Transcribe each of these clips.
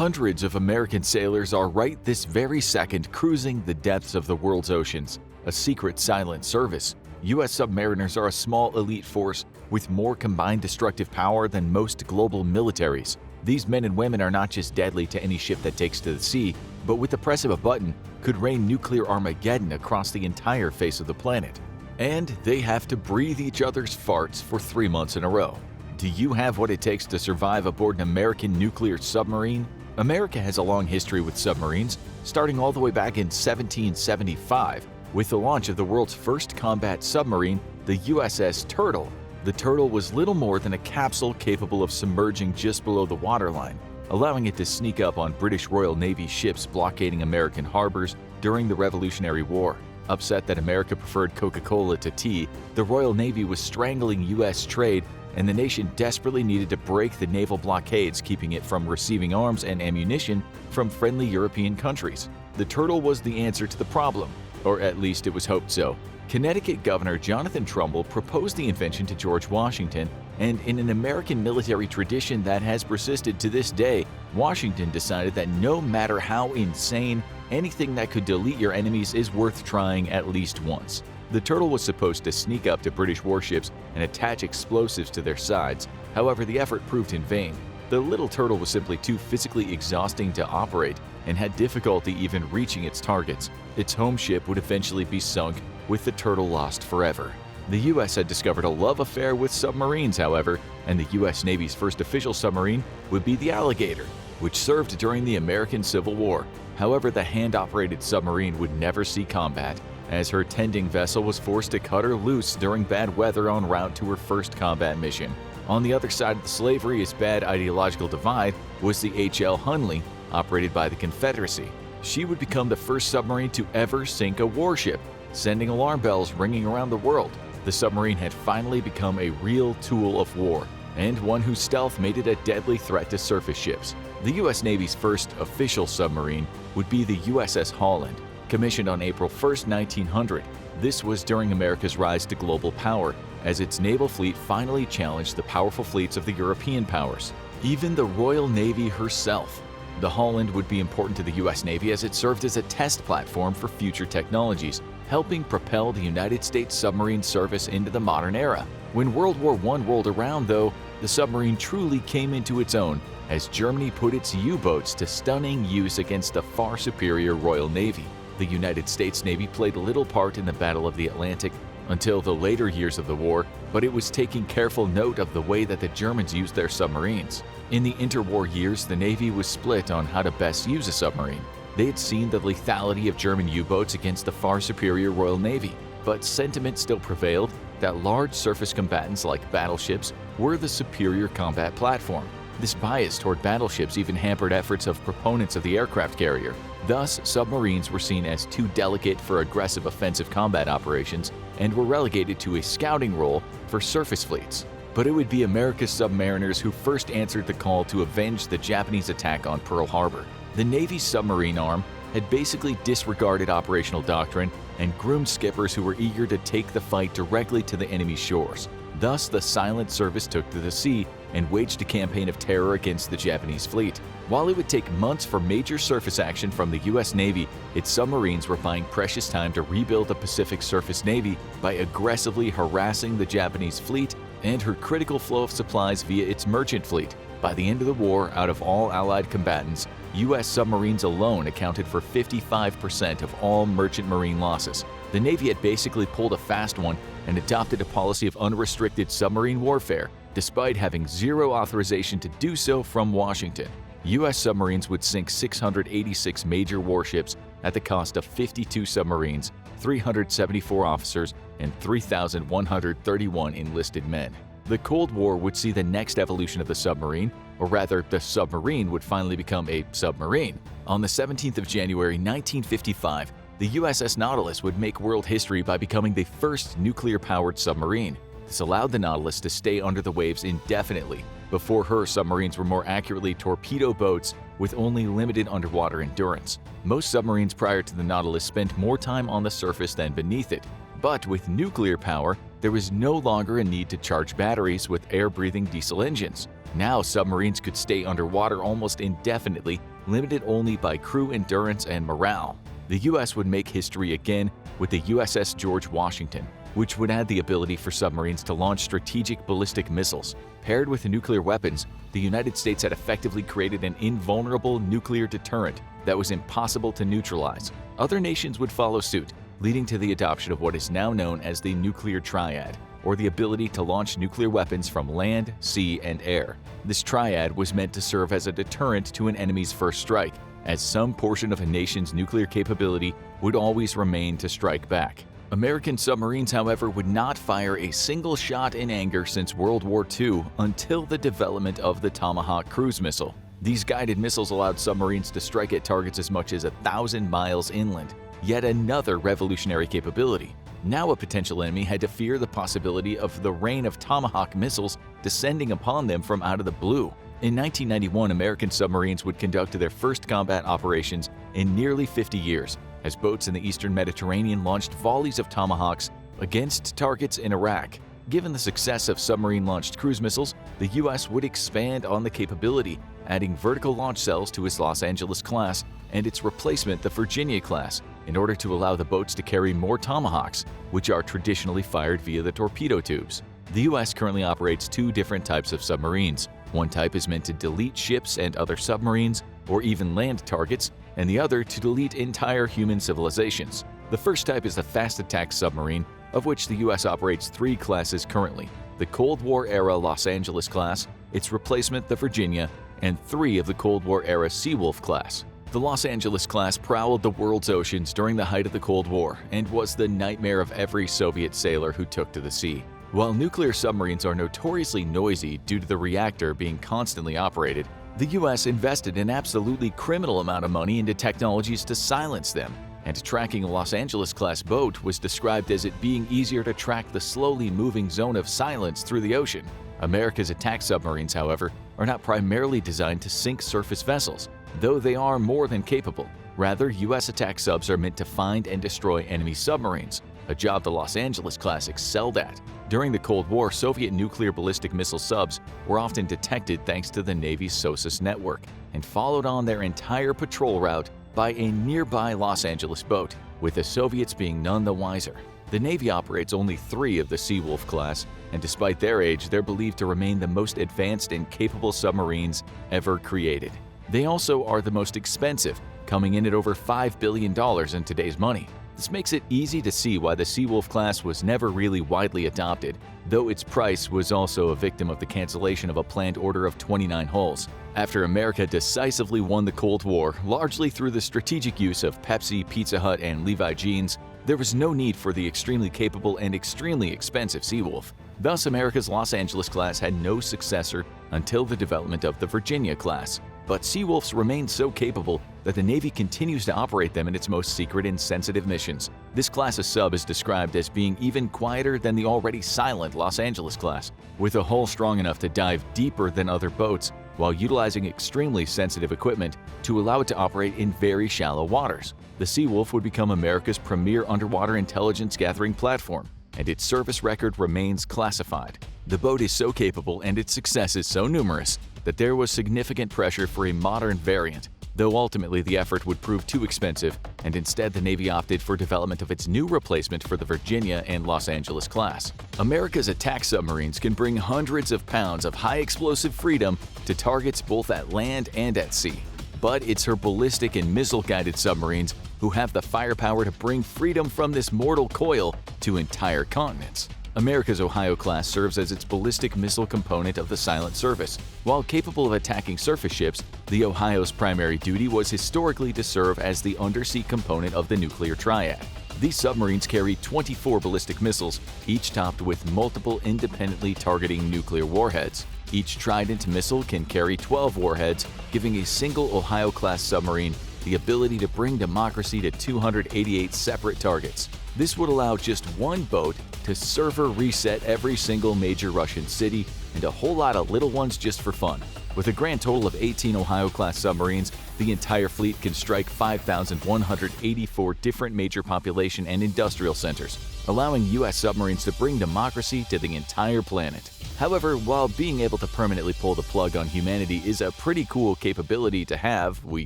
Hundreds of American sailors are right this very second cruising the depths of the world's oceans, a secret silent service. U.S. submariners are a small elite force with more combined destructive power than most global militaries. These men and women are not just deadly to any ship that takes to the sea, but with the press of a button, could rain nuclear Armageddon across the entire face of the planet. And they have to breathe each other's farts for 3 months in a row. Do you have what it takes to survive aboard an American nuclear submarine? America has a long history with submarines, starting all the way back in 1775 with the launch of the world's first combat submarine, the USS Turtle. The Turtle was little more than a capsule capable of submerging just below the waterline, allowing it to sneak up on British Royal Navy ships blockading American harbors during the Revolutionary War. Upset that America preferred Coca-Cola to tea, the Royal Navy was strangling U.S. trade, and the nation desperately needed to break the naval blockades keeping it from receiving arms and ammunition from friendly European countries. The Turtle was the answer to the problem, or at least it was hoped so. Connecticut Governor Jonathan Trumbull proposed the invention to George Washington, and in an American military tradition that has persisted to this day, Washington decided that no matter how insane, anything that could delete your enemies is worth trying at least once. The Turtle was supposed to sneak up to British warships and attach explosives to their sides. However, the effort proved in vain. The little Turtle was simply too physically exhausting to operate and had difficulty even reaching its targets. Its home ship would eventually be sunk, with the Turtle lost forever. The U.S. had discovered a love affair with submarines, however, and the U.S. Navy's first official submarine would be the Alligator, which served during the American Civil War. However, the hand-operated submarine would never see combat, as her tending vessel was forced to cut her loose during bad weather en route to her first combat mission. On the other side of the slavery's bad ideological divide was the H.L. Hunley, operated by the Confederacy. She would become the first submarine to ever sink a warship, sending alarm bells ringing around the world. The submarine had finally become a real tool of war, and one whose stealth made it a deadly threat to surface ships. The U.S. Navy's first official submarine would be the USS Holland, commissioned on April 1, 1900. This was during America's rise to global power, as its naval fleet finally challenged the powerful fleets of the European powers, even the Royal Navy herself. The Holland would be important to the U.S. Navy as it served as a test platform for future technologies, helping propel the United States submarine service into the modern era. When World War I rolled around, though, the submarine truly came into its own, as Germany put its U-boats to stunning use against the far superior Royal Navy. The United States Navy played little part in the Battle of the Atlantic until the later years of the war, but it was taking careful note of the way that the Germans used their submarines. In the interwar years, the Navy was split on how to best use a submarine. They had seen the lethality of German U-boats against the far superior Royal Navy, but sentiment still prevailed that large surface combatants like battleships were the superior combat platform. This bias toward battleships even hampered efforts of proponents of the aircraft carrier. Thus, submarines were seen as too delicate for aggressive offensive combat operations and were relegated to a scouting role for surface fleets. But it would be America's submariners who first answered the call to avenge the Japanese attack on Pearl Harbor. The Navy's submarine arm had basically disregarded operational doctrine and groomed skippers who were eager to take the fight directly to the enemy's shores. Thus, the silent service took to the sea and waged a campaign of terror against the Japanese fleet. While it would take months for major surface action from the U.S. Navy, its submarines were buying precious time to rebuild the Pacific Surface Navy by aggressively harassing the Japanese fleet and her critical flow of supplies via its merchant fleet. By the end of the war, out of all Allied combatants, U.S. submarines alone accounted for 55% of all merchant marine losses. The Navy had basically pulled a fast one and adopted a policy of unrestricted submarine warfare, despite having zero authorization to do so from Washington. U.S. submarines would sink 686 major warships at the cost of 52 submarines, 374 officers, and 3,131 enlisted men. The Cold War would see the next evolution of the submarine, or rather, the submarine would finally become a submarine. On the 17th of January 1955, the USS Nautilus would make world history by becoming the first nuclear-powered submarine. This allowed the Nautilus to stay under the waves indefinitely. Before her, submarines were more accurately torpedo boats with only limited underwater endurance. Most submarines prior to the Nautilus spent more time on the surface than beneath it. But with nuclear power, there was no longer a need to charge batteries with air-breathing diesel engines. Now submarines could stay underwater almost indefinitely, limited only by crew endurance and morale. The US would make history again with the USS George Washington, which would add the ability for submarines to launch strategic ballistic missiles. Paired with nuclear weapons, the United States had effectively created an invulnerable nuclear deterrent that was impossible to neutralize. Other nations would follow suit, leading to the adoption of what is now known as the nuclear triad, or the ability to launch nuclear weapons from land, sea, and air. This triad was meant to serve as a deterrent to an enemy's first strike, as some portion of a nation's nuclear capability would always remain to strike back. American submarines, however, would not fire a single shot in anger since World War II until the development of the Tomahawk cruise missile. These guided missiles allowed submarines to strike at targets as much as 1,000 miles inland, yet another revolutionary capability. Now a potential enemy had to fear the possibility of the rain of Tomahawk missiles descending upon them from out of the blue. In 1991, American submarines would conduct their first combat operations in nearly 50 years, as boats in the eastern Mediterranean launched volleys of Tomahawks against targets in Iraq. Given the success of submarine-launched cruise missiles, the U.S. would expand on the capability, adding vertical launch cells to its Los Angeles class and its replacement, the Virginia class, in order to allow the boats to carry more Tomahawks, which are traditionally fired via the torpedo tubes. The U.S. currently operates two different types of submarines. One type is meant to delete ships and other submarines, or even land targets, and the other to delete entire human civilizations. The first type is the fast attack submarine, of which the U.S. operates three classes currently: the Cold War-era Los Angeles class, its replacement the Virginia, and three of the Cold War-era Seawolf class. The Los Angeles class prowled the world's oceans during the height of the Cold War and was the nightmare of every Soviet sailor who took to the sea. While nuclear submarines are notoriously noisy due to the reactor being constantly operated, the U.S. invested an absolutely criminal amount of money into technologies to silence them, and tracking a Los Angeles-class boat was described as it being easier to track the slowly moving zone of silence through the ocean. America's attack submarines, however, are not primarily designed to sink surface vessels, though they are more than capable. Rather, U.S. attack subs are meant to find and destroy enemy submarines, a job the Los Angeles class excelled at. During the Cold War, Soviet nuclear ballistic missile subs were often detected thanks to the Navy's SOSUS network and followed on their entire patrol route by a nearby Los Angeles boat, with the Soviets being none the wiser. The Navy operates only three of the Seawolf class, and despite their age, they're believed to remain the most advanced and capable submarines ever created. They also are the most expensive, coming in at over $5 billion in today's money. This makes it easy to see why the Seawolf class was never really widely adopted, though its price was also a victim of the cancellation of a planned order of 29 hulls. After America decisively won the Cold War, largely through the strategic use of Pepsi, Pizza Hut, and Levi jeans, there was no need for the extremely capable and extremely expensive Seawolf. Thus, America's Los Angeles class had no successor until the development of the Virginia class. But Seawolves remain so capable that the Navy continues to operate them in its most secret and sensitive missions. This class of sub is described as being even quieter than the already silent Los Angeles class, with a hull strong enough to dive deeper than other boats while utilizing extremely sensitive equipment to allow it to operate in very shallow waters. The Seawolf would become America's premier underwater intelligence gathering platform, and its service record remains classified. The boat is so capable and its success is so numerous that there was significant pressure for a modern variant, though ultimately the effort would prove too expensive, and instead the Navy opted for development of its new replacement for the Virginia and Los Angeles class. America's attack submarines can bring hundreds of pounds of high-explosive freedom to targets both at land and at sea. But it's her ballistic and missile-guided submarines who have the firepower to bring freedom from this mortal coil to entire continents. America's Ohio class serves as its ballistic missile component of the silent service. While capable of attacking surface ships, the Ohio's primary duty was historically to serve as the undersea component of the nuclear triad. These submarines carry 24 ballistic missiles, each topped with multiple independently targeting nuclear warheads. Each Trident missile can carry 12 warheads, giving a single Ohio-class submarine the ability to bring democracy to 288 separate targets. This would allow just one boat to server reset every single major Russian city and a whole lot of little ones just for fun. With a grand total of 18 Ohio-class submarines, the entire fleet can strike 5,184 different major population and industrial centers, allowing US submarines to bring democracy to the entire planet. However, while being able to permanently pull the plug on humanity is a pretty cool capability to have, we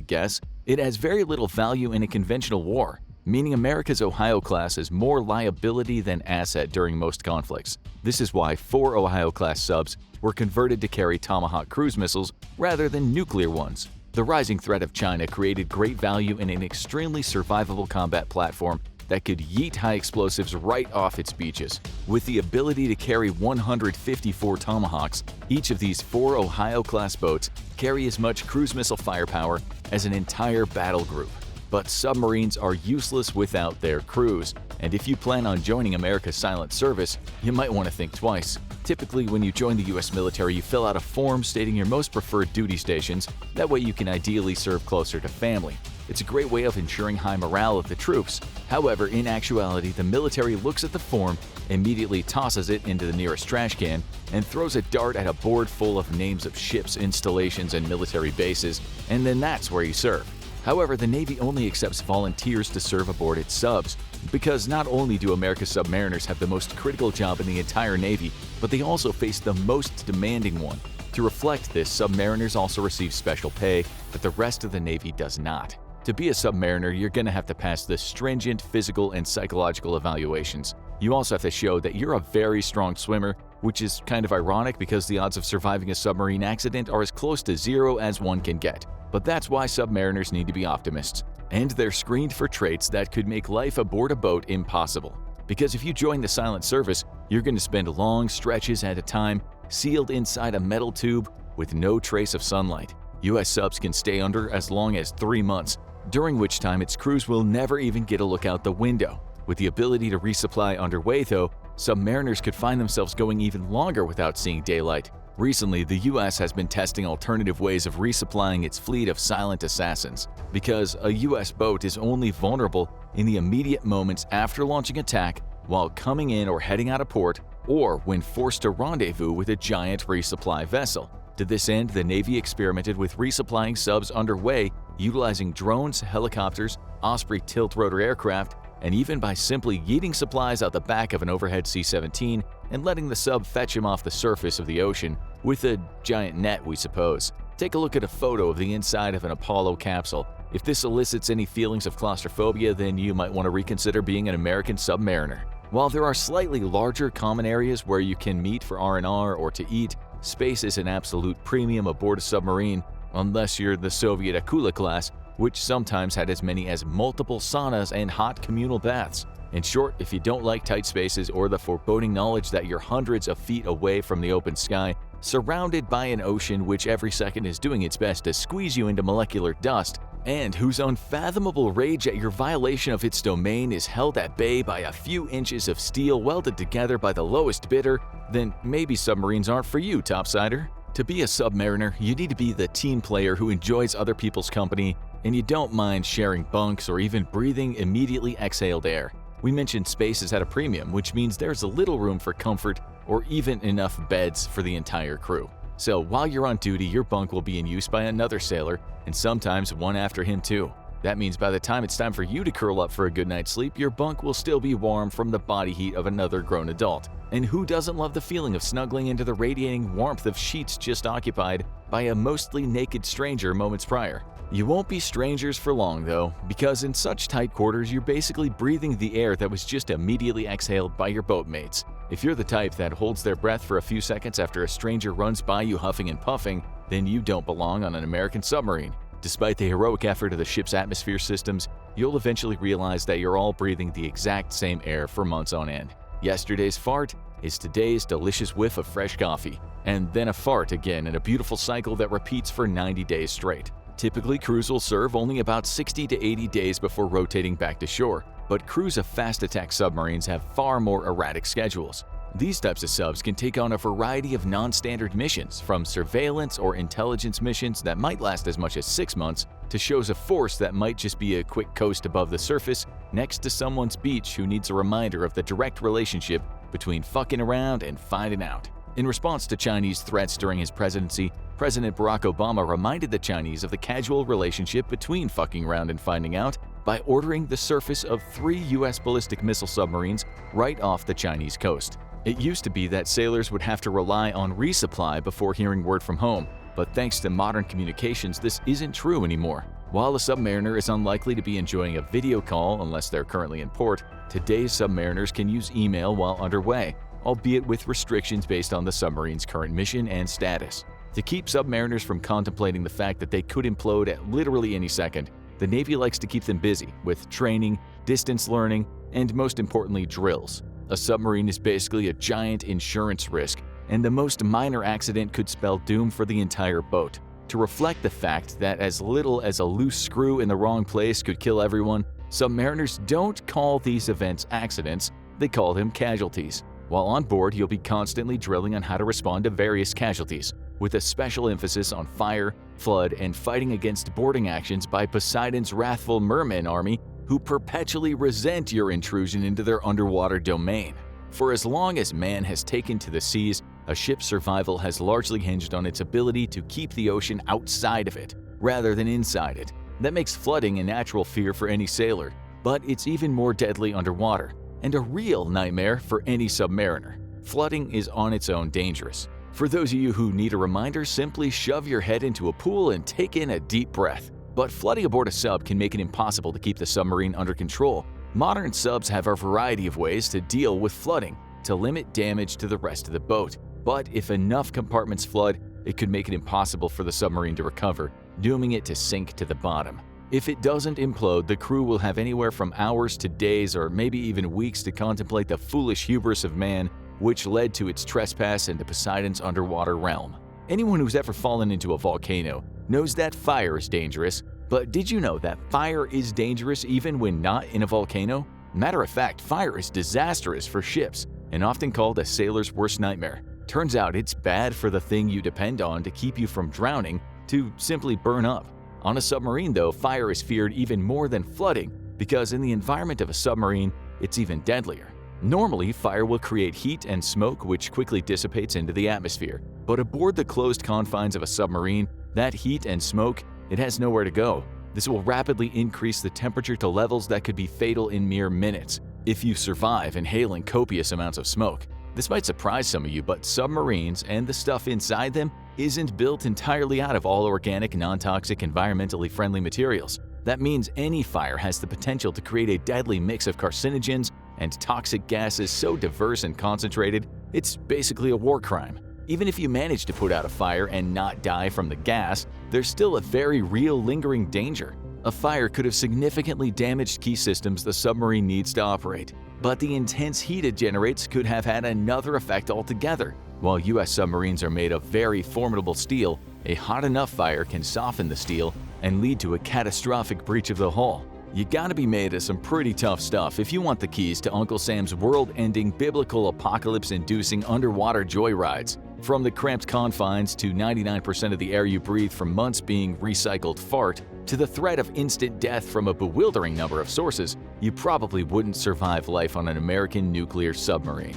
guess, it has very little value in a conventional war, meaning America's Ohio class is more liability than asset during most conflicts. This is why 4 Ohio-class subs were converted to carry Tomahawk cruise missiles rather than nuclear ones. The rising threat of China created great value in an extremely survivable combat platform that could yeet high explosives right off its beaches. With the ability to carry 154 Tomahawks, each of these 4 Ohio-class boats carry as much cruise missile firepower as an entire battle group. But submarines are useless without their crews, and if you plan on joining America's silent service, you might want to think twice. Typically, when you join the US military, you fill out a form stating your most preferred duty stations. That way you can ideally serve closer to family. It's a great way of ensuring high morale of the troops. However, in actuality, the military looks at the form, immediately tosses it into the nearest trash can, and throws a dart at a board full of names of ships, installations, and military bases, and then that's where you serve. However, the Navy only accepts volunteers to serve aboard its subs, because not only do America's submariners have the most critical job in the entire Navy, but they also face the most demanding one. To reflect this, submariners also receive special pay that the rest of the Navy does not. To be a submariner, you're going to have to pass the stringent physical and psychological evaluations. You also have to show that you're a very strong swimmer, which is kind of ironic because the odds of surviving a submarine accident are as close to 0 as one can get. But that's why submariners need to be optimists, and they're screened for traits that could make life aboard a boat impossible. Because if you join the silent service, you're going to spend long stretches at a time sealed inside a metal tube with no trace of sunlight. US subs can stay under as long as 3 months, during which time its crews will never even get a look out the window. With the ability to resupply underway though, submariners could find themselves going even longer without seeing daylight. Recently, the US has been testing alternative ways of resupplying its fleet of silent assassins, because a US boat is only vulnerable in the immediate moments after launching attack, while coming in or heading out of port, or when forced to rendezvous with a giant resupply vessel. To this end, the Navy experimented with resupplying subs underway, utilizing drones, helicopters, Osprey tilt-rotor aircraft, and even by simply yeeting supplies out the back of an overhead C-17 and letting the sub fetch him off the surface of the ocean with a giant net, we suppose. Take a look at a photo of the inside of an Apollo capsule. If this elicits any feelings of claustrophobia, then you might want to reconsider being an American submariner. While there are slightly larger common areas where you can meet for R&R or to eat, space is an absolute premium aboard a submarine, unless you're the Soviet Akula class, which sometimes had as many as multiple saunas and hot communal baths. In short, if you don't like tight spaces or the foreboding knowledge that you're hundreds of feet away from the open sky, surrounded by an ocean which every second is doing its best to squeeze you into molecular dust, and whose unfathomable rage at your violation of its domain is held at bay by a few inches of steel welded together by the lowest bidder, then maybe submarines aren't for you, topsider. To be a submariner, you need to be the team player who enjoys other people's company, and you don't mind sharing bunks or even breathing immediately exhaled air. We mentioned space is at a premium, which means there's a little room for comfort or even enough beds for the entire crew. So while you're on duty, your bunk will be in use by another sailor, and sometimes one after him too. That means by the time it's time for you to curl up for a good night's sleep, your bunk will still be warm from the body heat of another grown adult. And who doesn't love the feeling of snuggling into the radiating warmth of sheets just occupied by a mostly naked stranger moments prior? You won't be strangers for long though, because in such tight quarters you're basically breathing the air that was just immediately exhaled by your boatmates. If you're the type that holds their breath for a few seconds after a stranger runs by you huffing and puffing, then you don't belong on an American submarine. Despite the heroic effort of the ship's atmosphere systems, you'll eventually realize that you're all breathing the exact same air for months on end. Yesterday's fart is today's delicious whiff of fresh coffee, and then a fart again in a beautiful cycle that repeats for 90 days straight. Typically, crews will serve only about 60 to 80 days before rotating back to shore, but crews of fast attack submarines have far more erratic schedules. These types of subs can take on a variety of non-standard missions, from surveillance or intelligence missions that might last as much as 6 months, to shows of force that might just be a quick coast above the surface next to someone's beach who needs a reminder of the direct relationship between fucking around and finding out. In response to Chinese threats during his presidency, President Barack Obama reminded the Chinese of the casual relationship between fucking around and finding out by ordering the surface of 3 U.S. ballistic missile submarines right off the Chinese coast. It used to be that sailors would have to rely on resupply before hearing word from home, but thanks to modern communications, this isn't true anymore. While a submariner is unlikely to be enjoying a video call unless they're currently in port, today's submariners can use email while underway, albeit with restrictions based on the submarine's current mission and status. To keep submariners from contemplating the fact that they could implode at literally any second, the Navy likes to keep them busy with training, distance learning, and most importantly, drills. A submarine is basically a giant insurance risk, and the most minor accident could spell doom for the entire boat. To reflect the fact that as little as a loose screw in the wrong place could kill everyone, submariners don't call these events accidents, they call them casualties. While on board, you'll be constantly drilling on how to respond to various casualties, with a special emphasis on fire, flood, and fighting against boarding actions by Poseidon's wrathful merman army who perpetually resent your intrusion into their underwater domain. For as long as man has taken to the seas, a ship's survival has largely hinged on its ability to keep the ocean outside of it, rather than inside it. That makes flooding a natural fear for any sailor, but it's even more deadly underwater, and a real nightmare for any submariner. Flooding is on its own dangerous. For those of you who need a reminder, simply shove your head into a pool and take in a deep breath. But flooding aboard a sub can make it impossible to keep the submarine under control. Modern subs have a variety of ways to deal with flooding to limit damage to the rest of the boat. But if enough compartments flood, it could make it impossible for the submarine to recover, dooming it to sink to the bottom. If it doesn't implode, the crew will have anywhere from hours to days or maybe even weeks to contemplate the foolish hubris of man, which led to its trespass into Poseidon's underwater realm. Anyone who's ever fallen into a volcano knows that fire is dangerous, but did you know that fire is dangerous even when not in a volcano? Matter of fact, fire is disastrous for ships and often called a sailor's worst nightmare. Turns out it's bad for the thing you depend on to keep you from drowning to simply burn up. On a submarine though, fire is feared even more than flooding because in the environment of a submarine, it's even deadlier. Normally, fire will create heat and smoke which quickly dissipates into the atmosphere. But aboard the closed confines of a submarine, that heat and smoke, it has nowhere to go. This will rapidly increase the temperature to levels that could be fatal in mere minutes if you survive inhaling copious amounts of smoke. This might surprise some of you, but submarines and the stuff inside them isn't built entirely out of all organic, non-toxic, environmentally friendly materials. That means any fire has the potential to create a deadly mix of carcinogens and toxic gases so diverse and concentrated, it's basically a war crime. Even if you manage to put out a fire and not die from the gas, there's still a very real lingering danger. A fire could have significantly damaged key systems the submarine needs to operate, but the intense heat it generates could have had another effect altogether. While U.S. submarines are made of very formidable steel, a hot enough fire can soften the steel and lead to a catastrophic breach of the hull. You gotta be made of some pretty tough stuff if you want the keys to Uncle Sam's world-ending, biblical apocalypse-inducing underwater joyrides. From the cramped confines to 99% of the air you breathe from months being recycled fart, to the threat of instant death from a bewildering number of sources, you probably wouldn't survive life on an American nuclear submarine.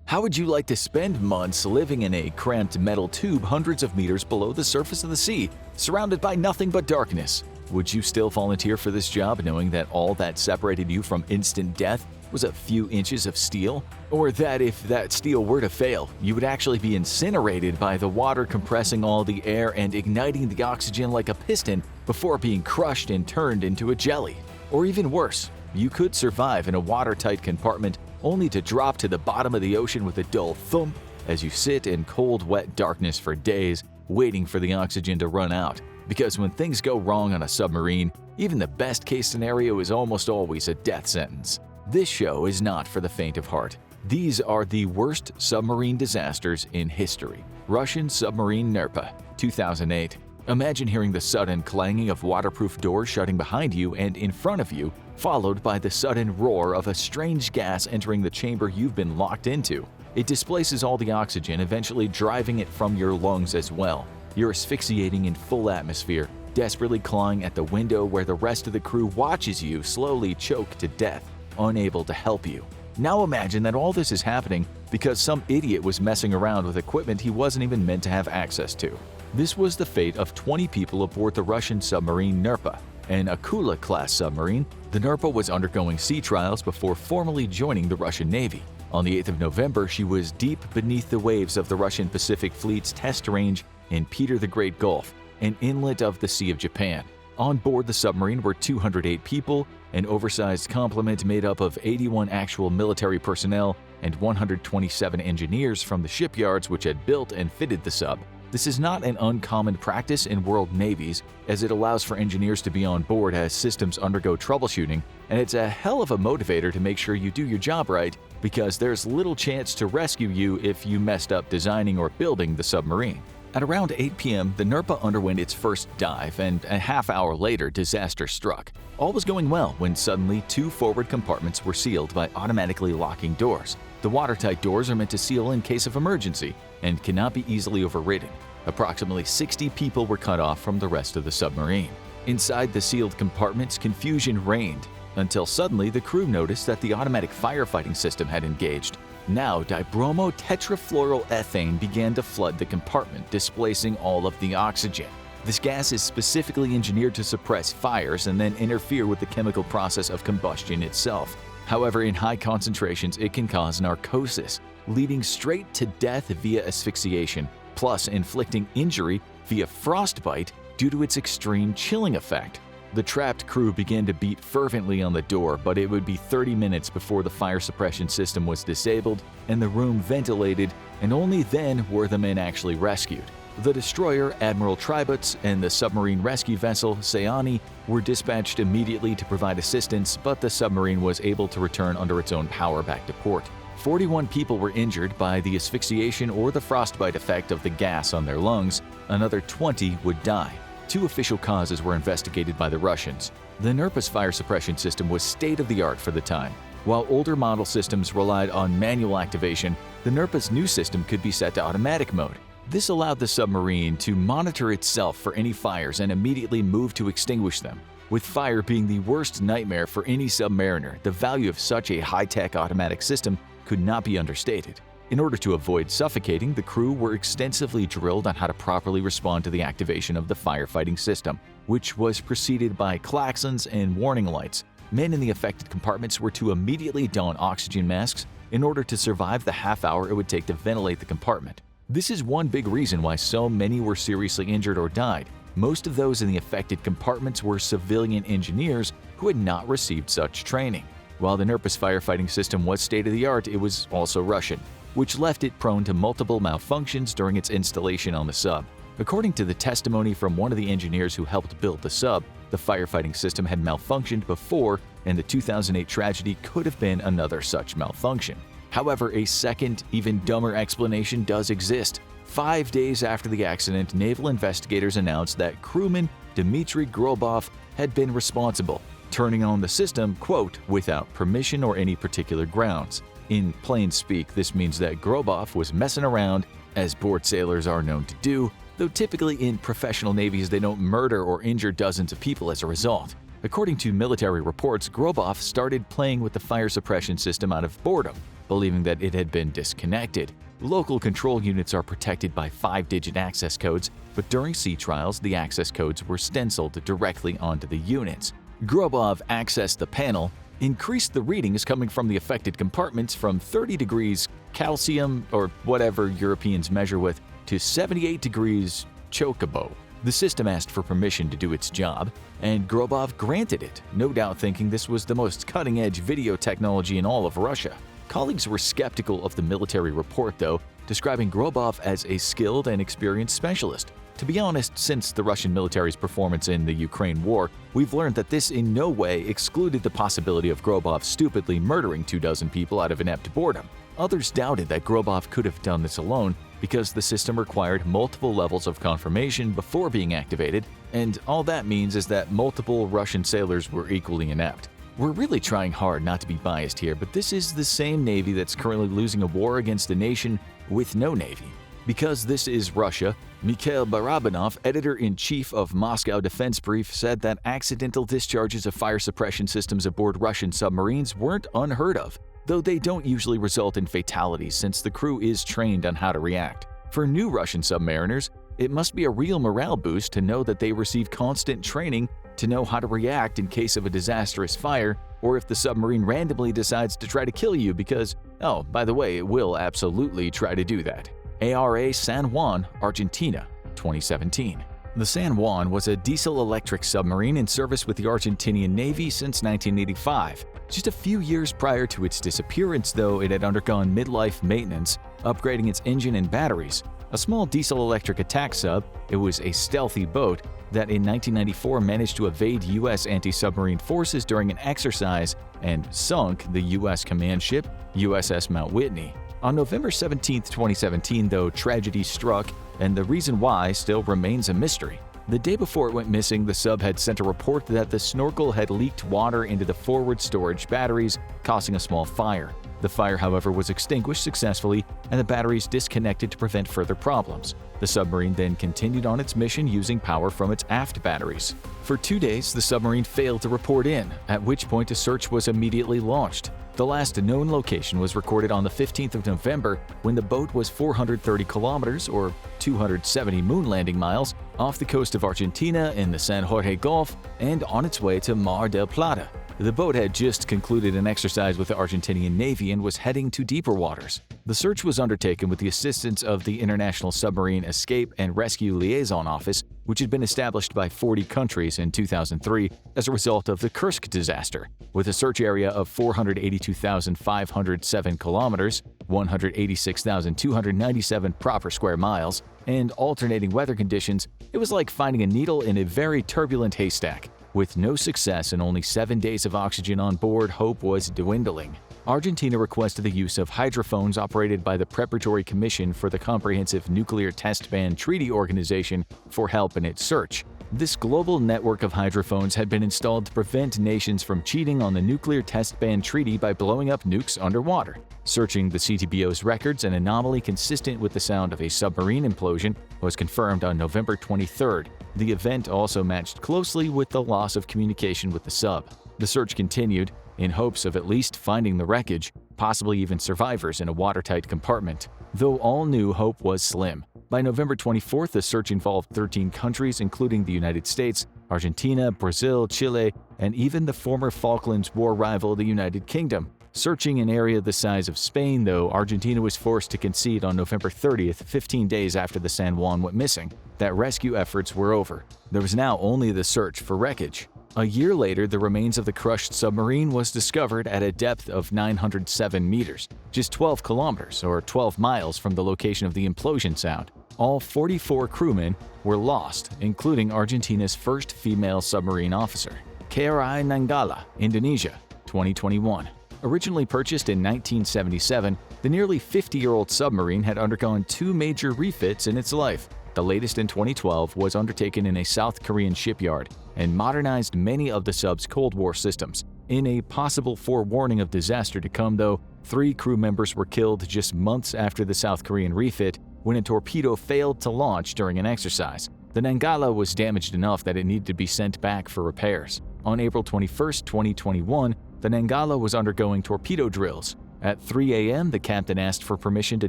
How would you like to spend months living in a cramped metal tube hundreds of meters below the surface of the sea, surrounded by nothing but darkness? Would you still volunteer for this job knowing that all that separated you from instant death was a few inches of steel? Or that if that steel were to fail, you would actually be incinerated by the water compressing all the air and igniting the oxygen like a piston before being crushed and turned into a jelly? Or even worse, you could survive in a watertight compartment only to drop to the bottom of the ocean with a dull thump as you sit in cold, wet darkness for days, waiting for the oxygen to run out. Because when things go wrong on a submarine, even the best-case scenario is almost always a death sentence. This show is not for the faint of heart. These are the worst submarine disasters in history. Russian submarine Nerpa, 2008. Imagine hearing the sudden clanging of waterproof doors shutting behind you and in front of you, followed by the sudden roar of a strange gas entering the chamber you've been locked into. It displaces all the oxygen, eventually driving it from your lungs as well. You're asphyxiating in full atmosphere, desperately clawing at the window where the rest of the crew watches you slowly choke to death, unable to help you. Now imagine that all this is happening because some idiot was messing around with equipment he wasn't even meant to have access to. This was the fate of 20 people aboard the Russian submarine Nerpa, an Akula-class submarine. The Nerpa was undergoing sea trials before formally joining the Russian Navy. On the 8th of November, she was deep beneath the waves of the Russian Pacific Fleet's test range in Peter the Great Gulf, an inlet of the Sea of Japan. On board the submarine were 208 people, an oversized complement made up of 81 actual military personnel and 127 engineers from the shipyards which had built and fitted the sub. This is not an uncommon practice in world navies, as it allows for engineers to be on board as systems undergo troubleshooting, and it's a hell of a motivator to make sure you do your job right, because there's little chance to rescue you if you messed up designing or building the submarine. At around 8 p.m., the Nerpa underwent its first dive, and a half hour later, disaster struck. All was going well when suddenly 2 forward compartments were sealed by automatically locking doors. The watertight doors are meant to seal in case of emergency and cannot be easily overridden. Approximately 60 people were cut off from the rest of the submarine. Inside the sealed compartments, confusion reigned, until suddenly the crew noticed that the automatic firefighting system had engaged. Now, dibromo tetrafluoroethane began to flood the compartment, displacing all of the oxygen. This gas is specifically engineered to suppress fires and then interfere with the chemical process of combustion itself. However, in high concentrations, it can cause narcosis, leading straight to death via asphyxiation, plus inflicting injury via frostbite due to its extreme chilling effect. The trapped crew began to beat fervently on the door, but it would be 30 minutes before the fire suppression system was disabled and the room ventilated, and only then were the men actually rescued. The destroyer Admiral Tributz and the submarine rescue vessel Sayani were dispatched immediately to provide assistance, but the submarine was able to return under its own power back to port. 41 people were injured by the asphyxiation or the frostbite effect of the gas on their lungs. Another 20 would die. 2 official causes were investigated by the Russians. The Nerpa's fire suppression system was state-of-the-art for the time. While older model systems relied on manual activation, the Nerpa's new system could be set to automatic mode. This allowed the submarine to monitor itself for any fires and immediately move to extinguish them. With fire being the worst nightmare for any submariner, the value of such a high-tech automatic system could not be understated. In order to avoid suffocating, the crew were extensively drilled on how to properly respond to the activation of the firefighting system, which was preceded by klaxons and warning lights. Men in the affected compartments were to immediately don oxygen masks in order to survive the half hour it would take to ventilate the compartment. This is one big reason why so many were seriously injured or died. Most of those in the affected compartments were civilian engineers who had not received such training. While the Nerpa's firefighting system was state-of-the-art, it was also Russian, which left it prone to multiple malfunctions during its installation on the sub. According to the testimony from one of the engineers who helped build the sub, the firefighting system had malfunctioned before, and the 2008 tragedy could have been another such malfunction. However, a second, even dumber explanation does exist. 5 days after the accident, naval investigators announced that crewman Dmitry Grobov had been responsible, turning on the system, quote, without permission or any particular grounds. In plain speak, this means that Grobov was messing around, as bored sailors are known to do, though typically in professional navies they don't murder or injure dozens of people as a result. According to military reports, Grobov started playing with the fire suppression system out of boredom, believing that it had been disconnected. Local control units are protected by 5-digit access codes, but during sea trials, the access codes were stenciled directly onto the units. Grobov accessed the panel, increased the readings coming from the affected compartments from 30 degrees calcium, or whatever Europeans measure with, to 78 degrees chocobo. The system asked for permission to do its job, and Grobov granted it, no doubt thinking this was the most cutting-edge video technology in all of Russia. Colleagues were skeptical of the military report, though, describing Grobov as a skilled and experienced specialist. To be honest, since the Russian military's performance in the Ukraine war, we've learned that this in no way excluded the possibility of Grobov stupidly murdering 24 people out of inept boredom. Others doubted that Grobov could have done this alone because the system required multiple levels of confirmation before being activated, and all that means is that multiple Russian sailors were equally inept. We're really trying hard not to be biased here, but this is the same Navy that's currently losing a war against a nation with no Navy. Because this is Russia, Mikhail Barabanov, editor-in-chief of Moscow Defense Brief, said that accidental discharges of fire suppression systems aboard Russian submarines weren't unheard of, though they don't usually result in fatalities since the crew is trained on how to react. For new Russian submariners, it must be a real morale boost to know that they receive constant training to know how to react in case of a disastrous fire, or if the submarine randomly decides to try to kill you because, oh, by the way, it will absolutely try to do that. ARA San Juan, Argentina, 2017. The San Juan was a diesel-electric submarine in service with the Argentinian Navy since 1985. Just a few years prior to its disappearance, though, it had undergone midlife maintenance, upgrading its engine and batteries. A small diesel-electric attack sub, it was a stealthy boat that in 1994 managed to evade U.S. anti-submarine forces during an exercise and sunk the U.S. command ship USS Mount Whitney. On November 17, 2017, though, tragedy struck, and the reason why still remains a mystery. The day before it went missing, the sub had sent a report that the snorkel had leaked water into the forward storage batteries, causing a small fire. The fire, however, was extinguished successfully, and the batteries disconnected to prevent further problems. The submarine then continued on its mission using power from its aft batteries. For 2 days, the submarine failed to report in, at which point a search was immediately launched. The last known location was recorded on the 15th of November when the boat was 430 kilometers or 270 moon landing miles off the coast of Argentina in the San Jorge Gulf and on its way to Mar del Plata. The boat had just concluded an exercise with the Argentinian Navy and was heading to deeper waters. The search was undertaken with the assistance of the International Submarine Escape and Rescue Liaison Office, which had been established by 40 countries in 2003 as a result of the Kursk disaster. With a search area of 482,507 kilometers, 186,297 proper square miles, and alternating weather conditions, it was like finding a needle in a very turbulent haystack. With no success and only 7 days of oxygen on board, hope was dwindling. Argentina requested the use of hydrophones operated by the Preparatory Commission for the Comprehensive Nuclear Test Ban Treaty Organization for help in its search. This global network of hydrophones had been installed to prevent nations from cheating on the Nuclear Test Ban Treaty by blowing up nukes underwater. Searching the CTBO's records, an anomaly consistent with the sound of a submarine implosion was confirmed on November 23rd. The event also matched closely with the loss of communication with the sub. The search continued, in hopes of at least finding the wreckage, possibly even survivors in a watertight compartment. Though all knew hope was slim. By November 24th, the search involved 13 countries, including the United States, Argentina, Brazil, Chile, and even the former Falklands War rival, the United Kingdom. Searching an area the size of Spain, though, Argentina was forced to concede on November 30th, 15 days after the San Juan went missing, that rescue efforts were over. There was now only the search for wreckage. A year later, the remains of the crushed submarine was discovered at a depth of 907 meters, just 12 kilometers or 12 miles from the location of the implosion sound. All 44 crewmen were lost, including Argentina's first female submarine officer. KRI Nanggala, Indonesia, 2021. Originally purchased in 1977, the nearly 50-year-old submarine had undergone 2 major refits in its life. The latest in 2012 was undertaken in a South Korean shipyard and modernized many of the sub's Cold War systems. In a possible forewarning of disaster to come, though, 3 crew members were killed just months after the South Korean refit when a torpedo failed to launch during an exercise. The Nanggala was damaged enough that it needed to be sent back for repairs. On April 21, 2021, the Nanggala was undergoing torpedo drills. At 3 a.m., the captain asked for permission to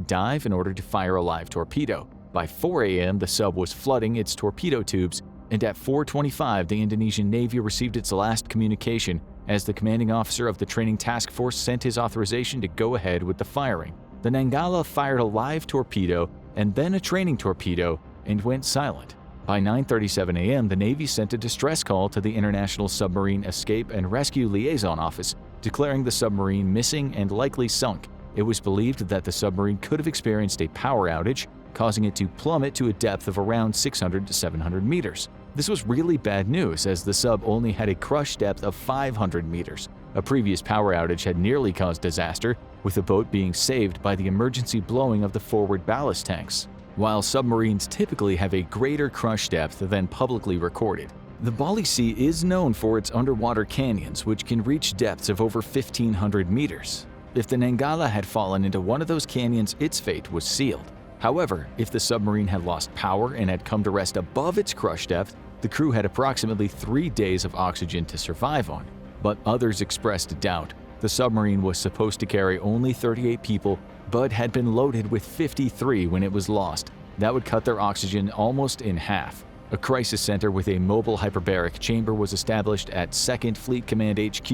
dive in order to fire a live torpedo. By 4 a.m., the sub was flooding its torpedo tubes, and at 4:25, the Indonesian Navy received its last communication as the commanding officer of the training task force sent his authorization to go ahead with the firing. The Nanggala fired a live torpedo and then a training torpedo and went silent. By 9:37 a.m., the Navy sent a distress call to the International Submarine Escape and Rescue Liaison Office, declaring the submarine missing and likely sunk. It was believed that the submarine could have experienced a power outage, causing it to plummet to a depth of around 600 to 700 meters. This was really bad news, as the sub only had a crush depth of 500 meters. A previous power outage had nearly caused disaster, with the boat being saved by the emergency blowing of the forward ballast tanks. While submarines typically have a greater crush depth than publicly recorded, the Bali Sea is known for its underwater canyons, which can reach depths of over 1,500 meters. If the Nanggala had fallen into one of those canyons, its fate was sealed. However, if the submarine had lost power and had come to rest above its crush depth, the crew had approximately 3 days of oxygen to survive on. But others expressed doubt. The submarine was supposed to carry only 38 people, but had been loaded with 53 when it was lost. That would cut their oxygen almost in half. A crisis center with a mobile hyperbaric chamber was established at 2nd Fleet Command HQ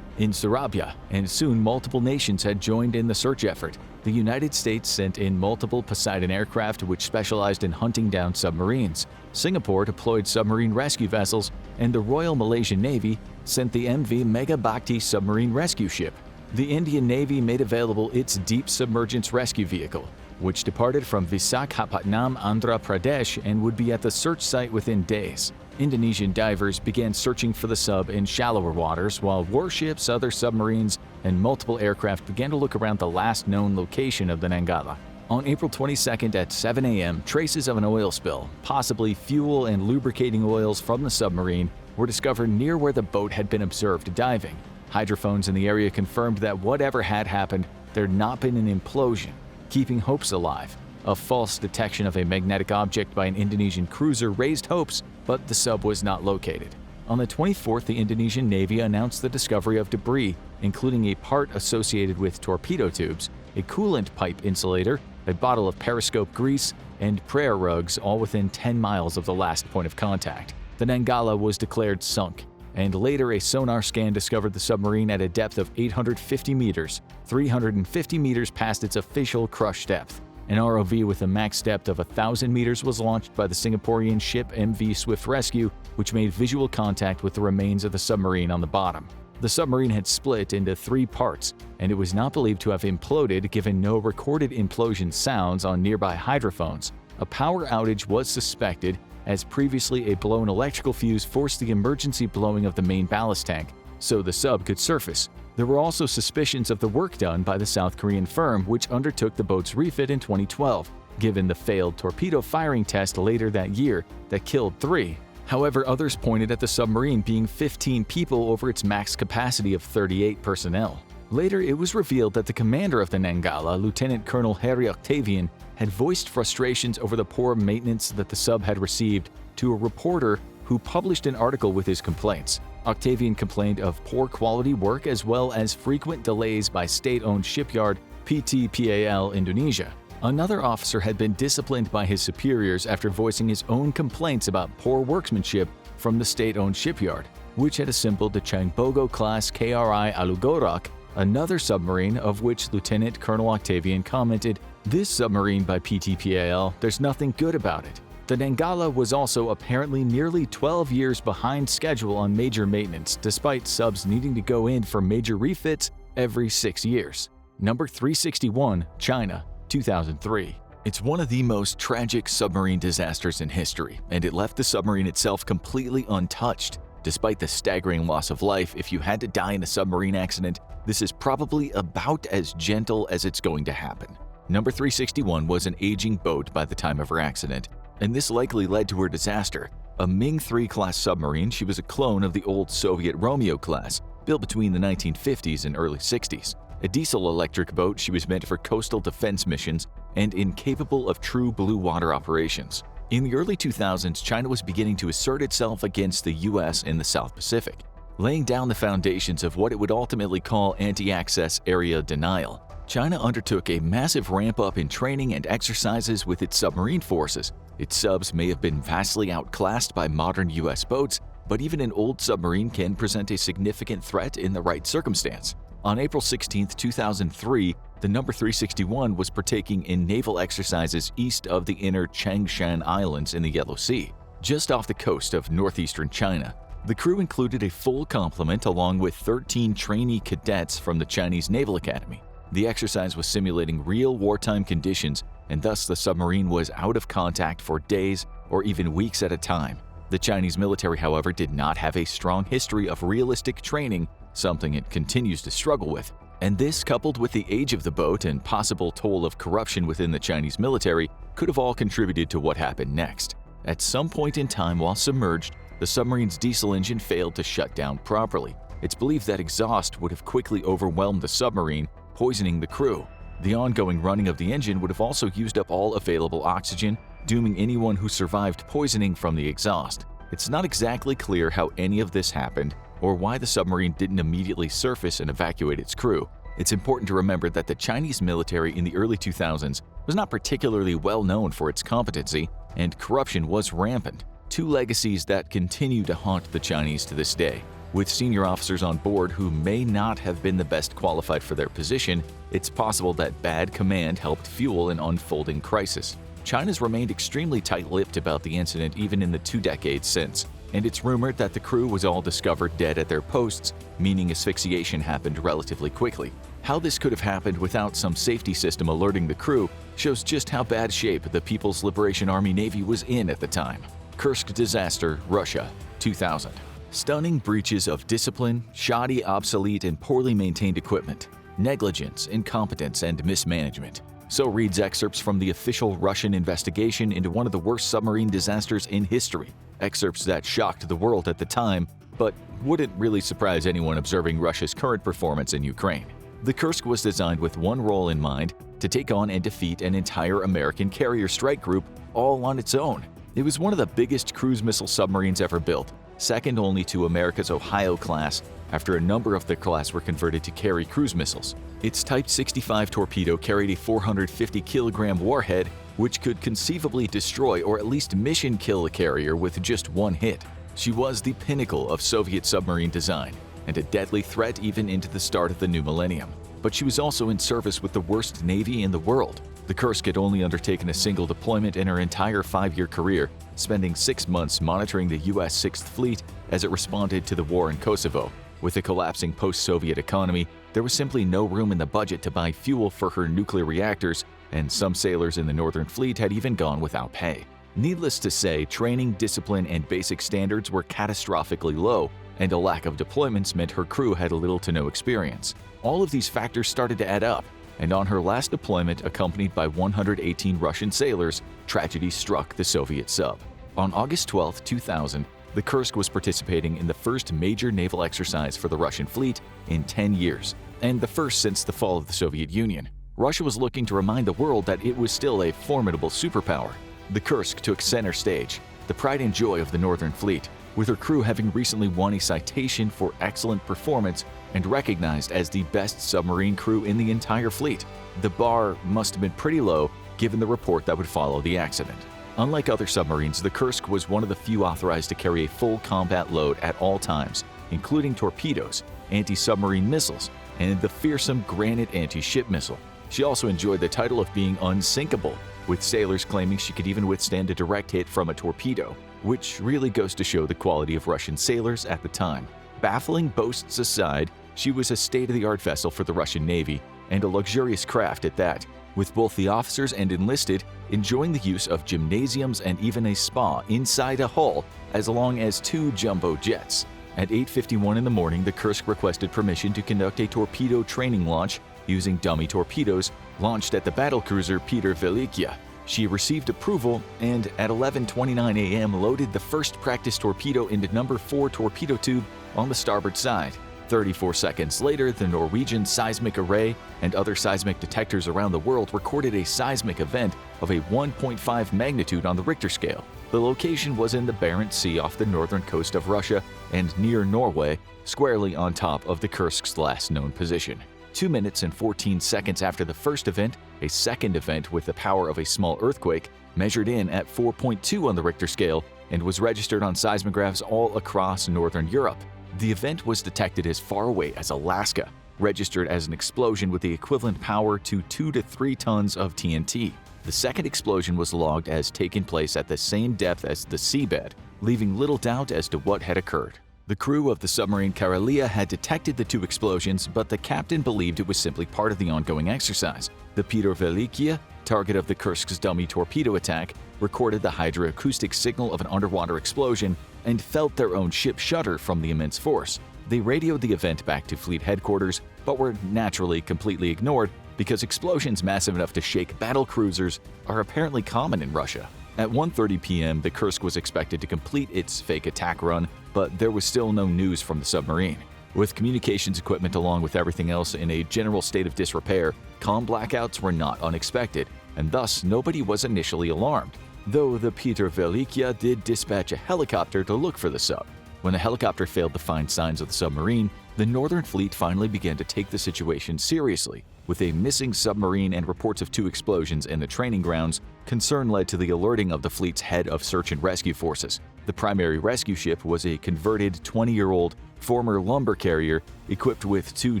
in Surabaya, and soon multiple nations had joined in the search effort. The United States sent in multiple Poseidon aircraft which specialized in hunting down submarines. Singapore deployed submarine rescue vessels, and the Royal Malaysian Navy sent the MV Megabakti submarine rescue ship. The Indian Navy made available its deep submergence rescue vehicle, which departed from Visakhapatnam, Andhra Pradesh, and would be at the search site within days. Indonesian divers began searching for the sub in shallower waters, while warships, other submarines, and multiple aircraft began to look around the last known location of the Nanggala. On April 22nd at 7 a.m., traces of an oil spill, possibly fuel and lubricating oils from the submarine, were discovered near where the boat had been observed diving. Hydrophones in the area confirmed that whatever had happened, there had not been an implosion, keeping hopes alive. A false detection of a magnetic object by an Indonesian cruiser raised hopes, but the sub was not located. On the 24th, the Indonesian Navy announced the discovery of debris, including a part associated with torpedo tubes, a coolant pipe insulator, a bottle of periscope grease, and prayer rugs, all within 10 miles of the last point of contact. The Nanggala was declared sunk, and later a sonar scan discovered the submarine at a depth of 850 meters, 350 meters past its official crush depth. An ROV with a max depth of 1,000 meters was launched by the Singaporean ship MV Swift Rescue, which made visual contact with the remains of the submarine on the bottom. The submarine had split into 3 parts, and it was not believed to have imploded given no recorded implosion sounds on nearby hydrophones. A power outage was suspected, as previously a blown electrical fuse forced the emergency blowing of the main ballast tank, so the sub could surface. There were also suspicions of the work done by the South Korean firm which undertook the boat's refit in 2012, given the failed torpedo firing test later that year that killed 3. However, others pointed at the submarine being 15 people over its max capacity of 38 personnel. Later, it was revealed that the commander of the Nanggala, Lieutenant Colonel Harry Octavian, had voiced frustrations over the poor maintenance that the sub had received to a reporter who published an article with his complaints. Octavian complained of poor quality work as well as frequent delays by state-owned shipyard PTPAL Indonesia. Another officer had been disciplined by his superiors after voicing his own complaints about poor workmanship from the state-owned shipyard, which had assembled the Changbogo-class KRI Alugorak, another submarine of which Lieutenant Colonel Octavian commented, "This submarine by PTPAL, there's nothing good about it." The Nanggala was also apparently nearly 12 years behind schedule on major maintenance, despite subs needing to go in for major refits every 6 years. Number 361, China, 2003. It's one of the most tragic submarine disasters in history, and it left the submarine itself completely untouched. Despite the staggering loss of life, if you had to die in a submarine accident, this is probably about as gentle as it's going to happen. Number 361 was an aging boat by the time of her accident, and this likely led to her disaster. A Ming III class submarine, she was a clone of the old Soviet Romeo class, built between the 1950s and early 60s. A diesel-electric boat, she was meant for coastal defense missions and incapable of true blue water operations. In the early 2000s, China was beginning to assert itself against the US in the South Pacific, laying down the foundations of what it would ultimately call anti-access area denial. China undertook a massive ramp-up in training and exercises with its submarine forces. Its subs may have been vastly outclassed by modern US boats, but even an old submarine can present a significant threat in the right circumstance. On April 16, 2003, the number 361 was partaking in naval exercises east of the inner Changshan Islands in the Yellow Sea, just off the coast of northeastern China. The crew included a full complement along with 13 trainee cadets from the Chinese Naval Academy. The exercise was simulating real wartime conditions, and thus the submarine was out of contact for days or even weeks at a time. The Chinese military, however, did not have a strong history of realistic training, something it continues to struggle with. And this, coupled with the age of the boat and possible toll of corruption within the Chinese military, could have all contributed to what happened next. At some point in time while submerged, the submarine's diesel engine failed to shut down properly. It's believed that exhaust would have quickly overwhelmed the submarine, poisoning the crew. The ongoing running of the engine would have also used up all available oxygen, dooming anyone who survived poisoning from the exhaust. It's not exactly clear how any of this happened or why the submarine didn't immediately surface and evacuate its crew. It's important to remember that the Chinese military in the early 2000s was not particularly well known for its competency, and corruption was rampant, two legacies that continue to haunt the Chinese to this day. With senior officers on board who may not have been the best qualified for their position, it's possible that bad command helped fuel an unfolding crisis. China's remained extremely tight-lipped about the incident even in the 2 decades since, and it's rumored that the crew was all discovered dead at their posts, meaning asphyxiation happened relatively quickly. How this could have happened without some safety system alerting the crew shows just how bad shape the People's Liberation Army Navy was in at the time. Kursk disaster, Russia, 2000. Stunning breaches of discipline, shoddy, obsolete, and poorly maintained equipment, negligence, incompetence, and mismanagement. So reads excerpts from the official Russian investigation into one of the worst submarine disasters in history, excerpts that shocked the world at the time, but wouldn't really surprise anyone observing Russia's current performance in Ukraine. The Kursk was designed with one role in mind: to take on and defeat an entire American carrier strike group all on its own. It was one of the biggest cruise missile submarines ever built, second only to America's Ohio class, after a number of the class were converted to carry cruise missiles. Its Type 65 torpedo carried a 450-kilogram warhead, which could conceivably destroy or at least mission kill a carrier with just one hit. She was the pinnacle of Soviet submarine design, and a deadly threat even into the start of the new millennium. But she was also in service with the worst navy in the world. The Kursk had only undertaken a single deployment in her entire 5-year career, spending 6 months monitoring the U.S. 6th Fleet as it responded to the war in Kosovo. With a collapsing post-Soviet economy, there was simply no room in the budget to buy fuel for her nuclear reactors, and some sailors in the Northern Fleet had even gone without pay. Needless to say, training, discipline, and basic standards were catastrophically low, and a lack of deployments meant her crew had little to no experience. All of these factors started to add up, and on her last deployment, accompanied by 118 Russian sailors, tragedy struck the Soviet sub. On August 12, 2000, the Kursk was participating in the first major naval exercise for the Russian fleet in 10 years, and the first since the fall of the Soviet Union. Russia was looking to remind the world that it was still a formidable superpower. The Kursk took center stage, the pride and joy of the Northern Fleet, with her crew having recently won a citation for excellent performance and recognized as the best submarine crew in the entire fleet. The bar must have been pretty low given the report that would follow the accident. Unlike other submarines, the Kursk was one of the few authorized to carry a full combat load at all times, including torpedoes, anti-submarine missiles, and the fearsome Granite anti-ship missile. She also enjoyed the title of being unsinkable, with sailors claiming she could even withstand a direct hit from a torpedo, which really goes to show the quality of Russian sailors at the time. Baffling boasts aside, she was a state-of-the-art vessel for the Russian Navy, and a luxurious craft at that, with both the officers and enlisted enjoying the use of gymnasiums and even a spa inside a hull, as long as 2 jumbo jets. At 8:51 in the morning, the Kursk requested permission to conduct a torpedo training launch using dummy torpedoes launched at the battlecruiser Peter Velikia. She received approval and at 11:29 a.m. loaded the first practice torpedo into number 4 torpedo tube on the starboard side. 34 seconds later, the Norwegian Seismic Array and other seismic detectors around the world recorded a seismic event of a 1.5 magnitude on the Richter scale. The location was in the Barents Sea off the northern coast of Russia and near Norway, squarely on top of the Kursk's last known position. 2 minutes and 14 seconds after the first event, a second event with the power of a small earthquake measured in at 4.2 on the Richter scale and was registered on seismographs all across northern Europe. The event was detected as far away as Alaska, registered as an explosion with the equivalent power to 2 to 3 tons of TNT. The second explosion was logged as taking place at the same depth as the seabed, leaving little doubt as to what had occurred. The crew of the submarine Karelia had detected the 2 explosions, but the captain believed it was simply part of the ongoing exercise. The Peter Velikia, target of the Kursk's dummy torpedo attack, recorded the hydroacoustic signal of an underwater explosion and felt their own ship shudder from the immense force. They radioed the event back to fleet headquarters, but were naturally completely ignored because explosions massive enough to shake battle cruisers are apparently common in Russia. At 1:30 p.m., the Kursk was expected to complete its fake attack run, but there was still no news from the submarine. With communications equipment along with everything else in a general state of disrepair, comm blackouts were not unexpected, and thus nobody was initially alarmed, though the Peter Velikia did dispatch a helicopter to look for the sub. When the helicopter failed to find signs of the submarine, the Northern Fleet finally began to take the situation seriously. With a missing submarine and reports of 2 explosions in the training grounds, concern led to the alerting of the fleet's head of search and rescue forces. The primary rescue ship was a converted 20-year-old former lumber carrier equipped with 2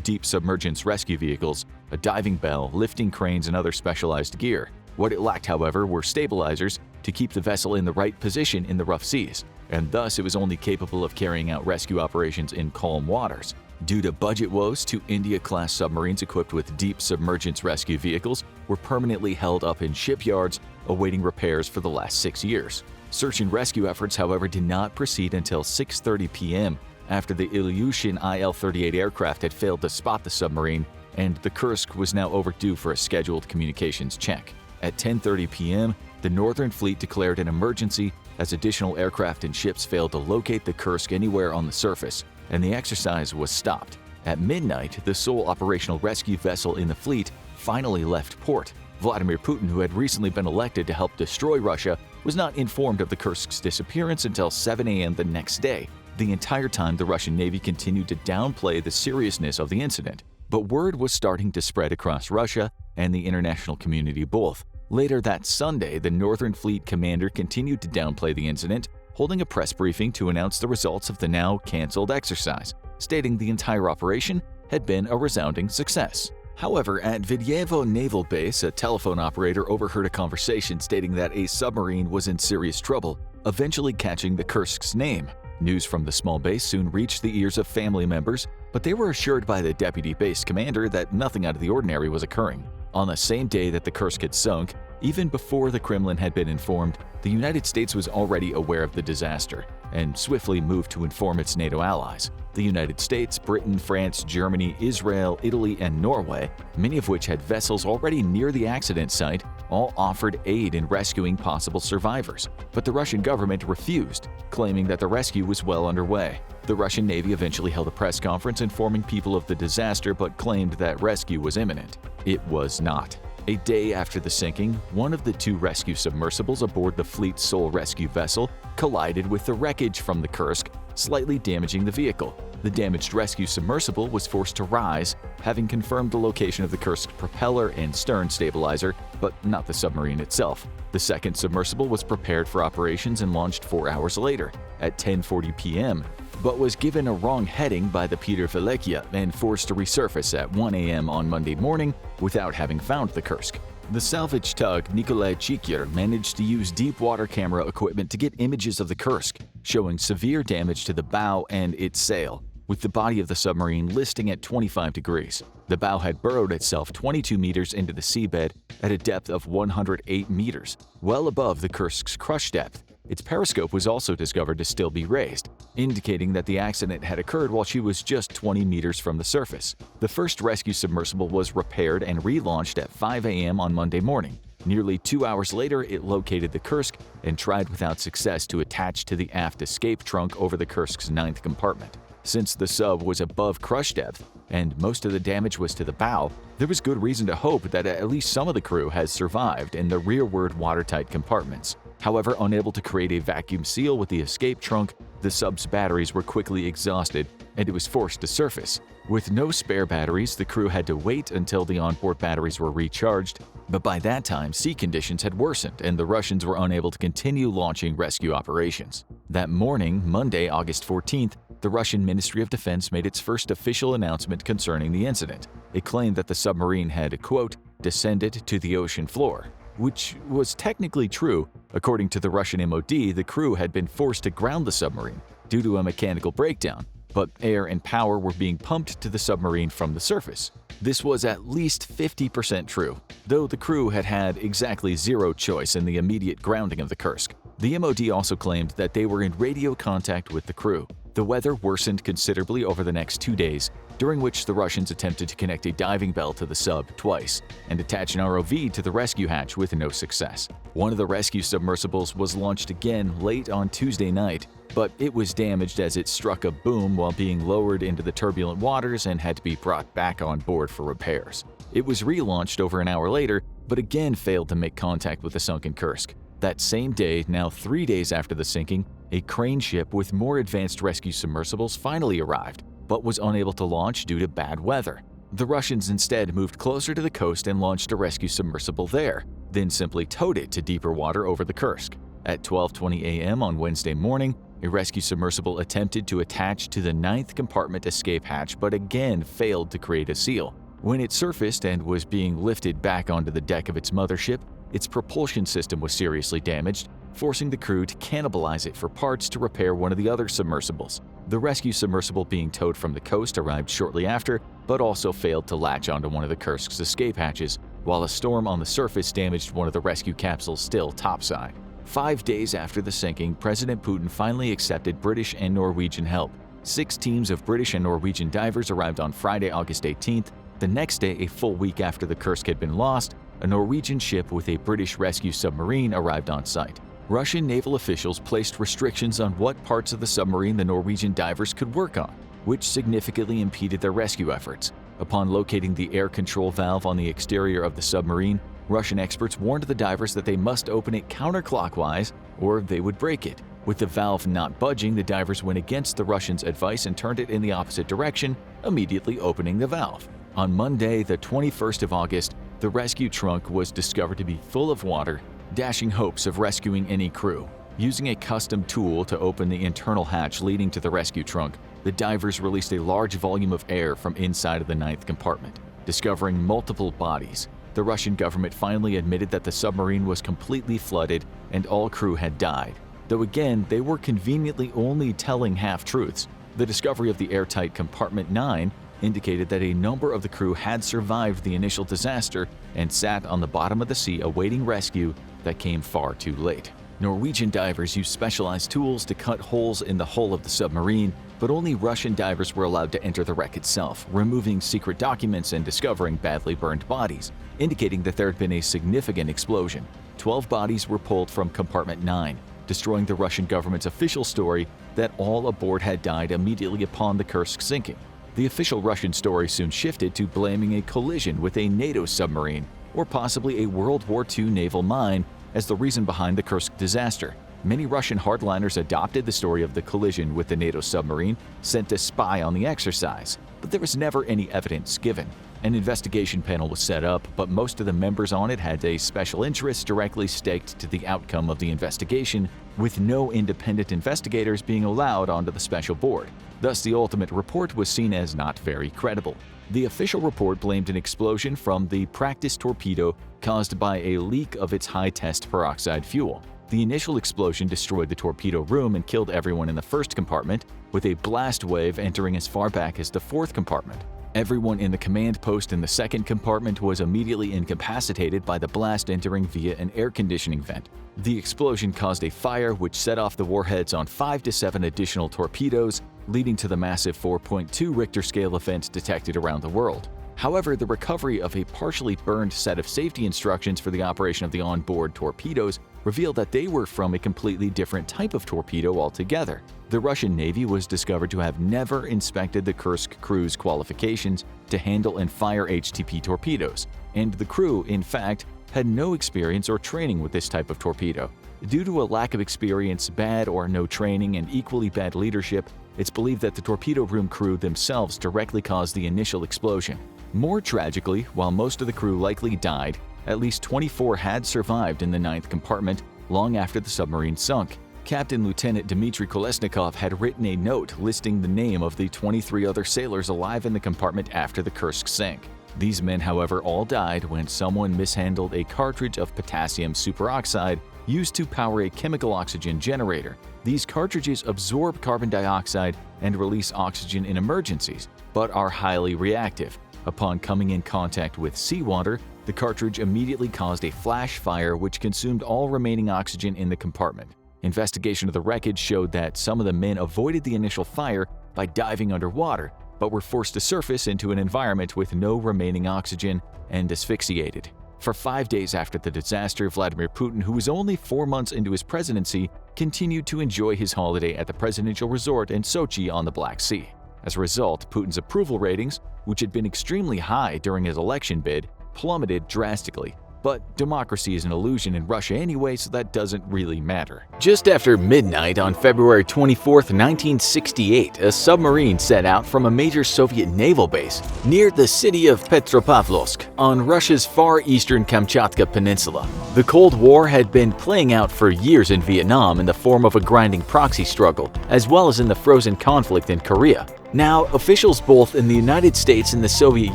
deep submergence rescue vehicles, a diving bell, lifting cranes, and other specialized gear. What it lacked, however, were stabilizers to keep the vessel in the right position in the rough seas, and thus it was only capable of carrying out rescue operations in calm waters. Due to budget woes, 2 India-class submarines equipped with deep submergence rescue vehicles were permanently held up in shipyards awaiting repairs for the last 6 years. Search and rescue efforts, however, did not proceed until 6:30 p.m. after the Ilyushin IL-38 aircraft had failed to spot the submarine, and the Kursk was now overdue for a scheduled communications check. At 10:30 p.m., the Northern Fleet declared an emergency as additional aircraft and ships failed to locate the Kursk anywhere on the surface, and the exercise was stopped. At midnight, the sole operational rescue vessel in the fleet finally left port. Vladimir Putin, who had recently been elected to help destroy Russia, was not informed of the Kursk's disappearance until 7 a.m. the next day. The entire time, the Russian Navy continued to downplay the seriousness of the incident, but word was starting to spread across Russia and the international community both. Later that Sunday, the Northern Fleet commander continued to downplay the incident, holding a press briefing to announce the results of the now canceled exercise, stating the entire operation had been a resounding success. However, at Vidyevo Naval Base, a telephone operator overheard a conversation stating that a submarine was in serious trouble, eventually catching the Kursk's name. News from the small base soon reached the ears of family members, but they were assured by the deputy base commander that nothing out of the ordinary was occurring. On the same day that the Kursk had sunk, even before the Kremlin had been informed, the United States was already aware of the disaster and swiftly moved to inform its NATO allies. The United States, Britain, France, Germany, Israel, Italy, and Norway, many of which had vessels already near the accident site, all offered aid in rescuing possible survivors. But the Russian government refused, claiming that the rescue was well underway. The Russian Navy eventually held a press conference informing people of the disaster but claimed that rescue was imminent. It was not. A day after the sinking, one of the 2 rescue submersibles aboard the fleet's sole rescue vessel collided with the wreckage from the Kursk, slightly damaging the vehicle. The damaged rescue submersible was forced to rise, having confirmed the location of the Kursk propeller and stern stabilizer, but not the submarine itself. The second submersible was prepared for operations and launched 4 hours later, at 10:40 p.m., but was given a wrong heading by the Peter Velikia and forced to resurface at 1 a.m. on Monday morning without having found the Kursk. The salvage tug Nikolai Chikir managed to use deep water camera equipment to get images of the Kursk, showing severe damage to the bow and its sail, with the body of the submarine listing at 25 degrees. The bow had burrowed itself 22 meters into the seabed at a depth of 108 meters, well above the Kursk's crush depth. Its periscope was also discovered to still be raised, indicating that the accident had occurred while she was just 20 meters from the surface. The first rescue submersible was repaired and relaunched at 5 a.m. on Monday morning. Nearly 2 hours later, it located the Kursk and tried without success to attach to the aft escape trunk over the Kursk's 9th compartment. Since the sub was above crush depth and most of the damage was to the bow, there was good reason to hope that at least some of the crew has survived in the rearward watertight compartments. However, unable to create a vacuum seal with the escape trunk, the sub's batteries were quickly exhausted and it was forced to surface. With no spare batteries, the crew had to wait until the onboard batteries were recharged, but by that time, sea conditions had worsened and the Russians were unable to continue launching rescue operations. That morning, Monday, August 14th, the Russian Ministry of Defense made its first official announcement concerning the incident. It claimed that the submarine had, quote, descended to the ocean floor, which was technically true. According to the Russian MOD, the crew had been forced to ground the submarine due to a mechanical breakdown, but air and power were being pumped to the submarine from the surface. This was at least 50% true, though the crew had had exactly zero choice in the immediate grounding of the Kursk. The MOD also claimed that they were in radio contact with the crew. The weather worsened considerably over the next 2 days, during which the Russians attempted to connect a diving bell to the sub twice and attach an ROV to the rescue hatch with no success. One of the rescue submersibles was launched again late on Tuesday night, but it was damaged as it struck a boom while being lowered into the turbulent waters and had to be brought back on board for repairs. It was relaunched over an hour later, but again failed to make contact with the sunken Kursk. That same day, now 3 days after the sinking, a crane ship with more advanced rescue submersibles finally arrived, but was unable to launch due to bad weather. The Russians instead moved closer to the coast and launched a rescue submersible there, then simply towed it to deeper water over the Kursk. At 12:20 a.m. on Wednesday morning, a rescue submersible attempted to attach to the 9th compartment escape hatch but again failed to create a seal. When it surfaced and was being lifted back onto the deck of its mothership, its propulsion system was seriously damaged, forcing the crew to cannibalize it for parts to repair one of the other submersibles. The rescue submersible being towed from the coast arrived shortly after, but also failed to latch onto one of the Kursk's escape hatches, while a storm on the surface damaged one of the rescue capsules still topside. 5 days after the sinking, President Putin finally accepted British and Norwegian help. 6 teams of British and Norwegian divers arrived on Friday, August 18th. The next day, a full week after the Kursk had been lost, a Norwegian ship with a British rescue submarine arrived on site. Russian naval officials placed restrictions on what parts of the submarine the Norwegian divers could work on, which significantly impeded their rescue efforts. Upon locating the air control valve on the exterior of the submarine, Russian experts warned the divers that they must open it counterclockwise or they would break it. With the valve not budging, the divers went against the Russians' advice and turned it in the opposite direction, immediately opening the valve. On Monday, the 21st of August, the rescue trunk was discovered to be full of water, dashing hopes of rescuing any crew. Using a custom tool to open the internal hatch leading to the rescue trunk, the divers released a large volume of air from inside of the 9th compartment, discovering multiple bodies. The Russian government finally admitted that the submarine was completely flooded and all crew had died. Though again, they were conveniently only telling half-truths. The discovery of the airtight compartment 9 indicated that a number of the crew had survived the initial disaster and sat on the bottom of the sea awaiting rescue that came far too late. Norwegian divers used specialized tools to cut holes in the hull of the submarine, but only Russian divers were allowed to enter the wreck itself, removing secret documents and discovering badly burned bodies, indicating that there had been a significant explosion. 12 bodies were pulled from compartment 9, destroying the Russian government's official story that all aboard had died immediately upon the Kursk sinking. The official Russian story soon shifted to blaming a collision with a NATO submarine, or possibly a World War II naval mine, as the reason behind the Kursk disaster. Many Russian hardliners adopted the story of the collision with the NATO submarine sent to spy on the exercise, but there was never any evidence given. An investigation panel was set up, but most of the members on it had a special interest directly staked to the outcome of the investigation, with no independent investigators being allowed onto the special board. Thus, the ultimate report was seen as not very credible. The official report blamed an explosion from the practice torpedo caused by a leak of its high-test peroxide fuel. The initial explosion destroyed the torpedo room and killed everyone in the first compartment, with a blast wave entering as far back as the 4th compartment. Everyone in the command post in the 2nd compartment was immediately incapacitated by the blast entering via an air conditioning vent. The explosion caused a fire which set off the warheads on 5 to 7 additional torpedoes, leading to the massive 4.2 Richter scale event detected around the world. However, the recovery of a partially burned set of safety instructions for the operation of the onboard torpedoes revealed that they were from a completely different type of torpedo altogether. The Russian Navy was discovered to have never inspected the Kursk crew's qualifications to handle and fire HTP torpedoes, and the crew, in fact, had no experience or training with this type of torpedo. Due to a lack of experience, bad or no training, and equally bad leadership, it's believed that the torpedo room crew themselves directly caused the initial explosion. More tragically, while most of the crew likely died, at least 24 had survived in the 9th compartment long after the submarine sunk. Captain Lieutenant Dmitry Kolesnikov had written a note listing the name of the 23 other sailors alive in the compartment after the Kursk sank. These men, however, all died when someone mishandled a cartridge of potassium superoxide used to power a chemical oxygen generator. These cartridges absorb carbon dioxide and release oxygen in emergencies, but are highly reactive. Upon coming in contact with seawater, the cartridge immediately caused a flash fire which consumed all remaining oxygen in the compartment. Investigation of the wreckage showed that some of the men avoided the initial fire by diving underwater, but were forced to surface into an environment with no remaining oxygen and asphyxiated. For 5 days after the disaster, Vladimir Putin, who was only 4 months into his presidency, continued to enjoy his holiday at the presidential resort in Sochi on the Black Sea. As a result, Putin's approval ratings, which had been extremely high during his election bid, plummeted drastically. But democracy is an illusion in Russia anyway, so that doesn't really matter. Just after midnight on February 24, 1968, a submarine set out from a major Soviet naval base near the city of Petropavlovsk on Russia's far eastern Kamchatka Peninsula. The Cold War had been playing out for years in Vietnam in the form of a grinding proxy struggle, as well as in the frozen conflict in Korea. Now, officials both in the United States and the Soviet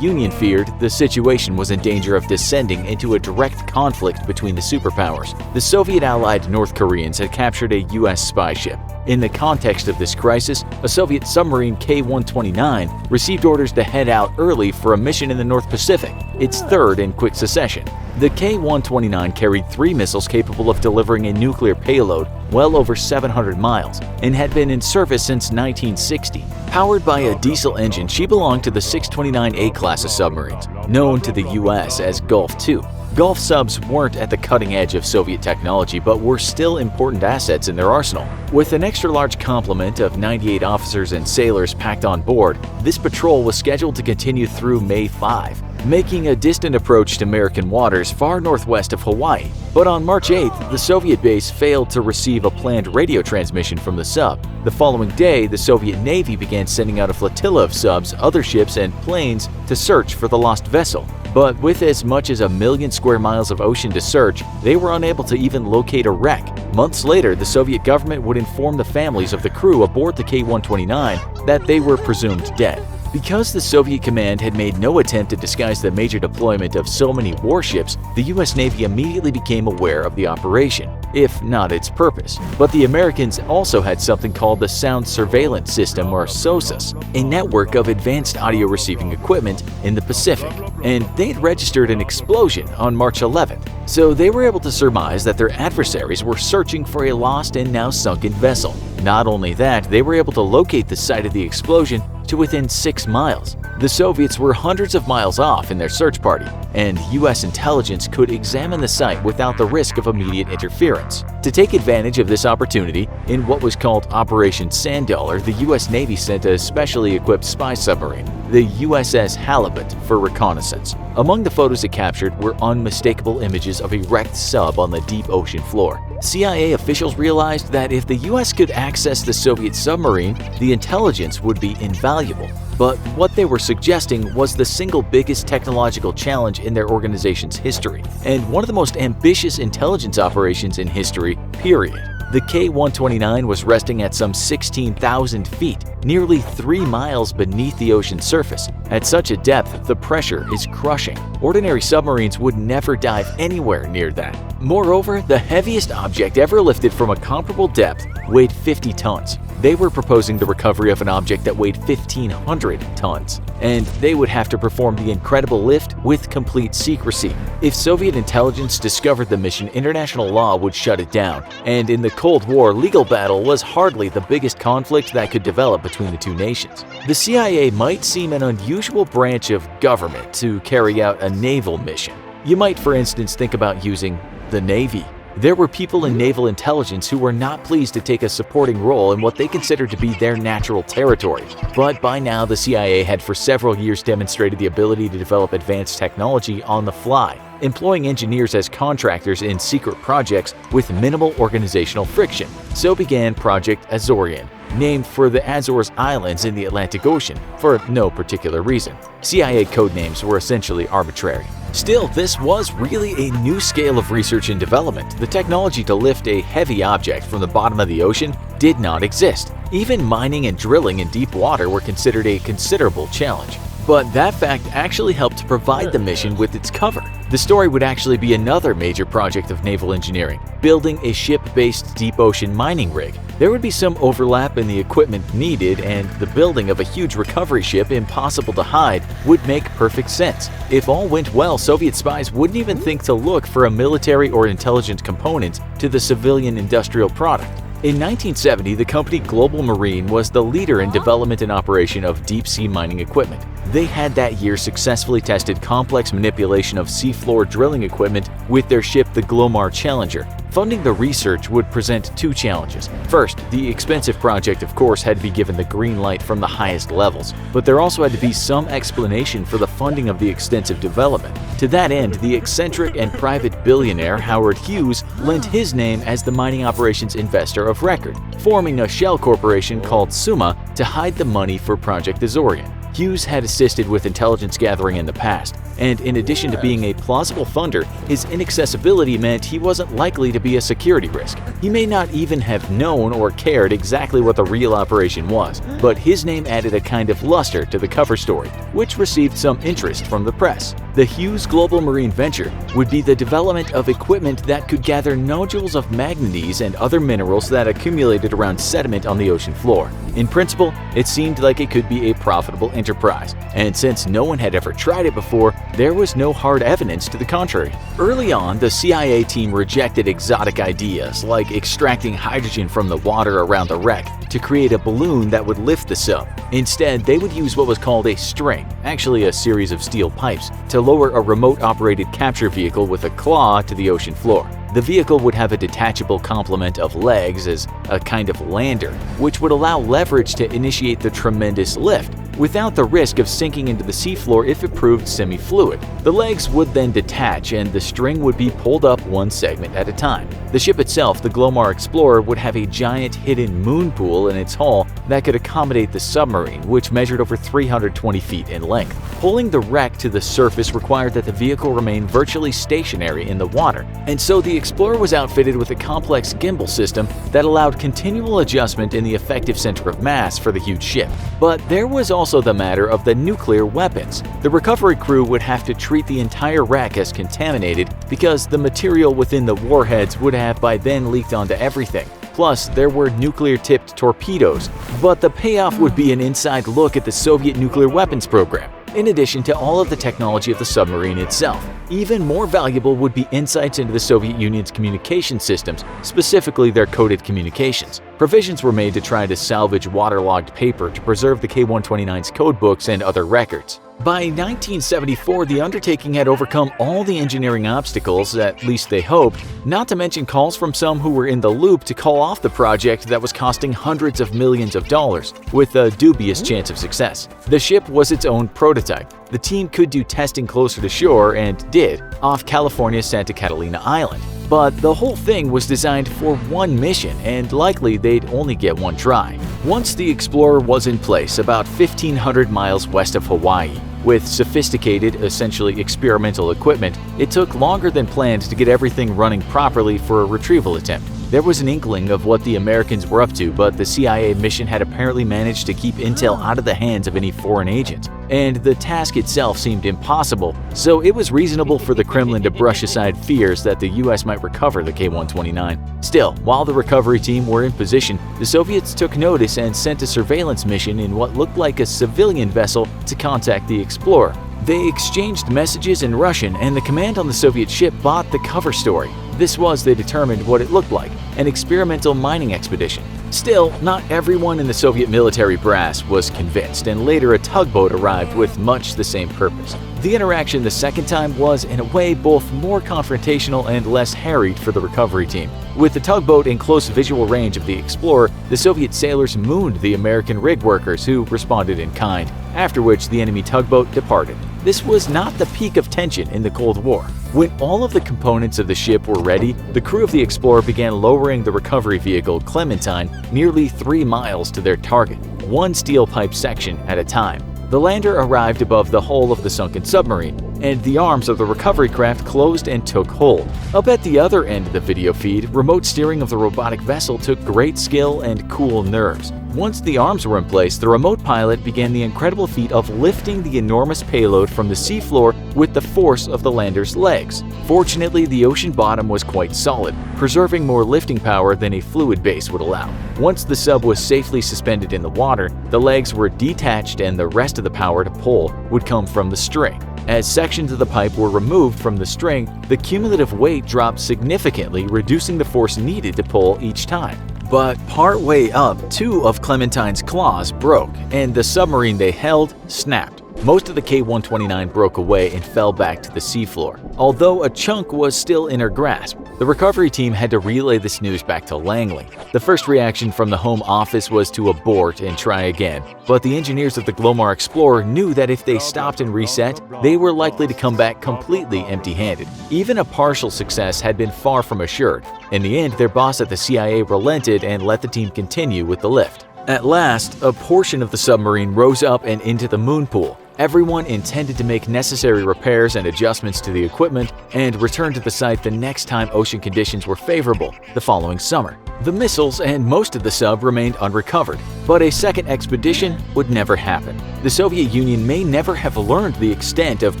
Union feared the situation was in danger of descending into a direct conflict between the superpowers. The Soviet-allied North Koreans had captured a U.S. spy ship. In the context of this crisis, a Soviet submarine K-129 received orders to head out early for a mission in the North Pacific, its third in quick succession. The K-129 carried 3 missiles capable of delivering a nuclear payload well over 700 miles and had been in service since 1960. Powered by a diesel engine, she belonged to the 629A class of submarines, known to the U.S. as Gulf II. Gulf subs weren't at the cutting edge of Soviet technology, but were still important assets in their arsenal. With an extra-large complement of 98 officers and sailors packed on board, this patrol was scheduled to continue through May 5, making a distant approach to American waters far northwest of Hawaii. But on March 8th, the Soviet base failed to receive a planned radio transmission from the sub. The following day, the Soviet Navy began sending out a flotilla of subs, other ships, and planes to search for the lost vessel. But with as much as 1 million square miles of ocean to search, they were unable to even locate a wreck. Months later, the Soviet government would inform the families of the crew aboard the K-129 that they were presumed dead. Because the Soviet command had made no attempt to disguise the major deployment of so many warships, the US Navy immediately became aware of the operation, if not its purpose. But the Americans also had something called the Sound Surveillance System, or SOSUS, a network of advanced audio receiving equipment in the Pacific, and they'd registered an explosion on March 11th. So they were able to surmise that their adversaries were searching for a lost and now sunken vessel. Not only that, they were able to locate the site of the explosion to within 6 miles. The Soviets were hundreds of miles off in their search party, and US intelligence could examine the site without the risk of immediate interference. To take advantage of this opportunity, in what was called Operation Sand Dollar, the US Navy sent a specially equipped spy submarine, the USS Halibut, for reconnaissance. Among the photos it captured were unmistakable images of a wrecked sub on the deep ocean floor. CIA officials realized that if the US could access the Soviet submarine, the intelligence would be invaluable. But what they were suggesting was the single biggest technological challenge in their organization's history, and one of the most ambitious intelligence operations in history, period. The K-129 was resting at some 16,000 feet, nearly 3 miles beneath the ocean's surface. At such a depth, the pressure is crushing. Ordinary submarines would never dive anywhere near that. Moreover, the heaviest object ever lifted from a comparable depth weighed 50 tons. They were proposing the recovery of an object that weighed 1,500 tons, and they would have to perform the incredible lift with complete secrecy. If Soviet intelligence discovered the mission, international law would shut it down, and in the Cold War, legal battle was hardly the biggest conflict that could develop between the two nations. The CIA might seem an unusual branch of government to carry out a naval mission. You might, for instance, think about using the Navy. There were people in naval intelligence who were not pleased to take a supporting role in what they considered to be their natural territory. But by now, the CIA had for several years demonstrated the ability to develop advanced technology on the fly, employing engineers as contractors in secret projects with minimal organizational friction. So began Project Azorian, named for the Azores Islands in the Atlantic Ocean for no particular reason. CIA codenames were essentially arbitrary. Still, this was really a new scale of research and development. The technology to lift a heavy object from the bottom of the ocean did not exist. Even mining and drilling in deep water were considered a considerable challenge. But that fact actually helped to provide the mission with its cover. The story would actually be another major project of naval engineering, building a ship-based deep ocean mining rig. There would be some overlap in the equipment needed, and the building of a huge recovery ship impossible to hide would make perfect sense. If all went well, Soviet spies wouldn't even think to look for a military or intelligence component to the civilian industrial product. In 1970, the company Global Marine was the leader in development and operation of deep-sea mining equipment. They had that year successfully tested complex manipulation of seafloor drilling equipment with their ship the Glomar Challenger. Funding the research would present two challenges. First, the expensive project of course had to be given the green light from the highest levels, but there also had to be some explanation for the funding of the extensive development. To that end, the eccentric and private billionaire Howard Hughes lent his name as the mining operations investor of record, forming a shell corporation called Summa to hide the money for Project Azorian. Hughes had assisted with intelligence gathering in the past, and in addition to being a plausible funder, his inaccessibility meant he wasn't likely to be a security risk. He may not even have known or cared exactly what the real operation was, but his name added a kind of luster to the cover story, which received some interest from the press. The Hughes Global Marine venture would be the development of equipment that could gather nodules of manganese and other minerals that accumulated around sediment on the ocean floor. In principle, it seemed like it could be a profitable enterprise, and since no one had ever tried it before, there was no hard evidence to the contrary. Early on, the CIA team rejected exotic ideas like extracting hydrogen from the water around the wreck to create a balloon that would lift the sub. Instead, they would use what was called a string, actually a series of steel pipes, to lower a remote-operated capture vehicle with a claw to the ocean floor. The vehicle would have a detachable complement of legs as a kind of lander, which would allow leverage to initiate the tremendous lift, without the risk of sinking into the seafloor if it proved semi-fluid. The legs would then detach and the string would be pulled up one segment at a time. The ship itself, the Glomar Explorer, would have a giant hidden moon pool in its hull that could accommodate the submarine, which measured over 320 feet in length. Pulling the wreck to the surface required that the vehicle remain virtually stationary in the water, and so the Explorer was outfitted with a complex gimbal system that allowed continual adjustment in the effective center of mass for the huge ship. But there was also the matter of the nuclear weapons. The recovery crew would have to treat the entire wreck as contaminated because the material within the warheads would have by then leaked onto everything. Plus, there were nuclear-tipped torpedoes, but the payoff would be an inside look at the Soviet nuclear weapons program, in addition to all of the technology of the submarine itself. Even more valuable would be insights into the Soviet Union's communication systems, specifically their coded communications. Provisions were made to try to salvage waterlogged paper to preserve the K-129's codebooks and other records. By 1974, the undertaking had overcome all the engineering obstacles, at least they hoped, not to mention calls from some who were in the loop to call off the project that was costing hundreds of millions of dollars, with a dubious chance of success. The ship was its own prototype. The team could do testing closer to shore, and did, off California's Santa Catalina Island. But the whole thing was designed for one mission, and likely they'd only get one try. Once the Explorer was in place about 1,500 miles west of Hawaii, with sophisticated, essentially experimental equipment, it took longer than planned to get everything running properly for a retrieval attempt. There was an inkling of what the Americans were up to, but the CIA mission had apparently managed to keep intel out of the hands of any foreign agents, and the task itself seemed impossible, so it was reasonable for the Kremlin to brush aside fears that the US might recover the K-129. Still, while the recovery team were in position, the Soviets took notice and sent a surveillance mission in what looked like a civilian vessel to contact the Explorer. They exchanged messages in Russian, and the command on the Soviet ship bought the cover story. This was, they determined, what it looked like, an experimental mining expedition. Still, not everyone in the Soviet military brass was convinced, and later a tugboat arrived with much the same purpose. The interaction the second time was, in a way, both more confrontational and less harried for the recovery team. With the tugboat in close visual range of the Explorer, the Soviet sailors mooned the American rig workers, who responded in kind, after which the enemy tugboat departed. This was not the peak of tension in the Cold War. When all of the components of the ship were ready, the crew of the Explorer began lowering the recovery vehicle Clementine nearly 3 miles to their target, one steel pipe section at a time. The lander arrived above the hull of the sunken submarine, and the arms of the recovery craft closed and took hold. Up at the other end of the video feed, remote steering of the robotic vessel took great skill and cool nerves. Once the arms were in place, the remote pilot began the incredible feat of lifting the enormous payload from the seafloor with the force of the lander's legs. Fortunately, the ocean bottom was quite solid, preserving more lifting power than a fluid base would allow. Once the sub was safely suspended in the water, the legs were detached and the rest of the power to pull would come from the string. As sections of the pipe were removed from the string, the cumulative weight dropped significantly, reducing the force needed to pull each time. But partway up, two of Clementine's claws broke, and the submarine they held snapped. Most of the K-129 broke away and fell back to the seafloor, although a chunk was still in her grasp. The recovery team had to relay this news back to Langley. The first reaction from the home office was to abort and try again, but the engineers of the Glomar Explorer knew that if they stopped and reset, they were likely to come back completely empty-handed. Even a partial success had been far from assured. In the end, their boss at the CIA relented and let the team continue with the lift. At last, a portion of the submarine rose up and into the moon pool. Everyone intended to make necessary repairs and adjustments to the equipment and return to the site the next time ocean conditions were favorable, the following summer. The missiles and most of the sub remained unrecovered, but a second expedition would never happen. The Soviet Union may never have learned the extent of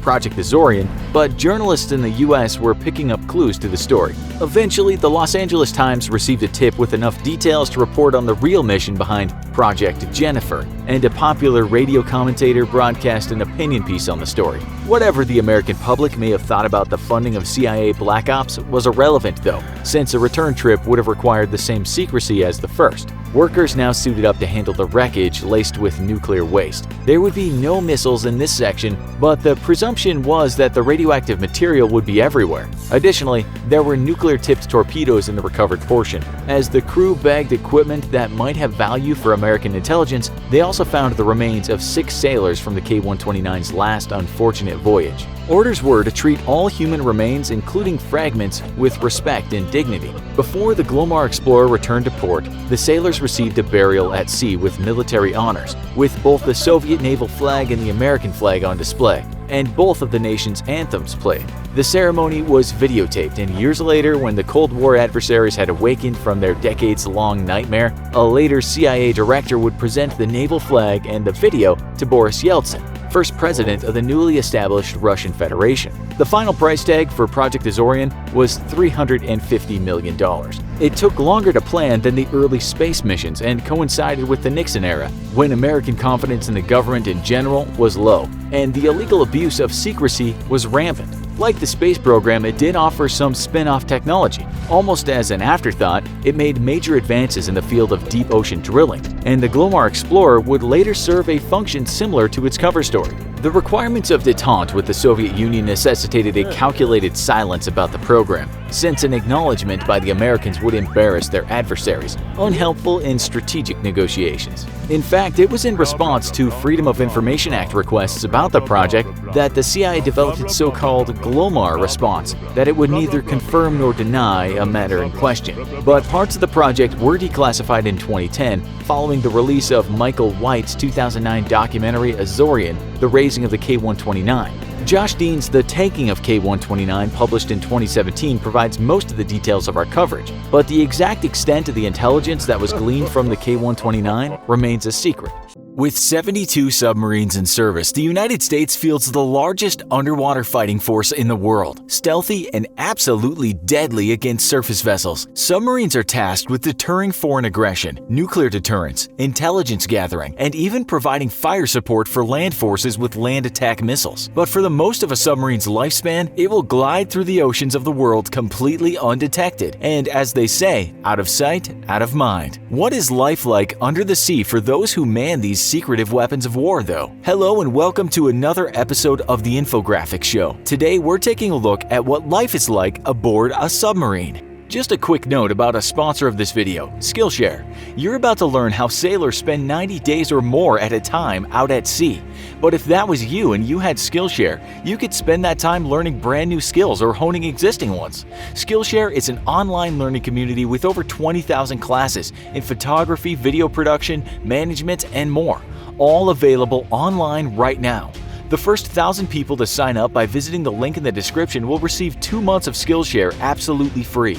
Project Azorian, but journalists in the US were picking up clues to the story. Eventually, the Los Angeles Times received a tip with enough details to report on the real mission behind Project Jennifer, and a popular radio commentator broadcast an opinion piece on the story. Whatever the American public may have thought about the funding of CIA Black Ops was irrelevant though, since a return trip would have required the same secrecy as the first. Workers now suited up to handle the wreckage laced with nuclear waste. There would be no missiles in this section, but the presumption was that the radioactive material would be everywhere. Additionally, there were nuclear-tipped torpedoes in the recovered portion. As the crew bagged equipment that might have value for American intelligence, they also found the remains of 6 sailors from the K-129's last unfortunate voyage. Orders were to treat all human remains, including fragments, with respect and dignity. Before the Glomar Explorer returned to port, the sailors received a burial at sea with military honors, with both the Soviet naval flag and the American flag on display, and both of the nation's anthems played. The ceremony was videotaped, and years later, when the Cold War adversaries had awakened from their decades-long nightmare, a later CIA director would present the naval flag and the video to Boris Yeltsin, first president of the newly established Russian Federation. The final price tag for Project Azorian was $350 million. It took longer to plan than the early space missions and coincided with the Nixon era, when American confidence in the government in general was low, and the illegal abuse of secrecy was rampant. Like the space program, it did offer some spin-off technology. Almost as an afterthought, it made major advances in the field of deep ocean drilling, and the Glomar Explorer would later serve a function similar to its cover story. The requirements of détente with the Soviet Union necessitated a calculated silence about the program, since an acknowledgement by the Americans would embarrass their adversaries, unhelpful in strategic negotiations. In fact, it was in response to Freedom of Information Act requests about the project that the CIA developed its so-called Glomar response, that it would neither confirm nor deny a matter in question. But parts of the project were declassified in 2010 following the release of Michael White's 2009 documentary Azorian, The Raising of the K-129. Josh Dean's The Tanking of K-129, published in 2017, provides most of the details of our coverage, but the exact extent of the intelligence that was gleaned from the K-129 remains a secret. With 72 submarines in service, the United States fields the largest underwater fighting force in the world. Stealthy and absolutely deadly against surface vessels, submarines are tasked with deterring foreign aggression, nuclear deterrence, intelligence gathering, and even providing fire support for land forces with land attack missiles. But for the most of a submarine's lifespan, it will glide through the oceans of the world completely undetected, and as they say, out of sight, out of mind. What is life like under the sea for those who man these secretive weapons of war, though? Hello and welcome to another episode of the Infographics Show. Today we're taking a look at what life is like aboard a submarine. Just a quick note about a sponsor of this video, Skillshare. You're about to learn how sailors spend 90 days or more at a time out at sea. But if that was you and you had Skillshare, you could spend that time learning brand new skills or honing existing ones. Skillshare is an online learning community with over 20,000 classes in photography, video production, management, and more, all available online right now. The first 1,000 people to sign up by visiting the link in the description will receive 2 months of Skillshare absolutely free.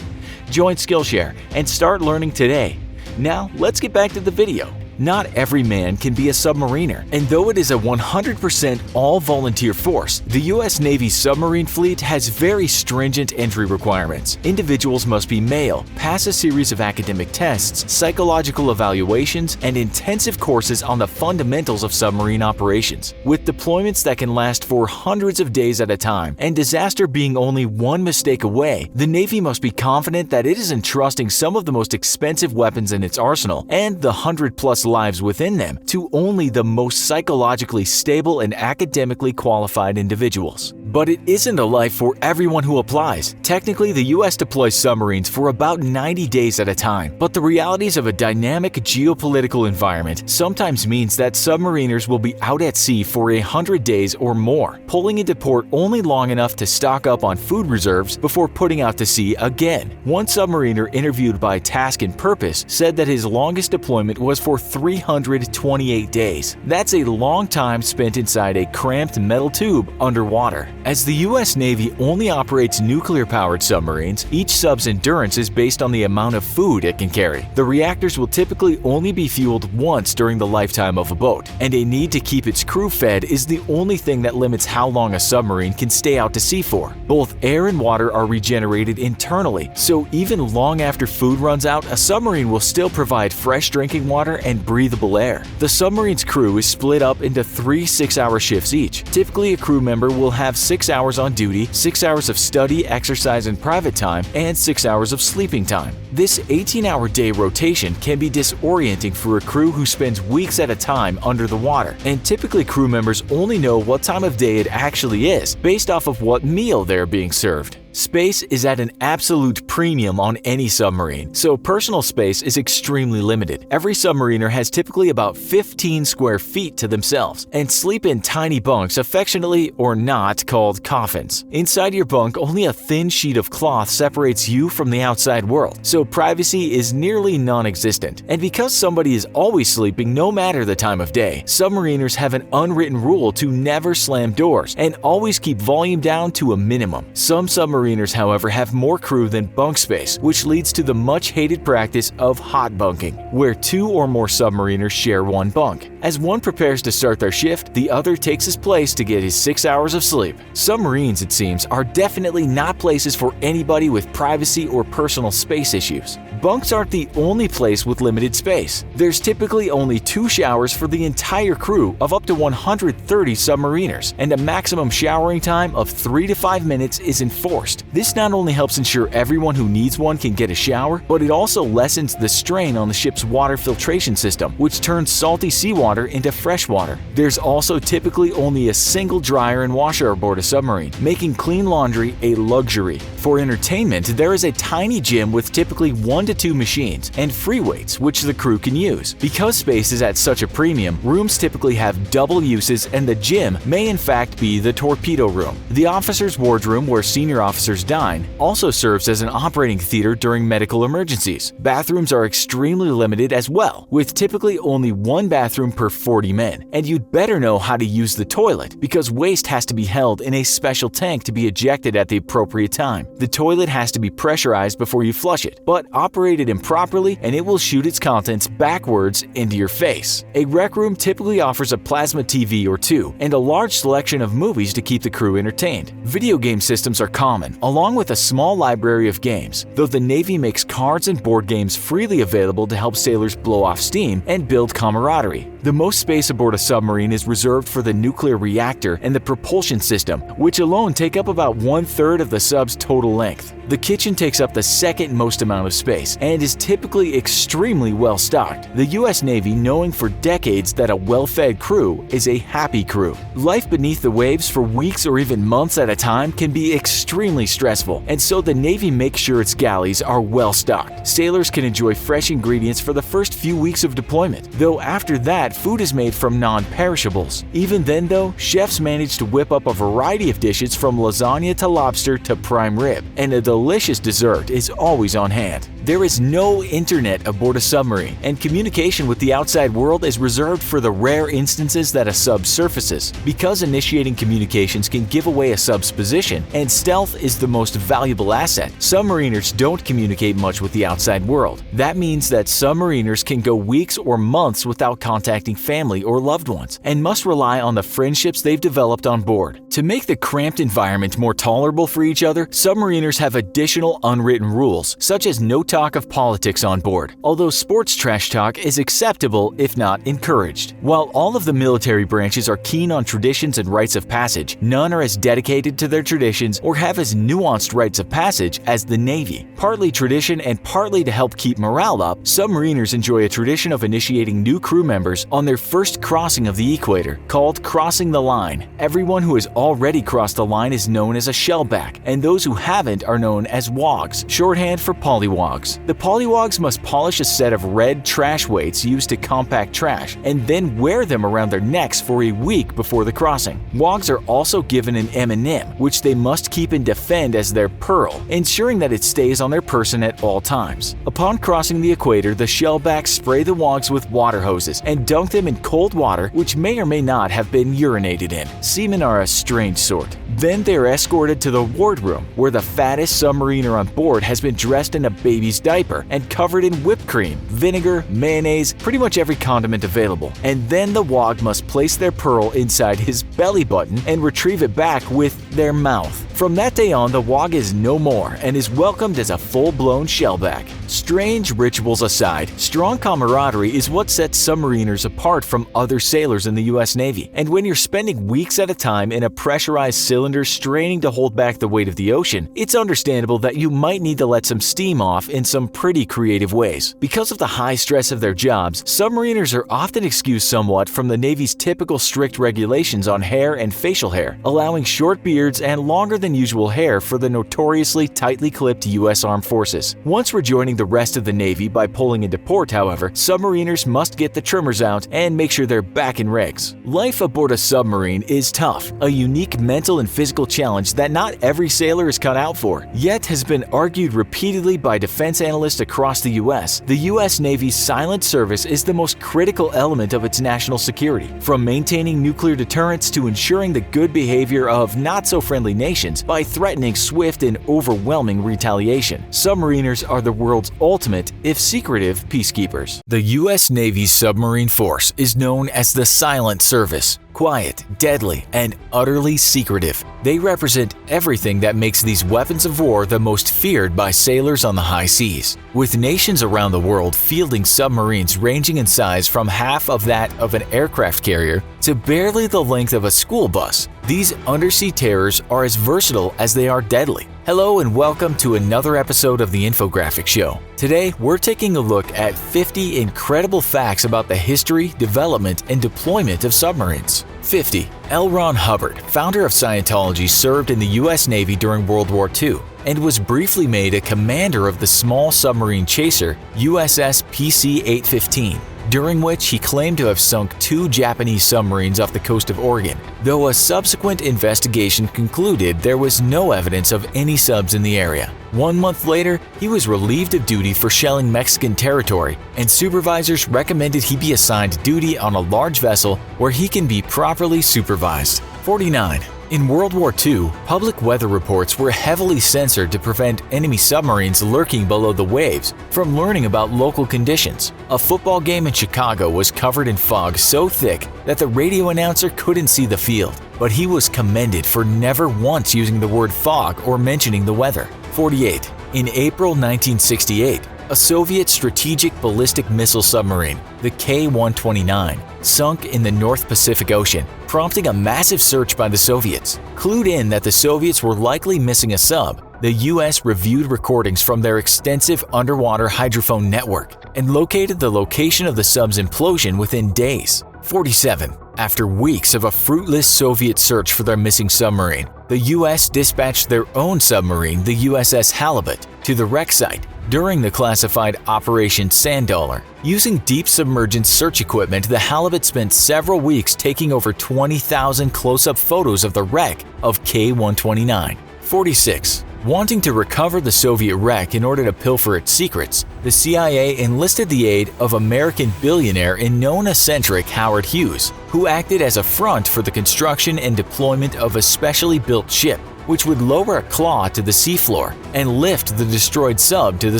Join Skillshare and start learning today. Now, let's get back to the video. Not every man can be a submariner, and though it is a 100% all-volunteer force, the U.S. Navy's submarine fleet has very stringent entry requirements. Individuals must be male, pass a series of academic tests, psychological evaluations, and intensive courses on the fundamentals of submarine operations. With deployments that can last for hundreds of days at a time, and disaster being only one mistake away, the Navy must be confident that it is entrusting some of the most expensive weapons in its arsenal and the 100+ lives within them to only the most psychologically stable and academically qualified individuals. But it isn't a life for everyone who applies. Technically, the US deploys submarines for about 90 days at a time, but the realities of a dynamic geopolitical environment sometimes means that submariners will be out at sea for 100 days or more, pulling into port only long enough to stock up on food reserves before putting out to sea again. One submariner interviewed by Task and Purpose said that his longest deployment was for 328 days. That's a long time spent inside a cramped metal tube underwater. As the U.S. Navy only operates nuclear-powered submarines, each sub's endurance is based on the amount of food it can carry. The reactors will typically only be fueled once during the lifetime of a boat, and a need to keep its crew fed is the only thing that limits how long a submarine can stay out to sea for. Both air and water are regenerated internally, so even long after food runs out, a submarine will still provide fresh drinking water and breathable air. The submarine's crew is split up into 3 6-hour shifts each. Typically, a crew member will have 6 hours on duty, 6 hours of study, exercise, and private time, and 6 hours of sleeping time. This 18-hour day rotation can be disorienting for a crew who spends weeks at a time under the water, and typically crew members only know what time of day it actually is based off of what meal they're being served. Space is at an absolute premium on any submarine, so personal space is extremely limited. Every submariner has typically about 15 square feet to themselves and sleep in tiny bunks, affectionately or not called coffins. Inside your bunk, only a thin sheet of cloth separates you from the outside world, so privacy is nearly non-existent. And because somebody is always sleeping no matter the time of day, submariners have an unwritten rule to never slam doors and always keep volume down to a minimum. Some submariners, however, have more crew than bunk space, which leads to the much-hated practice of hot bunking, where 2 or more submariners share one bunk. As one prepares to start their shift, the other takes his place to get his 6 hours of sleep. Submarines, it seems, are definitely not places for anybody with privacy or personal space issues. Bunks aren't the only place with limited space. There's typically only 2 showers for the entire crew of up to 130 submariners, and a maximum showering time of 3 to 5 minutes is enforced. This not only helps ensure everyone who needs one can get a shower, but it also lessens the strain on the ship's water filtration system, which turns salty seawater into fresh water. There's also typically only a single dryer and washer aboard a submarine, making clean laundry a luxury. For entertainment, there is a tiny gym with typically 1 to 2 machines and free weights which the crew can use. Because space is at such a premium, rooms typically have double uses, and the gym may in fact be the torpedo room. The officer's wardroom, where senior officers dine, also serves as an operating theater during medical emergencies. Bathrooms are extremely limited as well, with typically only 1 bathroom per 40 men, and you'd better know how to use the toilet because waste has to be held in a special tank to be ejected at the appropriate time. The toilet has to be pressurized before you flush it, but operated improperly and it will shoot its contents backwards into your face. A rec room typically offers a plasma TV or 2 and a large selection of movies to keep the crew entertained. Video game systems are common, along with a small library of games, though the Navy makes cards and board games freely available to help sailors blow off steam and build camaraderie. The most space aboard a submarine is reserved for the nuclear reactor and the propulsion system, which alone take up about 1/3 of the sub's total length. The kitchen takes up the second most amount of space and is typically extremely well stocked. The US Navy knowing for decades that a well-fed crew is a happy crew. Life beneath the waves for weeks or even months at a time can be extremely stressful, and so the Navy makes sure its galleys are well stocked. Sailors can enjoy fresh ingredients for the first few weeks of deployment, though after that, food is made from non-perishables. Even then though, chefs manage to whip up a variety of dishes from lasagna to lobster to prime rib, and a delicious dessert is always on hand. There is no internet aboard a submarine, and communication with the outside world is reserved for the rare instances that a sub surfaces, because initiating communications can give away a sub's position, and stealth is the most valuable asset. Submariners don't communicate much with the outside world. That means that submariners can go weeks or months without contacting family or loved ones, and must rely on the friendships they've developed on board. To make the cramped environment more tolerable for each other, submariners have additional unwritten rules, such as no talk of politics on board, although sports trash talk is acceptable if not encouraged. While all of the military branches are keen on traditions and rites of passage, none are as dedicated to their traditions or have as nuanced rites of passage as the Navy. Partly tradition and partly to help keep morale up, submariners enjoy a tradition of initiating new crew members on their first crossing of the equator, called crossing the line. Everyone who has already crossed the line is known as a shellback, and those who haven't are known as wogs, shorthand for polywogs. The polywogs must polish a set of red trash weights used to compact trash, and then wear them around their necks for a week before the crossing. Wogs are also given an M&M, which they must keep and defend as their pearl, ensuring that it stays on their person at all times. Upon crossing the equator, the shellbacks spray the wogs with water hoses and dunk them in cold water, which may or may not have been urinated in. Seamen are a strange sort. Then they are escorted to the wardroom, where the fattest submariner on board has been dressed in a baby's diaper and covered in whipped cream, vinegar, mayonnaise, pretty much every condiment available. And then the wog must place their pearl inside his belly button and retrieve it back with their mouth. From that day on, the wog is no more and is welcomed as a full-blown shellback. Strange rituals aside, strong camaraderie is what sets submariners apart from other sailors in the U.S. Navy. And when you're spending weeks at a time in a pressurized cylinder straining to hold back the weight of the ocean, it's understandable that you might need to let some steam off in some pretty creative ways. Because of the high stress of their jobs, submariners are often excused somewhat from the Navy's typical strict regulations on hair and facial hair, allowing short beards and longer than usual hair for the notoriously tightly clipped U.S. Armed Forces. Once rejoining the rest of the Navy by pulling into port, however, submariners must get the trimmers out and make sure they're back in regs. Life aboard a submarine is tough, a unique mental and physical challenge that not every sailor is cut out for, yet has been argued repeatedly by defense analysts across the U.S. The U.S. Navy's silent service is the most critical element of its national security, from maintaining nuclear deterrence to ensuring the good behavior of not-so-friendly nations by threatening swift and overwhelming retaliation. Submariners are the world's ultimate, if secretive, peacekeepers. The U.S. Navy's submarine force is known as the Silent Service. Quiet, deadly, and utterly secretive. They represent everything that makes these weapons of war the most feared by sailors on the high seas. With nations around the world fielding submarines ranging in size from half of that of an aircraft carrier to barely the length of a school bus, these undersea terrors are as versatile as they are deadly. Hello and welcome to another episode of the Infographic Show. Today, we're taking a look at 50 incredible facts about the history, development, and deployment of submarines. 50. L. Ron Hubbard, founder of Scientology, served in the U.S. Navy during World War II and was briefly made a commander of the small submarine chaser USS PC-815, during which he claimed to have sunk 2 Japanese submarines off the coast of Oregon, though a subsequent investigation concluded there was no evidence of any subs in the area. 1 month later, he was relieved of duty for shelling Mexican territory, and supervisors recommended he be assigned duty on a large vessel where he can be properly supervised. 49. In World War II, public weather reports were heavily censored to prevent enemy submarines lurking below the waves from learning about local conditions. A football game in Chicago was covered in fog so thick that the radio announcer couldn't see the field, but he was commended for never once using the word fog or mentioning the weather. 48. In April 1968, a Soviet strategic ballistic missile submarine, the K-129, sunk in the North Pacific Ocean, prompting a massive search by the Soviets. Clued in that the Soviets were likely missing a sub, the U.S. reviewed recordings from their extensive underwater hydrophone network and located the location of the sub's implosion within days. 47. After weeks of a fruitless Soviet search for their missing submarine, the U.S. dispatched their own submarine, the USS Halibut, to the wreck site during the classified Operation Sand Dollar. Using deep submergence search equipment, the Halibut spent several weeks taking over 20,000 close-up photos of the wreck of K-129. 46. Wanting to recover the Soviet wreck in order to pilfer its secrets, the CIA enlisted the aid of American billionaire and known eccentric Howard Hughes, who acted as a front for the construction and deployment of a specially built ship, which would lower a claw to the seafloor and lift the destroyed sub to the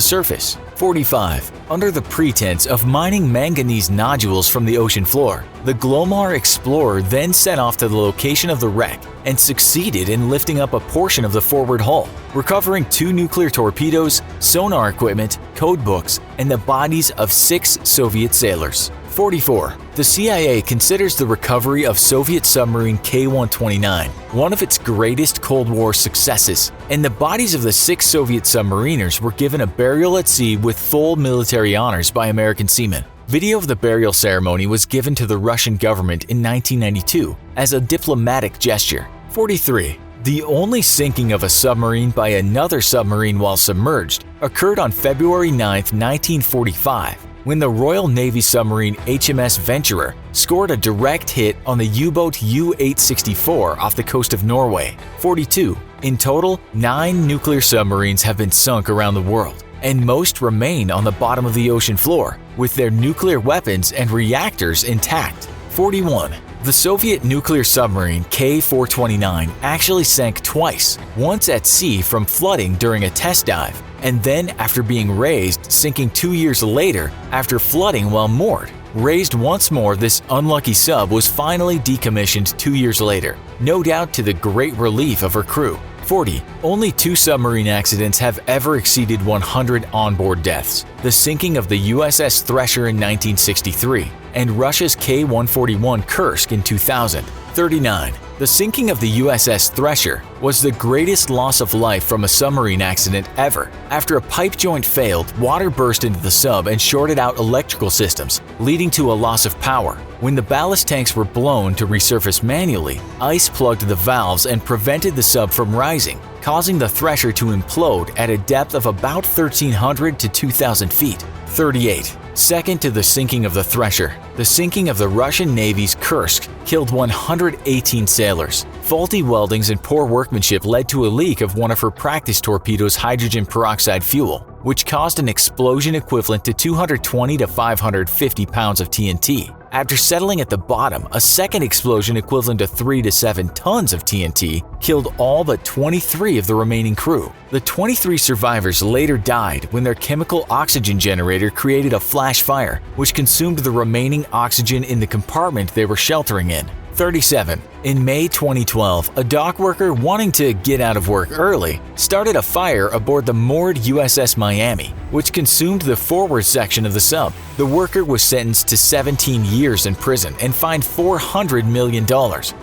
surface. 45. Under the pretense of mining manganese nodules from the ocean floor, the Glomar explorer then set off to the location of the wreck and succeeded in lifting up a portion of the forward hull, recovering 2 nuclear torpedoes, sonar equipment, code books, and the bodies of 6 Soviet sailors. 44. The CIA considers the recovery of Soviet submarine K-129 one of its greatest Cold War successes, and the bodies of the 6 Soviet submariners were given a burial at sea with full military honors by American seamen. Video of the burial ceremony was given to the Russian government in 1992 as a diplomatic gesture. 43. The only sinking of a submarine by another submarine while submerged occurred on February 9, 1945. When the Royal Navy submarine HMS Venturer scored a direct hit on the U-boat U-864 off the coast of Norway. 42. In total, 9 nuclear submarines have been sunk around the world, and most remain on the bottom of the ocean floor, with their nuclear weapons and reactors intact. 41. The Soviet nuclear submarine K-429 actually sank twice, once at sea from flooding during a test dive, and then after being raised, sinking 2 years later after flooding while moored. Raised once more, this unlucky sub was finally decommissioned 2 years later, no doubt to the great relief of her crew. 40. Only 2 submarine accidents have ever exceeded 100 onboard deaths: the sinking of the USS Thresher in 1963 and Russia's K-141 Kursk in 2000. 39. The sinking of the USS Thresher was the greatest loss of life from a submarine accident ever. After a pipe joint failed, water burst into the sub and shorted out electrical systems, leading to a loss of power. When the ballast tanks were blown to resurface manually, ice plugged the valves and prevented the sub from rising, causing the Thresher to implode at a depth of about 1,300 to 2,000 feet. 38. Second to the sinking of the Thresher, the sinking of the Russian Navy's Kursk killed 118 sailors. Faulty weldings and poor workmanship led to a leak of one of her practice torpedoes' hydrogen peroxide fuel, which caused an explosion equivalent to 220 to 550 pounds of TNT. After settling at the bottom, a second explosion equivalent to 3 to 7 tons of TNT killed all but 23 of the remaining crew. The 23 survivors later died when their chemical oxygen generator created a flash fire, which consumed the remaining oxygen in the compartment they were sheltering in. 37. In May 2012, a dock worker wanting to get out of work early started a fire aboard the moored USS Miami, which consumed the forward section of the sub. The worker was sentenced to 17 years in prison and fined $400 million,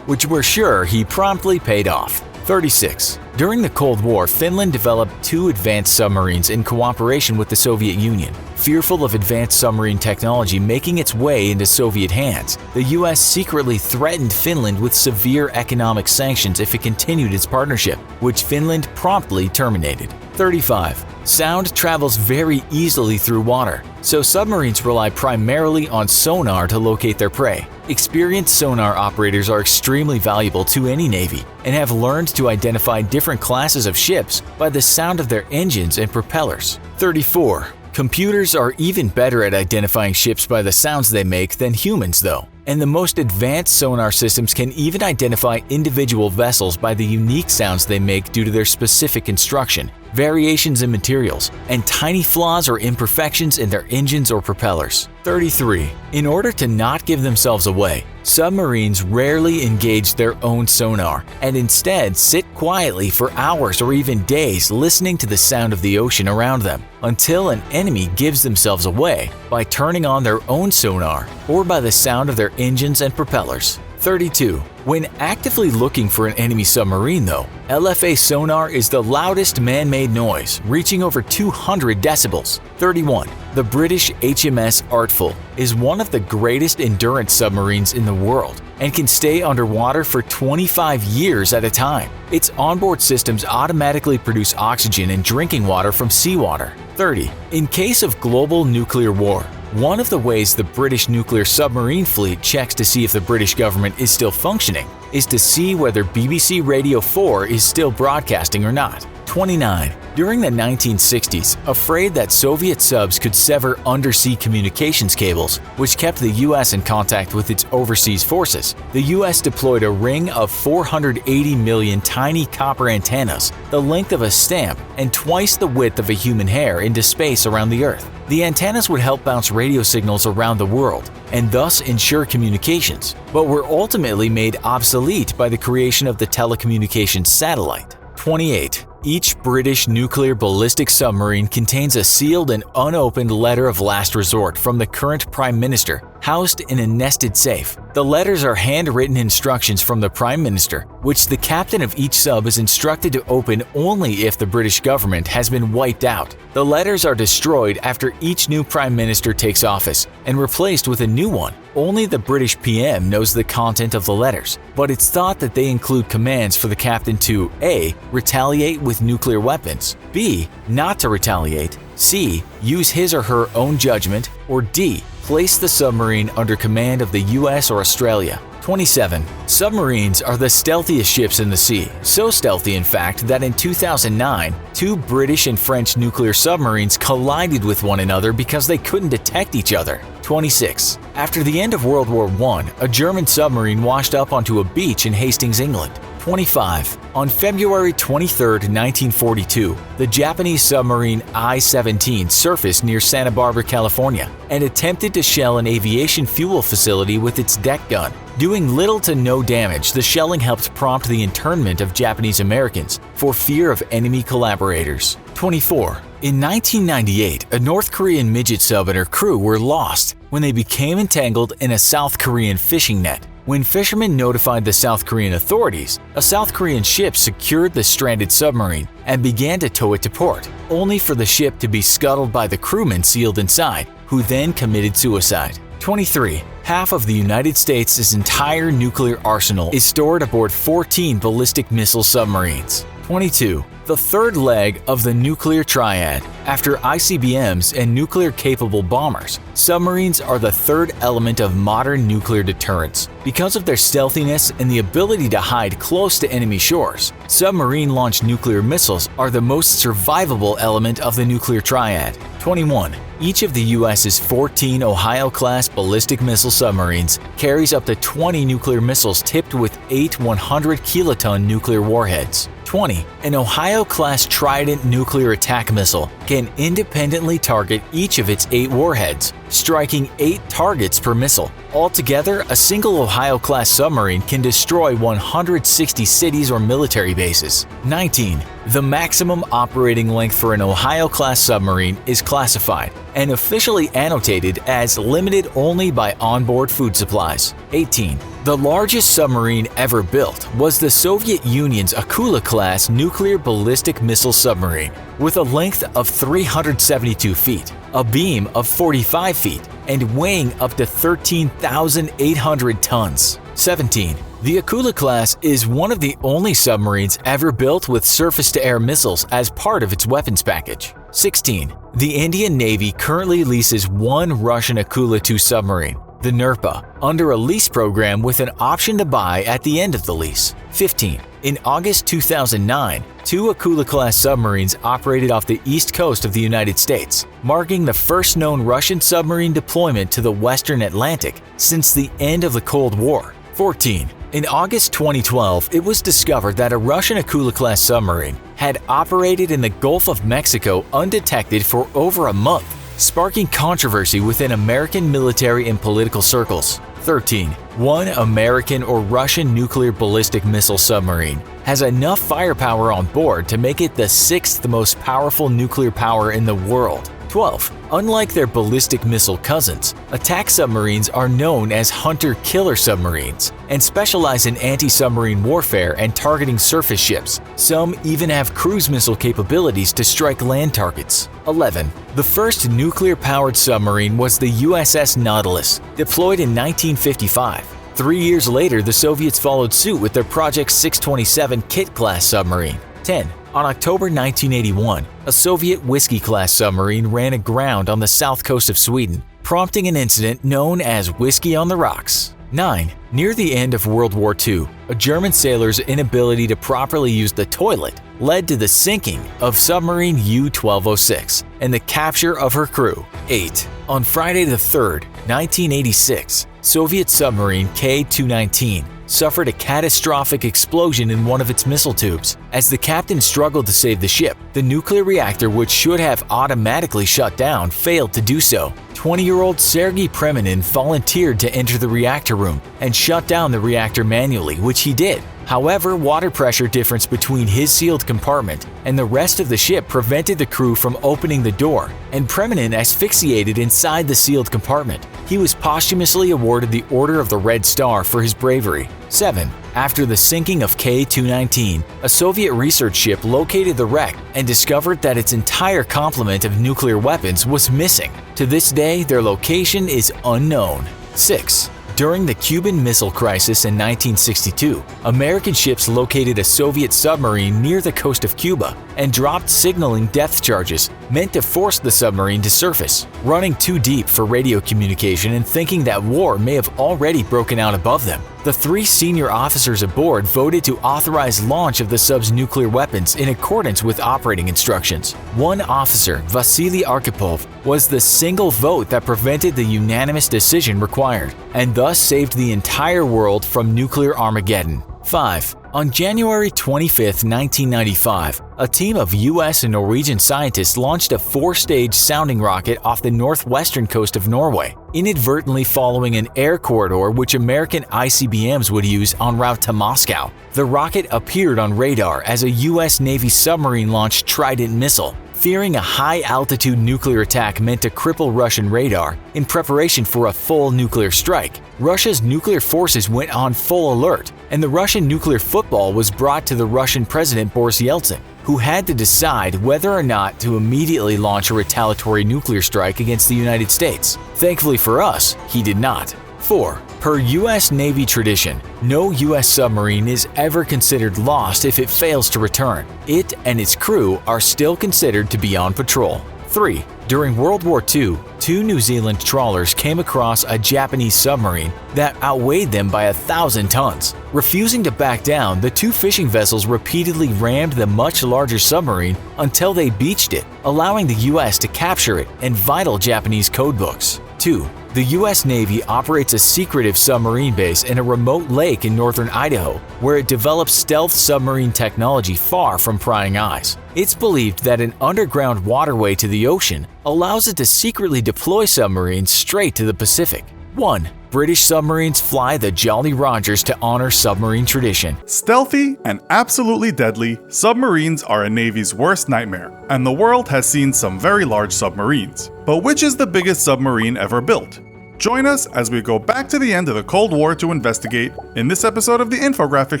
which we're sure he promptly paid off. 36. During the Cold War, Finland developed 2 advanced submarines in cooperation with the Soviet Union. Fearful of advanced submarine technology making its way into Soviet hands, the US secretly threatened Finland with severe economic sanctions if it continued its partnership, which Finland promptly terminated. 35. Sound travels very easily through water, so submarines rely primarily on sonar to locate their prey. Experienced sonar operators are extremely valuable to any navy and have learned to identify different classes of ships by the sound of their engines and propellers. 34. Computers are even better at identifying ships by the sounds they make than humans, though, and the most advanced sonar systems can even identify individual vessels by the unique sounds they make due to their specific construction, variations in materials, and tiny flaws or imperfections in their engines or propellers. 33. In order to not give themselves away, submarines rarely engage their own sonar and instead sit quietly for hours or even days listening to the sound of the ocean around them until an enemy gives themselves away by turning on their own sonar or by the sound of their engines and propellers. 32. When actively looking for an enemy submarine though, LFA sonar is the loudest man-made noise, reaching over 200 decibels. 31. The British HMS Artful is one of the greatest endurance submarines in the world and can stay underwater for 25 years at a time. Its onboard systems automatically produce oxygen and drinking water from seawater. 30. In case of global nuclear war, one of the ways the British nuclear submarine fleet checks to see if the British government is still functioning is to see whether BBC Radio 4 is still broadcasting or not. 29. During the 1960s, afraid that Soviet subs could sever undersea communications cables, which kept the US in contact with its overseas forces, the US deployed a ring of 480 million tiny copper antennas, the length of a stamp and twice the width of a human hair, into space around the Earth. The antennas would help bounce radio signals around the world and thus ensure communications, but were ultimately made obsolete by the creation of the telecommunications satellite. 28. Each British nuclear ballistic submarine contains a sealed and unopened letter of last resort from the current Prime Minister, housed in a nested safe. The letters are handwritten instructions from the Prime Minister, which the captain of each sub is instructed to open only if the British government has been wiped out. The letters are destroyed after each new Prime Minister takes office and replaced with a new one. Only the British PM knows the content of the letters, but it's thought that they include commands for the captain to A. Retaliate with nuclear weapons, B. Not to retaliate, C. Use his or her own judgment, or D. Place the submarine under command of the US or Australia. 27. Submarines are the stealthiest ships in the sea, so stealthy in fact that in 2009, 2 British and French nuclear submarines collided with one another because they couldn't detect each other. 26. After the end of World War I, a German submarine washed up onto a beach in Hastings, England. 25. On February 23, 1942, the Japanese submarine I-17 surfaced near Santa Barbara, California, and attempted to shell an aviation fuel facility with its deck gun. Doing little to no damage, the shelling helped prompt the internment of Japanese Americans for fear of enemy collaborators. 24. In 1998, a North Korean midget sub and her crew were lost when they became entangled in a South Korean fishing net. When fishermen notified the South Korean authorities, a South Korean ship secured the stranded submarine and began to tow it to port, only for the ship to be scuttled by the crewmen sealed inside, who then committed suicide. 23. Half of the United States' entire nuclear arsenal is stored aboard 14 ballistic missile submarines. 22. The third leg of the nuclear triad. After ICBMs and nuclear-capable bombers, submarines are the third element of modern nuclear deterrence. Because of their stealthiness and the ability to hide close to enemy shores, submarine-launched nuclear missiles are the most survivable element of the nuclear triad. 21. Each of the U.S.'s 14 Ohio-class ballistic missile submarines carries up to 20 nuclear missiles tipped with 8 100-kiloton nuclear warheads. 20. An Ohio-class Trident nuclear attack missile can independently target each of its 8 warheads, striking 8 targets per missile. Altogether, a single Ohio-class submarine can destroy 160 cities or military bases. 19. The maximum operating length for an Ohio-class submarine is classified and officially annotated as limited only by onboard food supplies. 18. The largest submarine ever built was the Soviet Union's Akula-class nuclear ballistic missile submarine, with a length of 372 feet, a beam of 45 feet, and weighing up to 13,800 tons. 17. The Akula class is one of the only submarines ever built with surface-to-air missiles as part of its weapons package. 16. The Indian Navy currently leases one Russian Akula-2 submarine, the Nirpa, under a lease program with an option to buy at the end of the lease. 15. In August 2009, 2 Akula-class submarines operated off the east coast of the United States, marking the first known Russian submarine deployment to the Western Atlantic since the end of the Cold War. 14. In August 2012, it was discovered that a Russian Akula-class submarine had operated in the Gulf of Mexico undetected for over a month, sparking controversy within American military and political circles. 13. One American or Russian nuclear ballistic missile submarine has enough firepower on board to make it the 6th most powerful nuclear power in the world. 12. Unlike their ballistic missile cousins, attack submarines are known as hunter-killer submarines and specialize in anti-submarine warfare and targeting surface ships. Some even have cruise missile capabilities to strike land targets. 11. The first nuclear-powered submarine was the USS Nautilus, deployed in 1955. 3 years later, the Soviets followed suit with their Project 627 Kit-class submarine. 10. On October 1981, a Soviet Whiskey-class submarine ran aground on the south coast of Sweden, prompting an incident known as Whiskey on the Rocks. 9. Near the end of World War II, a German sailor's inability to properly use the toilet led to the sinking of submarine U-1206 and the capture of her crew. 8. On Friday the 3rd, 1986, Soviet submarine K-219 suffered a catastrophic explosion in one of its missile tubes. As the captain struggled to save the ship, the nuclear reactor, which should have automatically shut down, failed to do so. 20-year-old Sergei Preminin volunteered to enter the reactor room and shut down the reactor manually, which he did. However, water pressure difference between his sealed compartment and the rest of the ship prevented the crew from opening the door, and Preminin asphyxiated inside the sealed compartment. He was posthumously awarded the Order of the Red Star for his bravery. 7. After the sinking of K-219, a Soviet research ship located the wreck and discovered that its entire complement of nuclear weapons was missing. To this day, their location is unknown. 6. During the Cuban Missile Crisis in 1962, American ships located a Soviet submarine near the coast of Cuba and dropped signaling depth charges meant to force the submarine to surface, running too deep for radio communication and thinking that war may have already broken out above them. The 3 senior officers aboard voted to authorize launch of the sub's nuclear weapons in accordance with operating instructions. One officer, Vasily Arkhipov, was the single vote that prevented the unanimous decision required, and thus saved the entire world from nuclear Armageddon. 5. On January 25, 1995, a team of US and Norwegian scientists launched a 4-stage sounding rocket off the northwestern coast of Norway, inadvertently following an air corridor which American ICBMs would use en route to Moscow. The rocket appeared on radar as a US Navy submarine-launched Trident missile, fearing a high-altitude nuclear attack meant to cripple Russian radar in preparation for a full nuclear strike. Russia's nuclear forces went on full alert, and the Russian nuclear football was brought to the Russian President Boris Yeltsin, who had to decide whether or not to immediately launch a retaliatory nuclear strike against the United States. Thankfully for us, he did not. 4. Per U.S. Navy tradition, no U.S. submarine is ever considered lost if it fails to return. It and its crew are still considered to be on patrol. 3. During World War II, 2 New Zealand trawlers came across a Japanese submarine that outweighed them by 1,000 tons. Refusing to back down, the 2 fishing vessels repeatedly rammed the much larger submarine until they beached it, allowing the U.S. to capture it and vital Japanese codebooks. 2. The U.S. Navy operates a secretive submarine base in a remote lake in northern Idaho, where it develops stealth submarine technology far from prying eyes. It's believed that an underground waterway to the ocean allows it to secretly deploy submarines straight to the Pacific. 1. British submarines fly the Jolly Rogers to honor submarine tradition. Stealthy and absolutely deadly, submarines are a Navy's worst nightmare, and the world has seen some very large submarines. But which is the biggest submarine ever built? Join us as we go back to the end of the Cold War to investigate, in this episode of the Infographic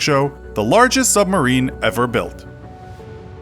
Show, the largest submarine ever built.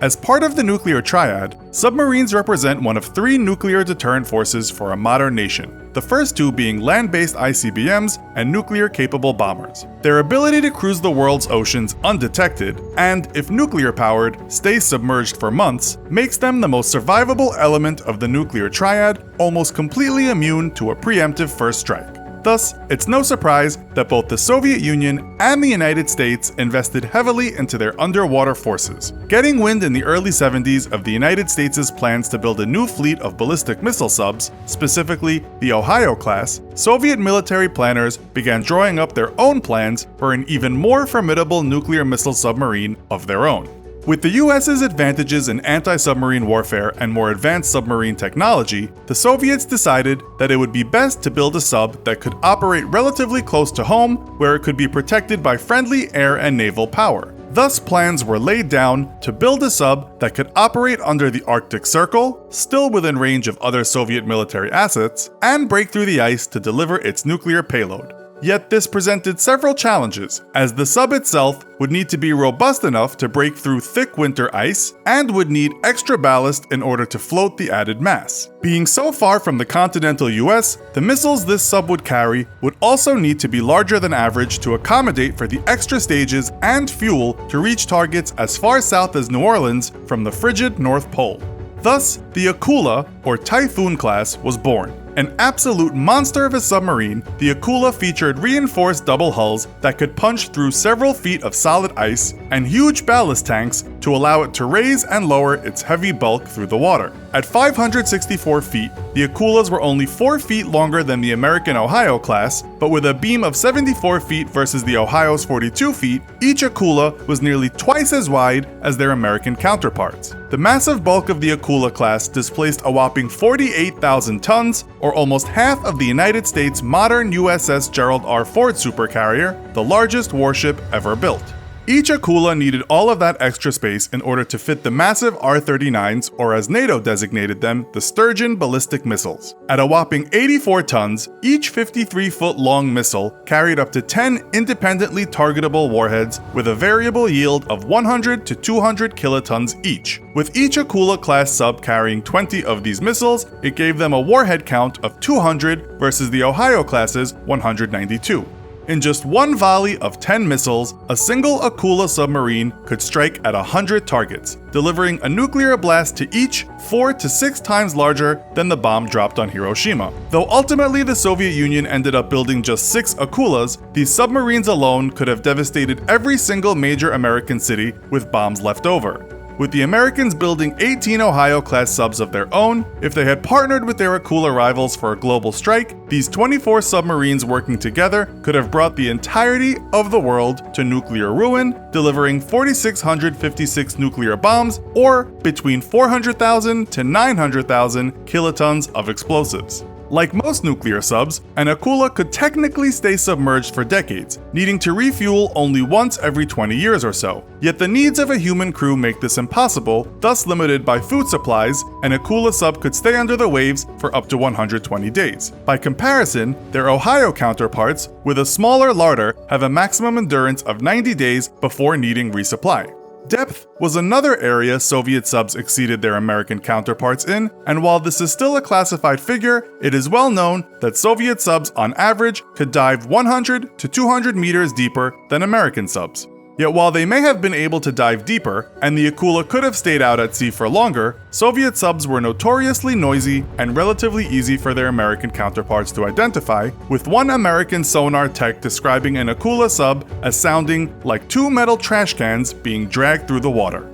As part of the nuclear triad, submarines represent one of 3 nuclear deterrent forces for a modern nation, the first 2 being land-based ICBMs and nuclear-capable bombers. Their ability to cruise the world's oceans undetected, and, if nuclear-powered, stay submerged for months, makes them the most survivable element of the nuclear triad, almost completely immune to a preemptive first strike. Thus, it's no surprise that both the Soviet Union and the United States invested heavily into their underwater forces. Getting wind in the early 70s of the United States' plans to build a new fleet of ballistic missile subs, specifically the Ohio class, Soviet military planners began drawing up their own plans for an even more formidable nuclear missile submarine of their own. With the US's advantages in anti-submarine warfare and more advanced submarine technology, the Soviets decided that it would be best to build a sub that could operate relatively close to home, where it could be protected by friendly air and naval power. Thus, plans were laid down to build a sub that could operate under the Arctic Circle, still within range of other Soviet military assets, and break through the ice to deliver its nuclear payload. Yet this presented several challenges, as the sub itself would need to be robust enough to break through thick winter ice and would need extra ballast in order to float the added mass. Being so far from the continental US, the missiles this sub would carry would also need to be larger than average to accommodate for the extra stages and fuel to reach targets as far south as New Orleans from the frigid North Pole. Thus, the Akula, or Typhoon class, was born. An absolute monster of a submarine, the Akula featured reinforced double hulls that could punch through several feet of solid ice and huge ballast tanks to allow it to raise and lower its heavy bulk through the water. At 564 feet, the Akulas were only 4 feet longer than the American Ohio class, but with a beam of 74 feet versus the Ohio's 42 feet, each Akula was nearly twice as wide as their American counterparts. The massive bulk of the Akula class displaced a whopping 48,000 tons, or almost half of the United States' modern USS Gerald R. Ford supercarrier, the largest warship ever built. Each Akula needed all of that extra space in order to fit the massive R-39s, or as NATO designated them, the Sturgeon ballistic missiles. At a whopping 84 tons, each 53-foot-long missile carried up to 10 independently targetable warheads with a variable yield of 100 to 200 kilotons each. With each Akula-class sub carrying 20 of these missiles, it gave them a warhead count of 200 versus the Ohio-class's 192. In just one volley of 10 missiles, a single Akula submarine could strike at 100 targets, delivering a nuclear blast to each 4 to 6 times larger than the bomb dropped on Hiroshima. Though ultimately the Soviet Union ended up building just 6 Akulas, these submarines alone could have devastated every single major American city with bombs left over. With the Americans building 18 Ohio-class subs of their own, if they had partnered with their Akula rivals for a global strike, these 24 submarines working together could have brought the entirety of the world to nuclear ruin, delivering 4,656 nuclear bombs, or between 400,000 to 900,000 kilotons of explosives. Like most nuclear subs, an Akula could technically stay submerged for decades, needing to refuel only once every 20 years or so. Yet the needs of a human crew make this impossible, thus limited by food supplies, an Akula sub could stay under the waves for up to 120 days. By comparison, their Ohio counterparts, with a smaller larder, have a maximum endurance of 90 days before needing resupply. Depth was another area Soviet subs exceeded their American counterparts in, and while this is still a classified figure, it is well known that Soviet subs on average could dive 100 to 200 meters deeper than American subs. Yet while they may have been able to dive deeper, and the Akula could have stayed out at sea for longer, Soviet subs were notoriously noisy and relatively easy for their American counterparts to identify, with one American sonar tech describing an Akula sub as sounding like 2 metal trash cans being dragged through the water.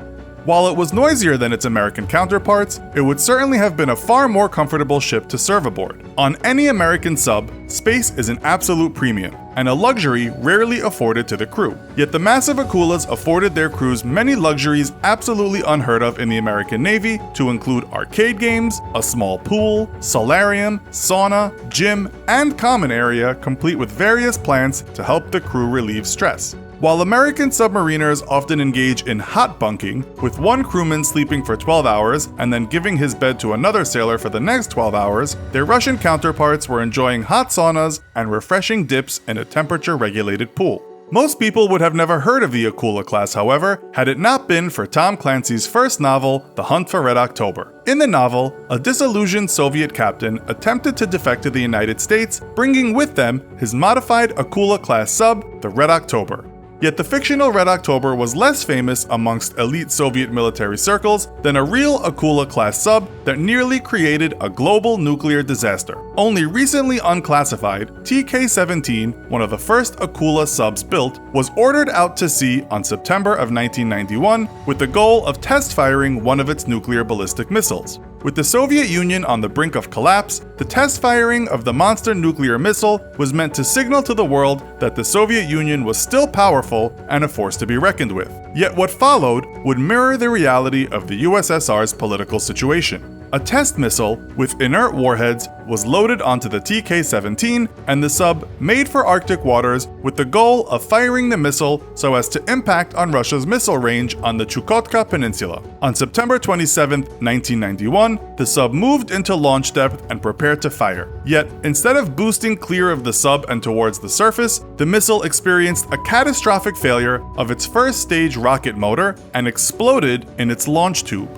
While it was noisier than its American counterparts, it would certainly have been a far more comfortable ship to serve aboard. On any American sub, space is an absolute premium, and a luxury rarely afforded to the crew. Yet the massive Akulas afforded their crews many luxuries absolutely unheard of in the American Navy, to include arcade games, a small pool, solarium, sauna, gym, and common area complete with various plants to help the crew relieve stress. While American submariners often engage in hot bunking, with one crewman sleeping for 12 hours and then giving his bed to another sailor for the next 12 hours, their Russian counterparts were enjoying hot saunas and refreshing dips in a temperature-regulated pool. Most people would have never heard of the Akula class, however, had it not been for Tom Clancy's first novel, The Hunt for Red October. In the novel, a disillusioned Soviet captain attempted to defect to the United States, bringing with them his modified Akula class sub, the Red October. Yet the fictional Red October was less famous amongst elite Soviet military circles than a real Akula-class sub that nearly created a global nuclear disaster. Only recently unclassified, TK-17, one of the first Akula subs built, was ordered out to sea on September of 1991 with the goal of test firing one of its nuclear ballistic missiles. With the Soviet Union on the brink of collapse, the test firing of the monster nuclear missile was meant to signal to the world that the Soviet Union was still powerful and a force to be reckoned with. Yet what followed would mirror the reality of the USSR's political situation. A test missile with inert warheads was loaded onto the TK-17, and the sub made for Arctic waters with the goal of firing the missile so as to impact on Russia's missile range on the Chukotka Peninsula. On September 27, 1991, the sub moved into launch depth and prepared to fire. Yet, instead of boosting clear of the sub and towards the surface, the missile experienced a catastrophic failure of its first stage rocket motor and exploded in its launch tube.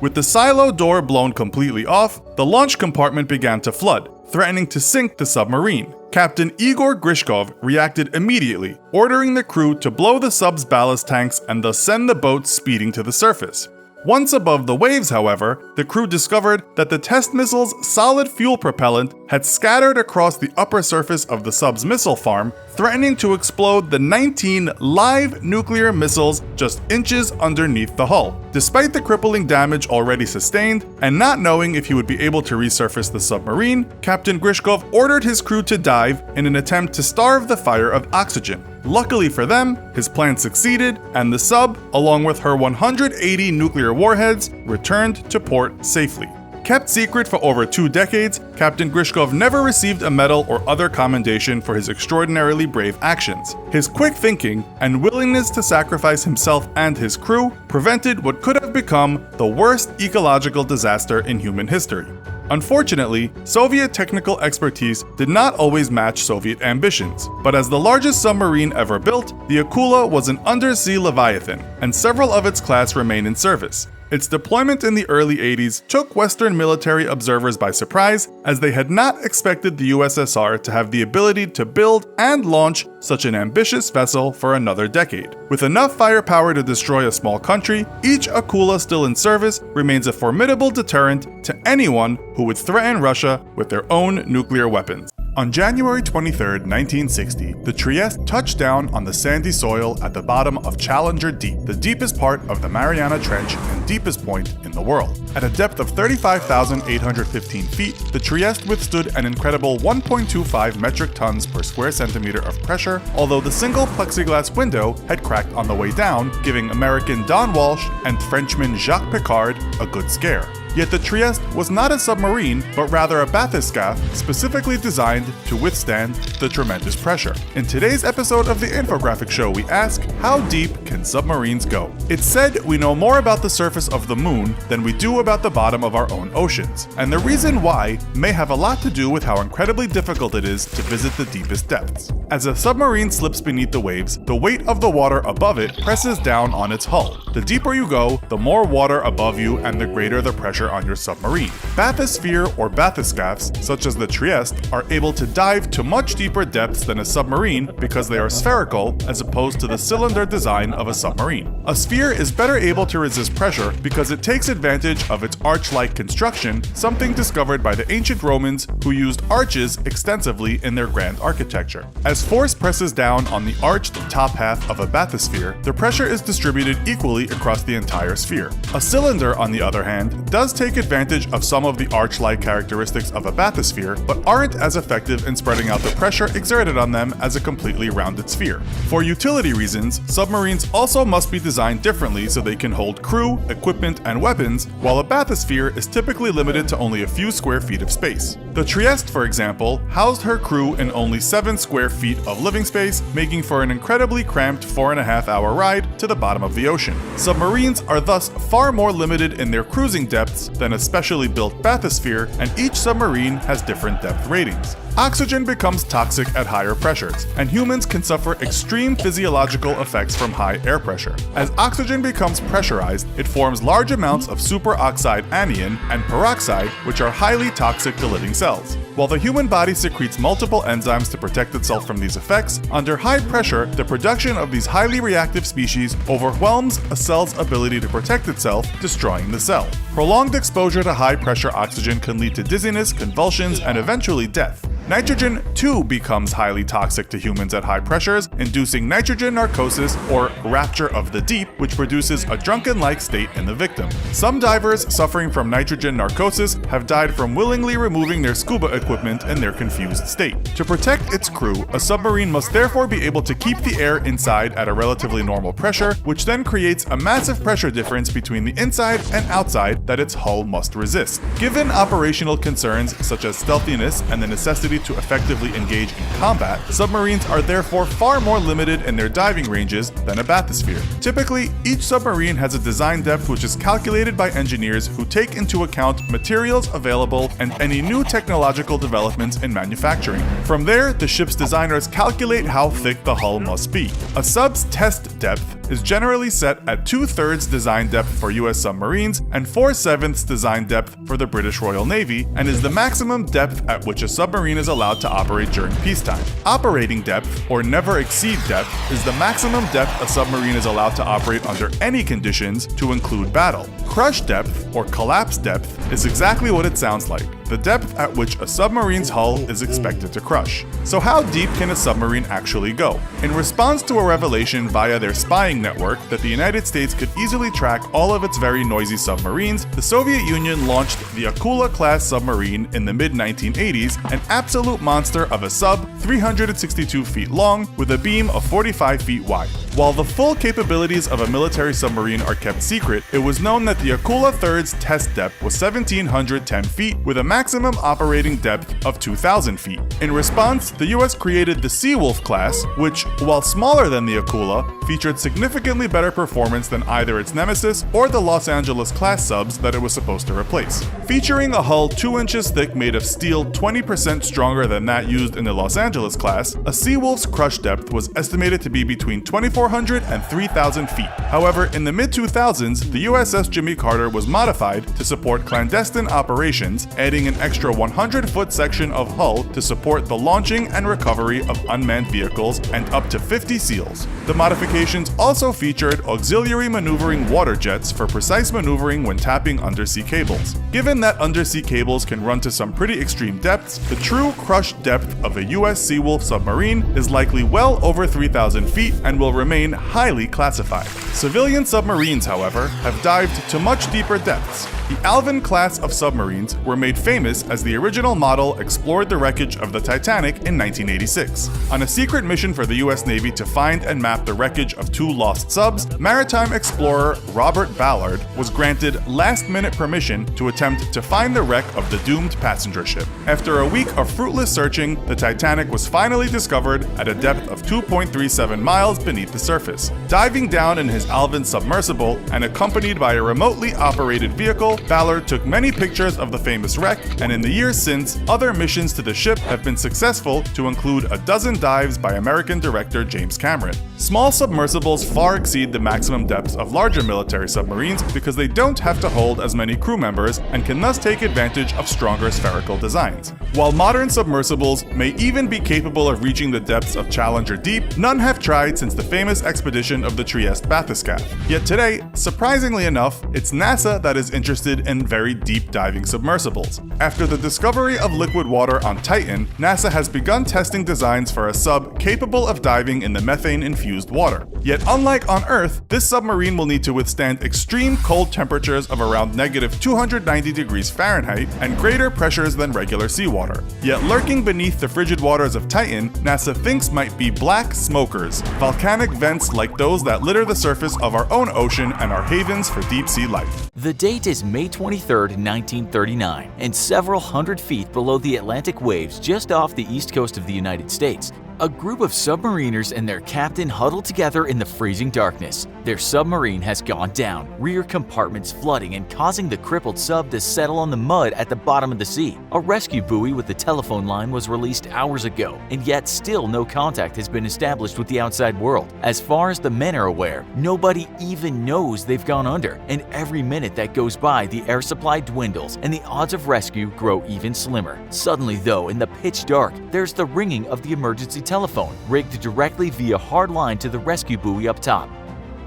With the silo door blown completely off, the launch compartment began to flood, threatening to sink the submarine. Captain Igor Grishkov reacted immediately, ordering the crew to blow the sub's ballast tanks and thus send the boat speeding to the surface. Once above the waves, however, the crew discovered that the test missile's solid fuel propellant had scattered across the upper surface of the sub's missile farm, threatening to explode the 19 live nuclear missiles just inches underneath the hull. Despite the crippling damage already sustained, and not knowing if he would be able to resurface the submarine, Captain Grishkov ordered his crew to dive in an attempt to starve the fire of oxygen. Luckily for them, his plan succeeded, and the sub, along with her 180 nuclear warheads, returned to port safely. Kept secret for over 2 decades, Captain Grishkov never received a medal or other commendation for his extraordinarily brave actions. His quick thinking and willingness to sacrifice himself and his crew prevented what could have become the worst ecological disaster in human history. Unfortunately, Soviet technical expertise did not always match Soviet ambitions, but as the largest submarine ever built, the Akula was an undersea leviathan, and several of its class remain in service. Its deployment in the early 80s took Western military observers by surprise, as they had not expected the USSR to have the ability to build and launch such an ambitious vessel for another decade. With enough firepower to destroy a small country, each Akula still in service remains a formidable deterrent to anyone who would threaten Russia with their own nuclear weapons. On January 23, 1960, the Trieste touched down on the sandy soil at the bottom of Challenger Deep, the deepest part of the Mariana Trench and deepest point in the world. At a depth of 35,815 feet, the Trieste withstood an incredible 1.25 metric tons per square centimeter of pressure, although the single plexiglass window had cracked on the way down, giving American Don Walsh and Frenchman Jacques Piccard a good scare. Yet the Trieste was not a submarine, but rather a bathyscaphe specifically designed to withstand the tremendous pressure. In today's episode of the Infographic Show, we ask, how deep can submarines go? It's said we know more about the surface of the moon than we do about the bottom of our own oceans, and the reason why may have a lot to do with how incredibly difficult it is to visit the deepest depths. As a submarine slips beneath the waves, the weight of the water above it presses down on its hull. The deeper you go, the more water above you and the greater the pressure on your submarine. Bathysphere or bathyscaphs, such as the Trieste, are able to dive to much deeper depths than a submarine because they are spherical as opposed to the cylinder design of a submarine. A sphere is better able to resist pressure because it takes advantage of its arch-like construction, something discovered by the ancient Romans who used arches extensively in their grand architecture. As force presses down on the arched top half of a bathysphere, the pressure is distributed equally across the entire sphere. A cylinder, on the other hand, does take advantage of some of the arch-like characteristics of a bathysphere, but aren't as effective in spreading out the pressure exerted on them as a completely rounded sphere. For utility reasons, submarines also must be designed differently so they can hold crew, equipment, and weapons, while a bathysphere is typically limited to only a few square feet of space. The Trieste, for example, housed her crew in only 7 square feet of living space, making for an incredibly cramped 4.5-hour ride to the bottom of the ocean. Submarines are thus far more limited in their cruising depths than a specially built bathysphere, and each submarine has different depth ratings. Oxygen becomes toxic at higher pressures, and humans can suffer extreme physiological effects from high air pressure. As oxygen becomes pressurized, it forms large amounts of superoxide anion and peroxide, which are highly toxic to living cells. While the human body secretes multiple enzymes to protect itself from these effects, under high pressure, the production of these highly reactive species overwhelms a cell's ability to protect itself, destroying the cell. Prolonged exposure to high-pressure oxygen can lead to dizziness, convulsions, and eventually death. Nitrogen too becomes highly toxic to humans at high pressures, inducing nitrogen narcosis or rapture of the deep, which produces a drunken-like state in the victim. Some divers suffering from nitrogen narcosis have died from willingly removing their scuba equipment in their confused state. To protect its crew, a submarine must therefore be able to keep the air inside at a relatively normal pressure, which then creates a massive pressure difference between the inside and outside that its hull must resist. Given operational concerns such as stealthiness and the necessity to effectively engage in combat, submarines are therefore far more limited in their diving ranges than a bathysphere. Typically, each submarine has a design depth which is calculated by engineers who take into account materials available and any new technological developments in manufacturing. From there, the ship's designers calculate how thick the hull must be. A sub's test depth is generally set at 2/3 design depth for US submarines and 4/7 design depth for the British Royal Navy, and is the maximum depth at which a submarine is allowed to operate during peacetime. Operating depth, or never exceed depth, is the maximum depth a submarine is allowed to operate under any conditions, to include battle. Crush depth, or collapse depth, is exactly what it sounds like: the depth at which a submarine's hull is expected to crush. So how deep can a submarine actually go? In response to a revelation via their spying network that the United States could easily track all of its very noisy submarines, the Soviet Union launched the Akula-class submarine in the mid-1980s, an absolute monster of a sub 362 feet long with a beam of 45 feet wide. While the full capabilities of a military submarine are kept secret, it was known that the Akula III's test depth was 1,710 feet with a maximum operating depth of 2,000 feet. In response, the US created the Seawolf class, which, while smaller than the Akula, featured significantly better performance than either its nemesis or the Los Angeles class subs that it was supposed to replace. Featuring a hull 2 inches thick made of steel 20% stronger than that used in the Los Angeles class, a Seawolf's crush depth was estimated to be between 2,400 and 3,000 feet. However, in the mid-2000s, the USS Jimmy Carter was modified to support clandestine operations, adding an extra 100-foot section of hull to support the launching and recovery of unmanned vehicles and up to 50 SEALs. The modifications also featured auxiliary maneuvering water jets for precise maneuvering when tapping undersea cables. Given that undersea cables can run to some pretty extreme depths, the true crush depth of a US Seawolf submarine is likely well over 3,000 feet and will remain highly classified. Civilian submarines, however, have dived to much deeper depths. The Alvin class of submarines were made famous as the original model explored the wreckage of the Titanic in 1986. On a secret mission for the US Navy to find and map the wreckage of 2 lost subs, maritime explorer Robert Ballard was granted last-minute permission to attempt to find the wreck of the doomed passenger ship. After a week of fruitless searching, the Titanic was finally discovered at a depth of 2.37 miles beneath the surface. Diving down in his Alvin submersible and accompanied by a remotely operated vehicle, Ballard took many pictures of the famous wreck, and in the years since, other missions to the ship have been successful, to include a dozen dives by American director James Cameron. Small submersibles far exceed the maximum depths of larger military submarines because they don't have to hold as many crew members and can thus take advantage of stronger spherical designs. While modern submersibles may even be capable of reaching the depths of Challenger Deep, none have tried since the famous expedition of the Trieste bathyscaphe. Yet today, surprisingly enough, it's NASA that is interested in very deep diving submersibles. After the discovery of liquid water on Titan, NASA has begun testing designs for a sub capable of diving in the methane-infused water. Yet unlike on Earth, this submarine will need to withstand extreme cold temperatures of around -290 degrees Fahrenheit and greater pressures than regular seawater. Yet lurking beneath the frigid waters of Titan, NASA thinks might be black smokers, volcanic vents like those that litter the surface of our own ocean and are havens for deep-sea life. The date is May 23, 1939, and several hundred feet below the Atlantic waves just off the east coast of the United States, a group of submariners and their captain huddle together in the freezing darkness. Their submarine has gone down, rear compartments flooding and causing the crippled sub to settle on the mud at the bottom of the sea. A rescue buoy with the telephone line was released hours ago, and yet still no contact has been established with the outside world. As far as the men are aware, nobody even knows they've gone under, and every minute that goes by, the air supply dwindles and the odds of rescue grow even slimmer. Suddenly though, in the pitch dark, there's the ringing of the emergency telephone, rigged directly via hard line to the rescue buoy up top.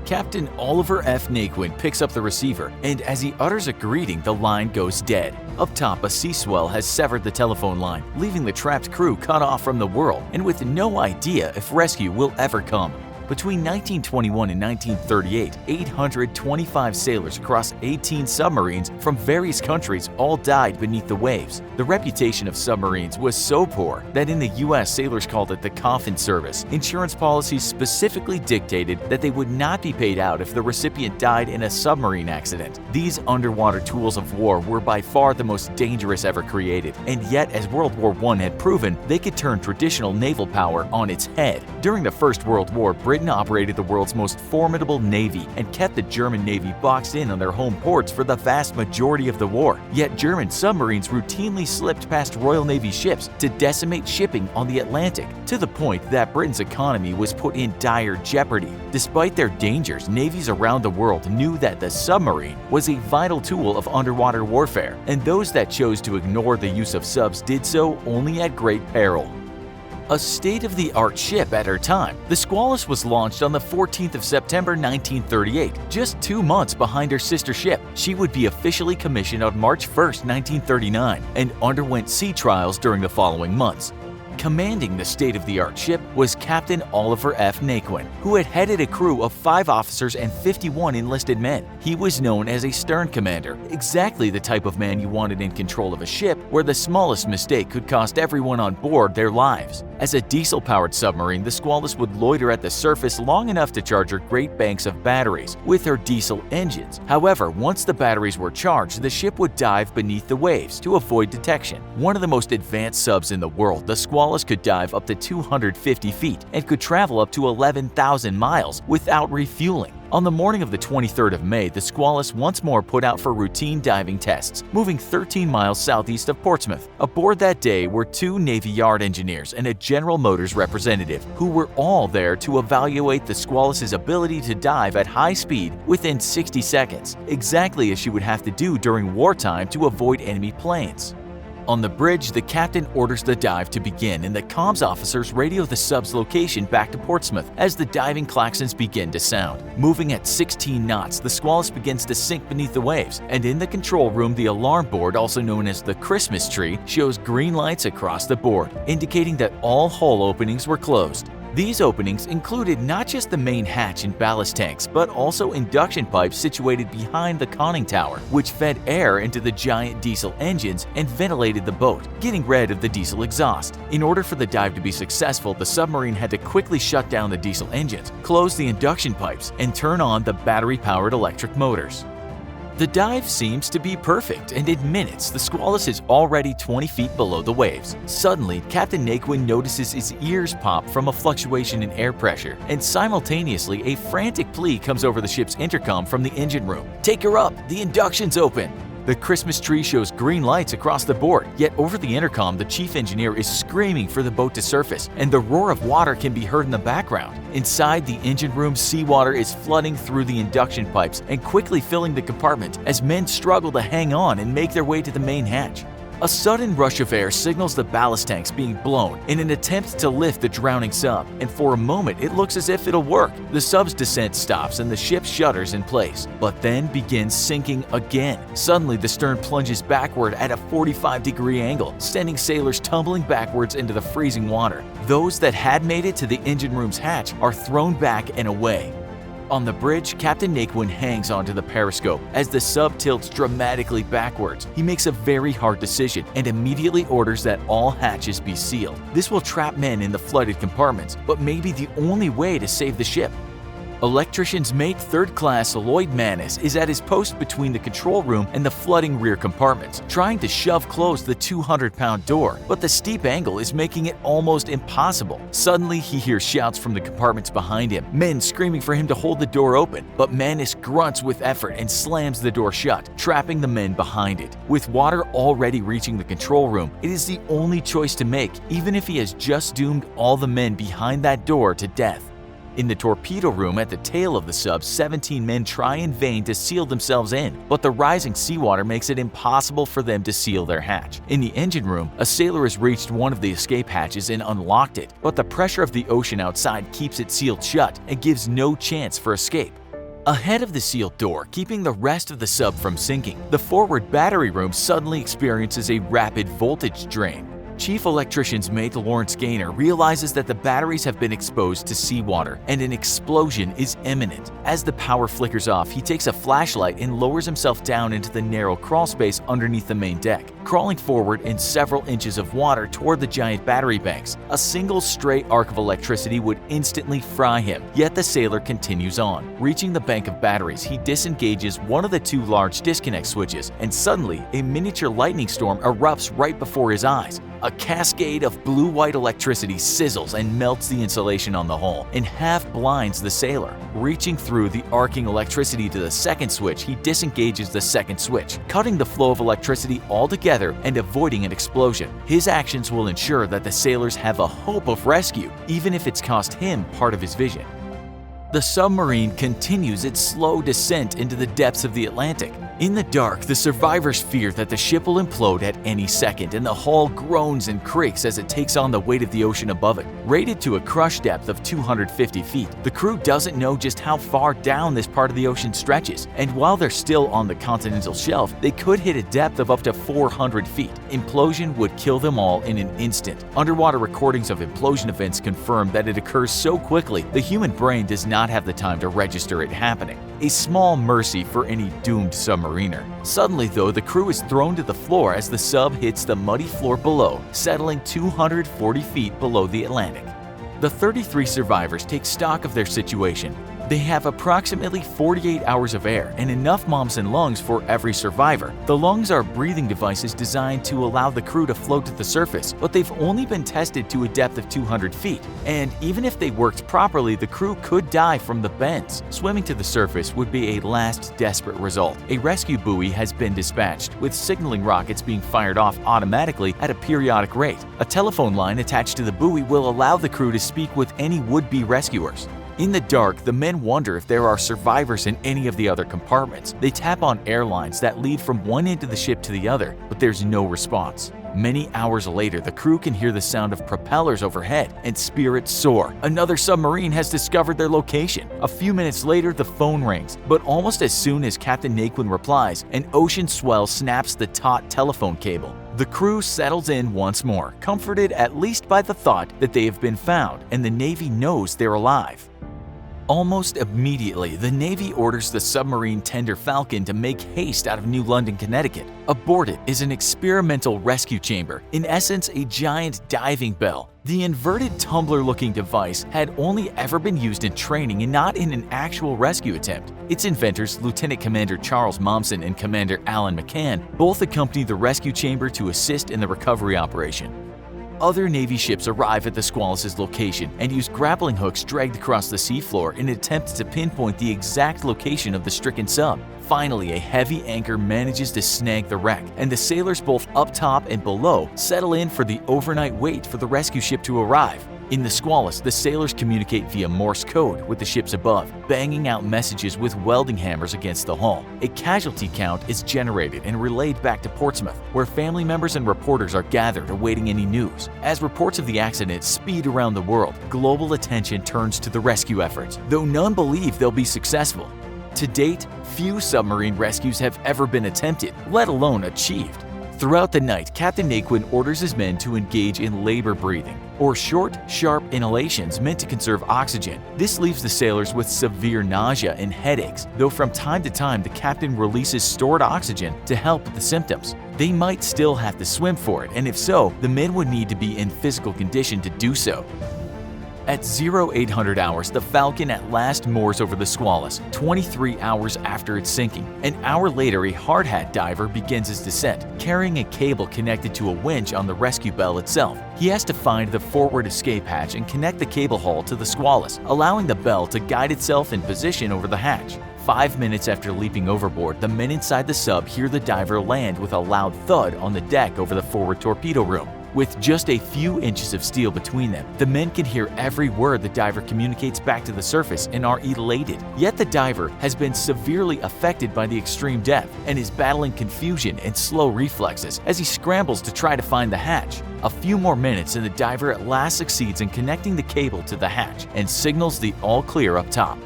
Captain Oliver F. Naquin picks up the receiver, and as he utters a greeting, the line goes dead. Up top, a sea swell has severed the telephone line, leaving the trapped crew cut off from the world and with no idea if rescue will ever come. Between 1921 and 1938, 825 sailors across 18 submarines from various countries all died beneath the waves. The reputation of submarines was so poor that in the US, sailors called it the coffin service. Insurance policies specifically dictated that they would not be paid out if the recipient died in a submarine accident. These underwater tools of war were by far the most dangerous ever created, and yet, as World War I had proven, they could turn traditional naval power on its head. During the First World War, Britain operated the world's most formidable navy and kept the German Navy boxed in on their home ports for the vast majority of the war. Yet German submarines routinely slipped past Royal Navy ships to decimate shipping on the Atlantic, to the point that Britain's economy was put in dire jeopardy. Despite their dangers, navies around the world knew that the submarine was a vital tool of underwater warfare, and those that chose to ignore the use of subs did so only at great peril. A state-of-the-art ship at her time, the Squalus was launched on the 14th of September 1938, just 2 months behind her sister ship. She would be officially commissioned on March 1, 1939, and underwent sea trials during the following months. Commanding the state-of-the-art ship was Captain Oliver F. Naquin, who had headed a crew of 5 officers and 51 enlisted men. He was known as a stern commander, exactly the type of man you wanted in control of a ship where the smallest mistake could cost everyone on board their lives. As a diesel-powered submarine, the Squalus would loiter at the surface long enough to charge her great banks of batteries with her diesel engines. However, once the batteries were charged, the ship would dive beneath the waves to avoid detection. One of the most advanced subs in the world, the Squalus could dive up to 250 feet and could travel up to 11,000 miles without refueling. On the morning of the 23rd of May, the Squalus once more put out for routine diving tests, moving 13 miles southeast of Portsmouth. Aboard that day were 2 Navy Yard engineers and a General Motors representative, who were all there to evaluate the Squalus's ability to dive at high speed within 60 seconds, exactly as she would have to do during wartime to avoid enemy planes. On the bridge, the captain orders the dive to begin, and the comms officers radio the sub's location back to Portsmouth as the diving klaxons begin to sound. Moving at 16 knots, the Squalus begins to sink beneath the waves, and in the control room, the alarm board, also known as the Christmas tree, shows green lights across the board, indicating that all hull openings were closed. These openings included not just the main hatch and ballast tanks, but also induction pipes situated behind the conning tower, which fed air into the giant diesel engines and ventilated the boat, getting rid of the diesel exhaust. In order for the dive to be successful, the submarine had to quickly shut down the diesel engines, close the induction pipes, and turn on the battery-powered electric motors. The dive seems to be perfect, and in minutes, the Squalus is already 20 feet below the waves. Suddenly, Captain Naquin notices his ears pop from a fluctuation in air pressure, and simultaneously, a frantic plea comes over the ship's intercom from the engine room. "Take her up! The induction's open!" The Christmas tree shows green lights across the board, yet over the intercom, the chief engineer is screaming for the boat to surface, and the roar of water can be heard in the background. Inside the engine room, seawater is flooding through the induction pipes and quickly filling the compartment as men struggle to hang on and make their way to the main hatch. A sudden rush of air signals the ballast tanks being blown in an attempt to lift the drowning sub, and for a moment it looks as if it'll work. The sub's descent stops and the ship shudders in place, but then begins sinking again. Suddenly the stern plunges backward at a 45-degree angle, sending sailors tumbling backwards into the freezing water. Those that had made it to the engine room's hatch are thrown back and away. On the bridge, Captain Naquin hangs onto the periscope as the sub tilts dramatically backwards. He makes a very hard decision and immediately orders that all hatches be sealed. This will trap men in the flooded compartments, but may be the only way to save the ship. Electrician's mate, 3rd Class Lloyd Mannis, is at his post between the control room and the flooding rear compartments, trying to shove closed the 200-pound door, but the steep angle is making it almost impossible. Suddenly, he hears shouts from the compartments behind him, men screaming for him to hold the door open, but Mannis grunts with effort and slams the door shut, trapping the men behind it. With water already reaching the control room, it is the only choice to make, even if he has just doomed all the men behind that door to death. In the torpedo room at the tail of the sub, 17 men try in vain to seal themselves in, but the rising seawater makes it impossible for them to seal their hatch. In the engine room, a sailor has reached one of the escape hatches and unlocked it, but the pressure of the ocean outside keeps it sealed shut and gives no chance for escape. Ahead of the sealed door, keeping the rest of the sub from sinking, the forward battery room suddenly experiences a rapid voltage drain. Chief Electrician's mate Lawrence Gaynor realizes that the batteries have been exposed to seawater and an explosion is imminent. As the power flickers off, he takes a flashlight and lowers himself down into the narrow crawl space underneath the main deck, crawling forward in several inches of water toward the giant battery banks. A single stray arc of electricity would instantly fry him, yet the sailor continues on. Reaching the bank of batteries, he disengages one of the two large disconnect switches, and suddenly a miniature lightning storm erupts right before his eyes. A cascade of blue-white electricity sizzles and melts the insulation on the hull and half blinds the sailor. Reaching through the arcing electricity to the second switch, he disengages the second switch, cutting the flow of electricity altogether and avoiding an explosion. His actions will ensure that the sailors have a hope of rescue, even if it's cost him part of his vision. The submarine continues its slow descent into the depths of the Atlantic. In the dark, the survivors fear that the ship will implode at any second, and the hull groans and creaks as it takes on the weight of the ocean above it. Rated to a crush depth of 250 feet, the crew doesn't know just how far down this part of the ocean stretches, and while they're still on the continental shelf, they could hit a depth of up to 400 feet. Implosion would kill them all in an instant. Underwater recordings of implosion events confirm that it occurs so quickly, the human brain does not have the time to register it happening. A small mercy for any doomed submariner. Suddenly, though, the crew is thrown to the floor as the sub hits the muddy floor below, settling 240 feet below the Atlantic. The 33 survivors take stock of their situation. They have approximately 48 hours of air and enough mumps and lungs for every survivor. The lungs are breathing devices designed to allow the crew to float to the surface, but they've only been tested to a depth of 200 feet. And even if they worked properly, the crew could die from the bends. Swimming to the surface would be a last desperate result. A rescue buoy has been dispatched, with signaling rockets being fired off automatically at a periodic rate. A telephone line attached to the buoy will allow the crew to speak with any would-be rescuers. In the dark, the men wonder if there are survivors in any of the other compartments. They tap on airlines that lead from one end of the ship to the other, but there's no response. Many hours later, the crew can hear the sound of propellers overhead and spirits soar. Another submarine has discovered their location. A few minutes later, the phone rings, but almost as soon as Captain Naquin replies, an ocean swell snaps the taut telephone cable. The crew settles in once more, comforted at least by the thought that they have been found and the Navy knows they're alive. Almost immediately, the Navy orders the submarine tender Falcon to make haste out of New London, Connecticut. Aboard it is an experimental rescue chamber, in essence a giant diving bell. The inverted tumbler-looking device had only ever been used in training and not in an actual rescue attempt. Its inventors, Lieutenant Commander Charles Momsen and Commander Alan McCann, both accompanied the rescue chamber to assist in the recovery operation. Other Navy ships arrive at the Squalus' location and use grappling hooks dragged across the seafloor in an attempt to pinpoint the exact location of the stricken sub. Finally, a heavy anchor manages to snag the wreck, and the sailors both up top and below settle in for the overnight wait for the rescue ship to arrive. In the Squalus, the sailors communicate via Morse code with the ships above, banging out messages with welding hammers against the hull. A casualty count is generated and relayed back to Portsmouth, where family members and reporters are gathered awaiting any news. As reports of the accident speed around the world, global attention turns to the rescue efforts, though none believe they'll be successful. To date, few submarine rescues have ever been attempted, let alone achieved. Throughout the night, Captain Naquin orders his men to engage in labor breathing, or short, sharp inhalations meant to conserve oxygen. This leaves the sailors with severe nausea and headaches, though from time to time the captain releases stored oxygen to help with the symptoms. They might still have to swim for it, and if so, the men would need to be in physical condition to do so. At 0800 hours, the Falcon at last moors over the Squalus, 23 hours after its sinking. An hour later, a hard hat diver begins his descent, carrying a cable connected to a winch on the rescue bell itself. He has to find the forward escape hatch and connect the cable hull to the Squalus, allowing the bell to guide itself in position over the hatch. 5 minutes after leaping overboard, the men inside the sub hear the diver land with a loud thud on the deck over the forward torpedo room. With just a few inches of steel between them, the men can hear every word the diver communicates back to the surface and are elated. Yet the diver has been severely affected by the extreme depth and is battling confusion and slow reflexes as he scrambles to try to find the hatch. A few more minutes and the diver at last succeeds in connecting the cable to the hatch and signals the all clear up top.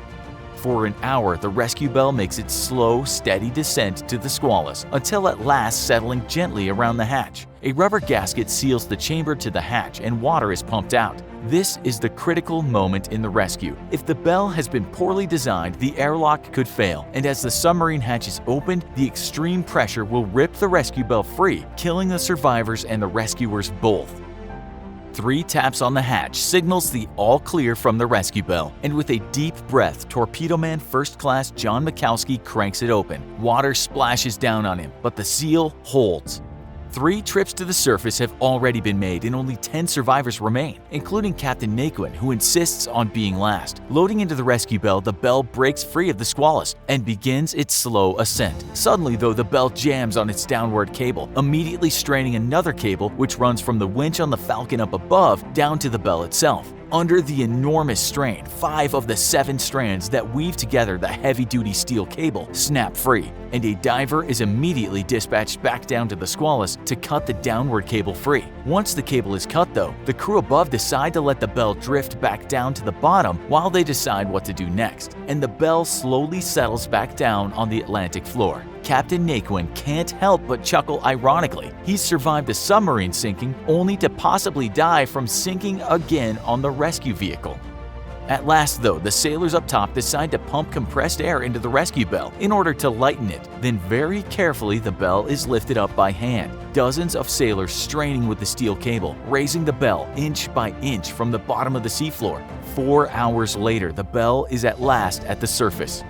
For an hour, the rescue bell makes its slow, steady descent to the Squalus until at last settling gently around the hatch. A rubber gasket seals the chamber to the hatch and water is pumped out. This is the critical moment in the rescue. If the bell has been poorly designed, the airlock could fail, and as the submarine hatch is opened, the extreme pressure will rip the rescue bell free, killing the survivors and the rescuers both. 3 taps on the hatch signals the all clear from the rescue bell, and with a deep breath, Torpedo Man First Class John Mikowski cranks it open. Water splashes down on him, but the seal holds. 3 trips to the surface have already been made and only 10 survivors remain, including Captain Naquin, who insists on being last. Loading into the rescue bell, the bell breaks free of the Squalus and begins its slow ascent. Suddenly, though, the bell jams on its downward cable, immediately straining another cable which runs from the winch on the Falcon up above down to the bell itself. Under the enormous strain, 5 of the 7 strands that weave together the heavy-duty steel cable snap free, and a diver is immediately dispatched back down to the Squalus to cut the downward cable free. Once the cable is cut, though, the crew above decide to let the bell drift back down to the bottom while they decide what to do next, and the bell slowly settles back down on the Atlantic floor. Captain Naquin can't help but chuckle ironically. He's survived a submarine sinking only to possibly die from sinking again on the rescue vehicle. At last, though, the sailors up top decide to pump compressed air into the rescue bell in order to lighten it. Then very carefully the bell is lifted up by hand. Dozens of sailors straining with the steel cable, raising the bell inch by inch from the bottom of the seafloor. 4 hours later, the bell is at last at the surface.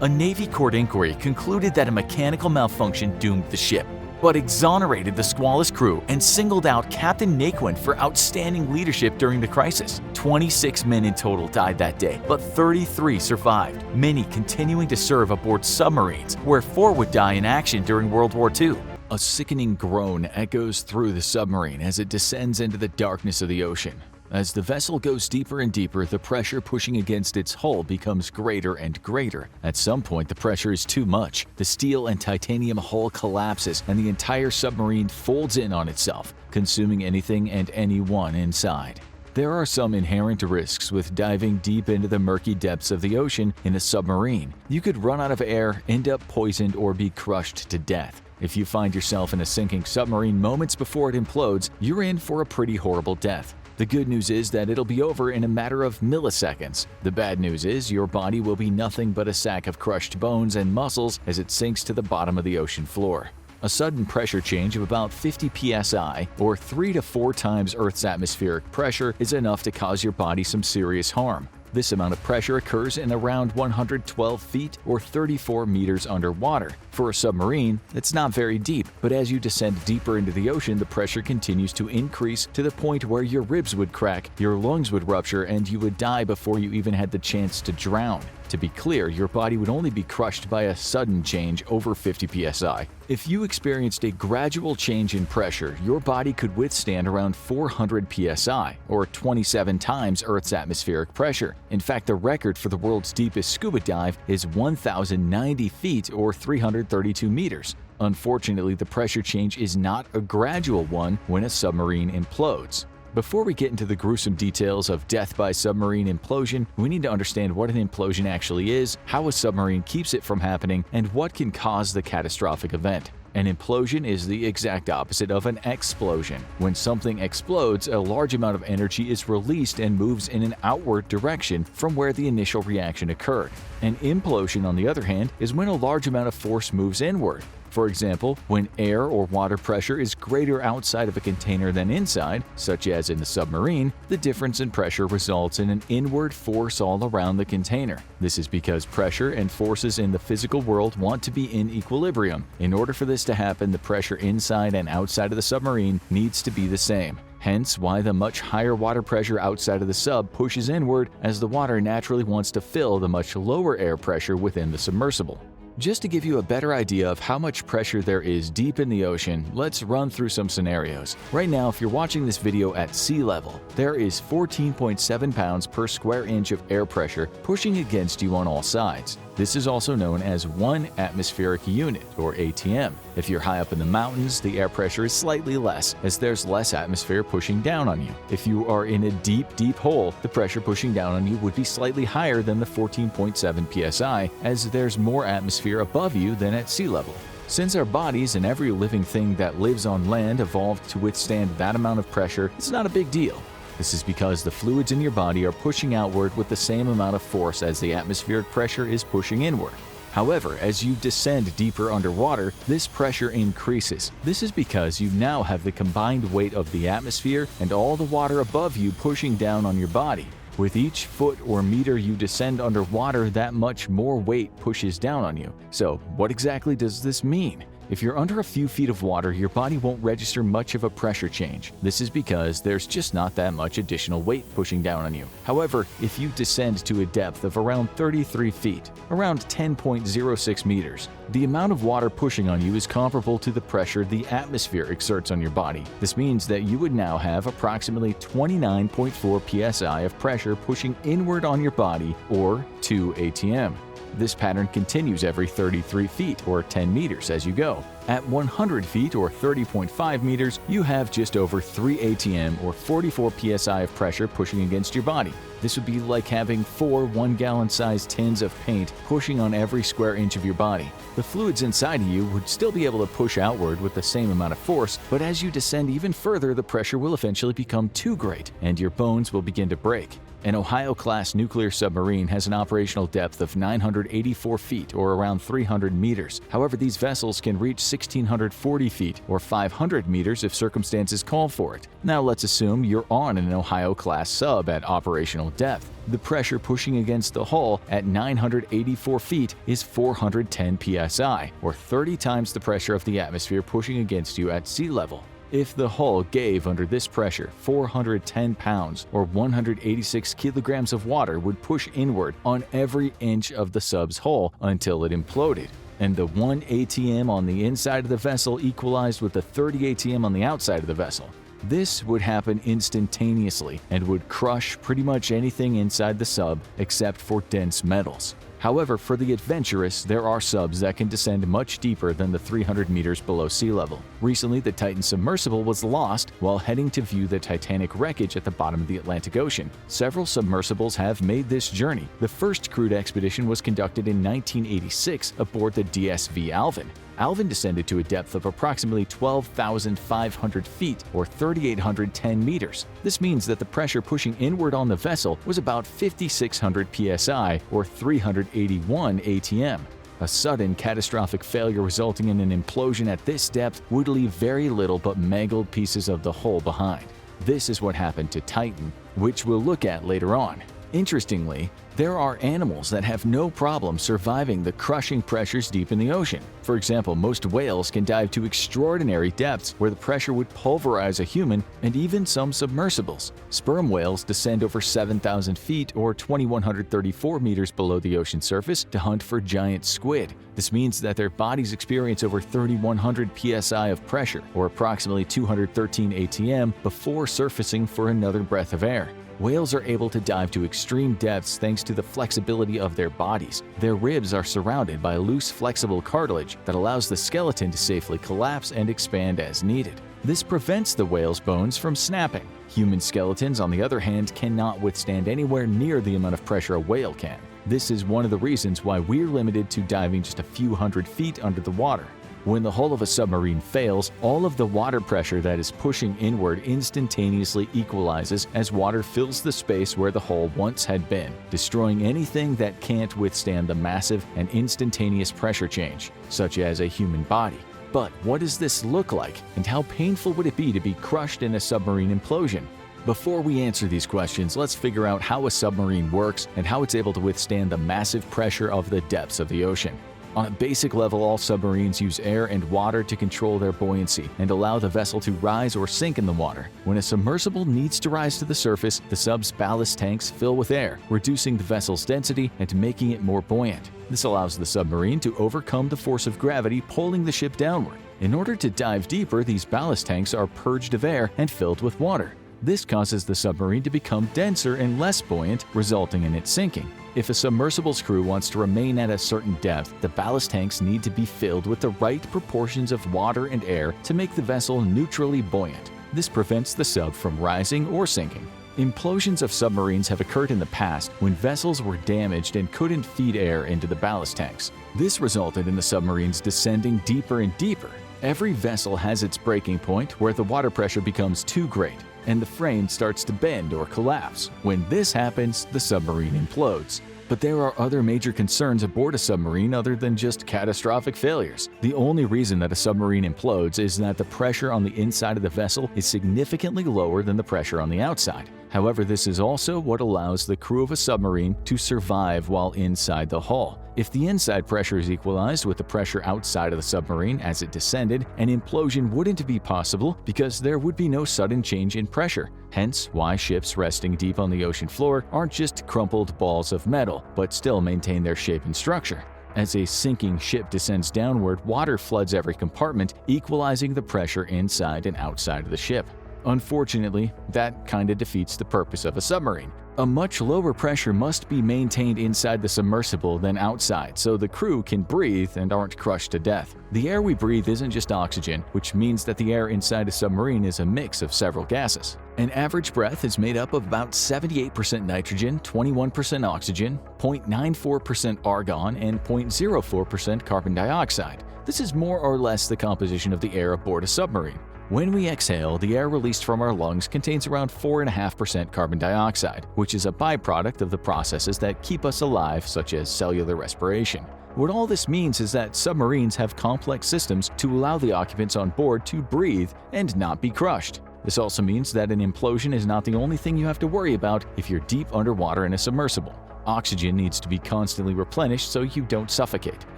A Navy court inquiry concluded that a mechanical malfunction doomed the ship, but exonerated the Squalus crew and singled out Captain Naquin for outstanding leadership during the crisis. 26 men in total died that day, but 33 survived, many continuing to serve aboard submarines, where 4 would die in action during World War II. A sickening groan echoes through the submarine as it descends into the darkness of the ocean. As the vessel goes deeper and deeper, the pressure pushing against its hull becomes greater and greater. At some point, the pressure is too much. The steel and titanium hull collapses, and the entire submarine folds in on itself, consuming anything and anyone inside. There are some inherent risks with diving deep into the murky depths of the ocean in a submarine. You could run out of air, end up poisoned, or be crushed to death. If you find yourself in a sinking submarine moments before it implodes, you're in for a pretty horrible death. The good news is that it'll be over in a matter of milliseconds. The bad news is your body will be nothing but a sack of crushed bones and muscles as it sinks to the bottom of the ocean floor. A sudden pressure change of about 50 psi, or 3 to 4 times Earth's atmospheric pressure, is enough to cause your body some serious harm. This amount of pressure occurs in around 112 feet or 34 meters underwater. For a submarine, it's not very deep, but as you descend deeper into the ocean, the pressure continues to increase to the point where your ribs would crack, your lungs would rupture, and you would die before you even had the chance to drown. To be clear, your body would only be crushed by a sudden change over 50 psi. If you experienced a gradual change in pressure, your body could withstand around 400 psi, or 27 times Earth's atmospheric pressure. In fact, the record for the world's deepest scuba dive is 1,090 feet, or 332 meters. Unfortunately, the pressure change is not a gradual one when a submarine implodes. Before we get into the gruesome details of death by submarine implosion, we need to understand what an implosion actually is, how a submarine keeps it from happening, and what can cause the catastrophic event. An implosion is the exact opposite of an explosion. When something explodes, a large amount of energy is released and moves in an outward direction from where the initial reaction occurred. An implosion, on the other hand, is when a large amount of force moves inward. For example, when air or water pressure is greater outside of a container than inside, such as in the submarine, the difference in pressure results in an inward force all around the container. This is because pressure and forces in the physical world want to be in equilibrium. In order for this to happen, the pressure inside and outside of the submarine needs to be the same. Hence why the much higher water pressure outside of the sub pushes inward, as the water naturally wants to fill the much lower air pressure within the submersible. Just to give you a better idea of how much pressure there is deep in the ocean, let's run through some scenarios. Right now, if you're watching this video at sea level, there is 14.7 pounds per square inch of air pressure pushing against you on all sides. This is also known as 1 atmospheric unit, or ATM. If you're high up in the mountains, the air pressure is slightly less, as there's less atmosphere pushing down on you. If you are in a deep, deep hole, the pressure pushing down on you would be slightly higher than the 14.7 psi, as there's more atmosphere above you than at sea level. Since our bodies and every living thing that lives on land evolved to withstand that amount of pressure, it's not a big deal. This is because the fluids in your body are pushing outward with the same amount of force as the atmospheric pressure is pushing inward. However, as you descend deeper underwater, this pressure increases. This is because you now have the combined weight of the atmosphere and all the water above you pushing down on your body. With each foot or meter you descend underwater, that much more weight pushes down on you. So, what exactly does this mean? If you're under a few feet of water, your body won't register much of a pressure change. This is because there's just not that much additional weight pushing down on you. However, if you descend to a depth of around 33 feet, around 10.06 meters, the amount of water pushing on you is comparable to the pressure the atmosphere exerts on your body. This means that you would now have approximately 29.4 psi of pressure pushing inward on your body, or 2 ATM. This pattern continues every 33 feet or 10 meters as you go. At 100 feet or 30.5 meters, you have just over 3 ATM or 44 psi of pressure pushing against your body. This would be like having 4 1-gallon sized tins of paint pushing on every square inch of your body. The fluids inside of you would still be able to push outward with the same amount of force, but as you descend even further, the pressure will eventually become too great and your bones will begin to break. An Ohio-class nuclear submarine has an operational depth of 984 feet or around 300 meters. However, these vessels can reach 1,640 feet or 500 meters if circumstances call for it. Now let's assume you're on an Ohio-class sub at operational depth. The pressure pushing against the hull at 984 feet is 410 psi, or 30 times the pressure of the atmosphere pushing against you at sea level. If the hull gave under this pressure, 410 pounds or 186 kilograms of water would push inward on every inch of the sub's hull until it imploded, and the 1 ATM on the inside of the vessel equalized with the 30 ATM on the outside of the vessel. This would happen instantaneously and would crush pretty much anything inside the sub except for dense metals. However, for the adventurous, there are subs that can descend much deeper than the 300 meters below sea level. Recently, the Titan submersible was lost while heading to view the Titanic wreckage at the bottom of the Atlantic Ocean. Several submersibles have made this journey. The first crewed expedition was conducted in 1986 aboard the DSV Alvin. Alvin descended to a depth of approximately 12,500 feet or 3,810 meters. This means that the pressure pushing inward on the vessel was about 5,600 psi or 381 ATM. A sudden catastrophic failure resulting in an implosion at this depth would leave very little but mangled pieces of the hull behind. This is what happened to Titan, which we'll look at later on. Interestingly, there are animals that have no problem surviving the crushing pressures deep in the ocean. For example, most whales can dive to extraordinary depths where the pressure would pulverize a human, and even some submersibles. Sperm whales descend over 7,000 feet or 2,134 meters below the ocean surface to hunt for giant squid. This means that their bodies experience over 3,100 psi of pressure, or approximately 213 ATM, before surfacing for another breath of air. Whales are able to dive to extreme depths thanks to the flexibility of their bodies. Their ribs are surrounded by loose, flexible cartilage that allows the skeleton to safely collapse and expand as needed. This prevents the whale's bones from snapping. Human skeletons, on the other hand, cannot withstand anywhere near the amount of pressure a whale can. This is one of the reasons why we're limited to diving just a few hundred feet under the water. When the hull of a submarine fails, all of the water pressure that is pushing inward instantaneously equalizes as water fills the space where the hull once had been, destroying anything that can't withstand the massive and instantaneous pressure change, such as a human body. But what does this look like, and how painful would it be to be crushed in a submarine implosion? Before we answer these questions, let's figure out how a submarine works and how it's able to withstand the massive pressure of the depths of the ocean. On a basic level, all submarines use air and water to control their buoyancy and allow the vessel to rise or sink in the water. When a submersible needs to rise to the surface, the sub's ballast tanks fill with air, reducing the vessel's density and making it more buoyant. This allows the submarine to overcome the force of gravity pulling the ship downward. In order to dive deeper, these ballast tanks are purged of air and filled with water. This causes the submarine to become denser and less buoyant, resulting in it sinking. If a submersible's crew wants to remain at a certain depth, the ballast tanks need to be filled with the right proportions of water and air to make the vessel neutrally buoyant. This prevents the sub from rising or sinking. Implosions of submarines have occurred in the past when vessels were damaged and couldn't feed air into the ballast tanks. This resulted in the submarines descending deeper and deeper. Every vessel has its breaking point where the water pressure becomes too great, and the frame starts to bend or collapse. When this happens, the submarine implodes. But there are other major concerns aboard a submarine other than just catastrophic failures. The only reason that a submarine implodes is that the pressure on the inside of the vessel is significantly lower than the pressure on the outside. However, this is also what allows the crew of a submarine to survive while inside the hull. If the inside pressure is equalized with the pressure outside of the submarine as it descended, an implosion wouldn't be possible because there would be no sudden change in pressure. Hence, why ships resting deep on the ocean floor aren't just crumpled balls of metal, but still maintain their shape and structure. As a sinking ship descends downward, water floods every compartment, equalizing the pressure inside and outside of the ship. Unfortunately, that kinda defeats the purpose of a submarine. A much lower pressure must be maintained inside the submersible than outside so the crew can breathe and aren't crushed to death. The air we breathe isn't just oxygen, which means that the air inside a submarine is a mix of several gases. An average breath is made up of about 78% nitrogen, 21% oxygen, 0.94% argon, and 0.04% carbon dioxide. This is more or less the composition of the air aboard a submarine. When we exhale, the air released from our lungs contains around 4.5% carbon dioxide, which is a byproduct of the processes that keep us alive, such as cellular respiration. What all this means is that submarines have complex systems to allow the occupants on board to breathe and not be crushed. This also means that an implosion is not the only thing you have to worry about if you're deep underwater in a submersible. Oxygen needs to be constantly replenished so you don't suffocate,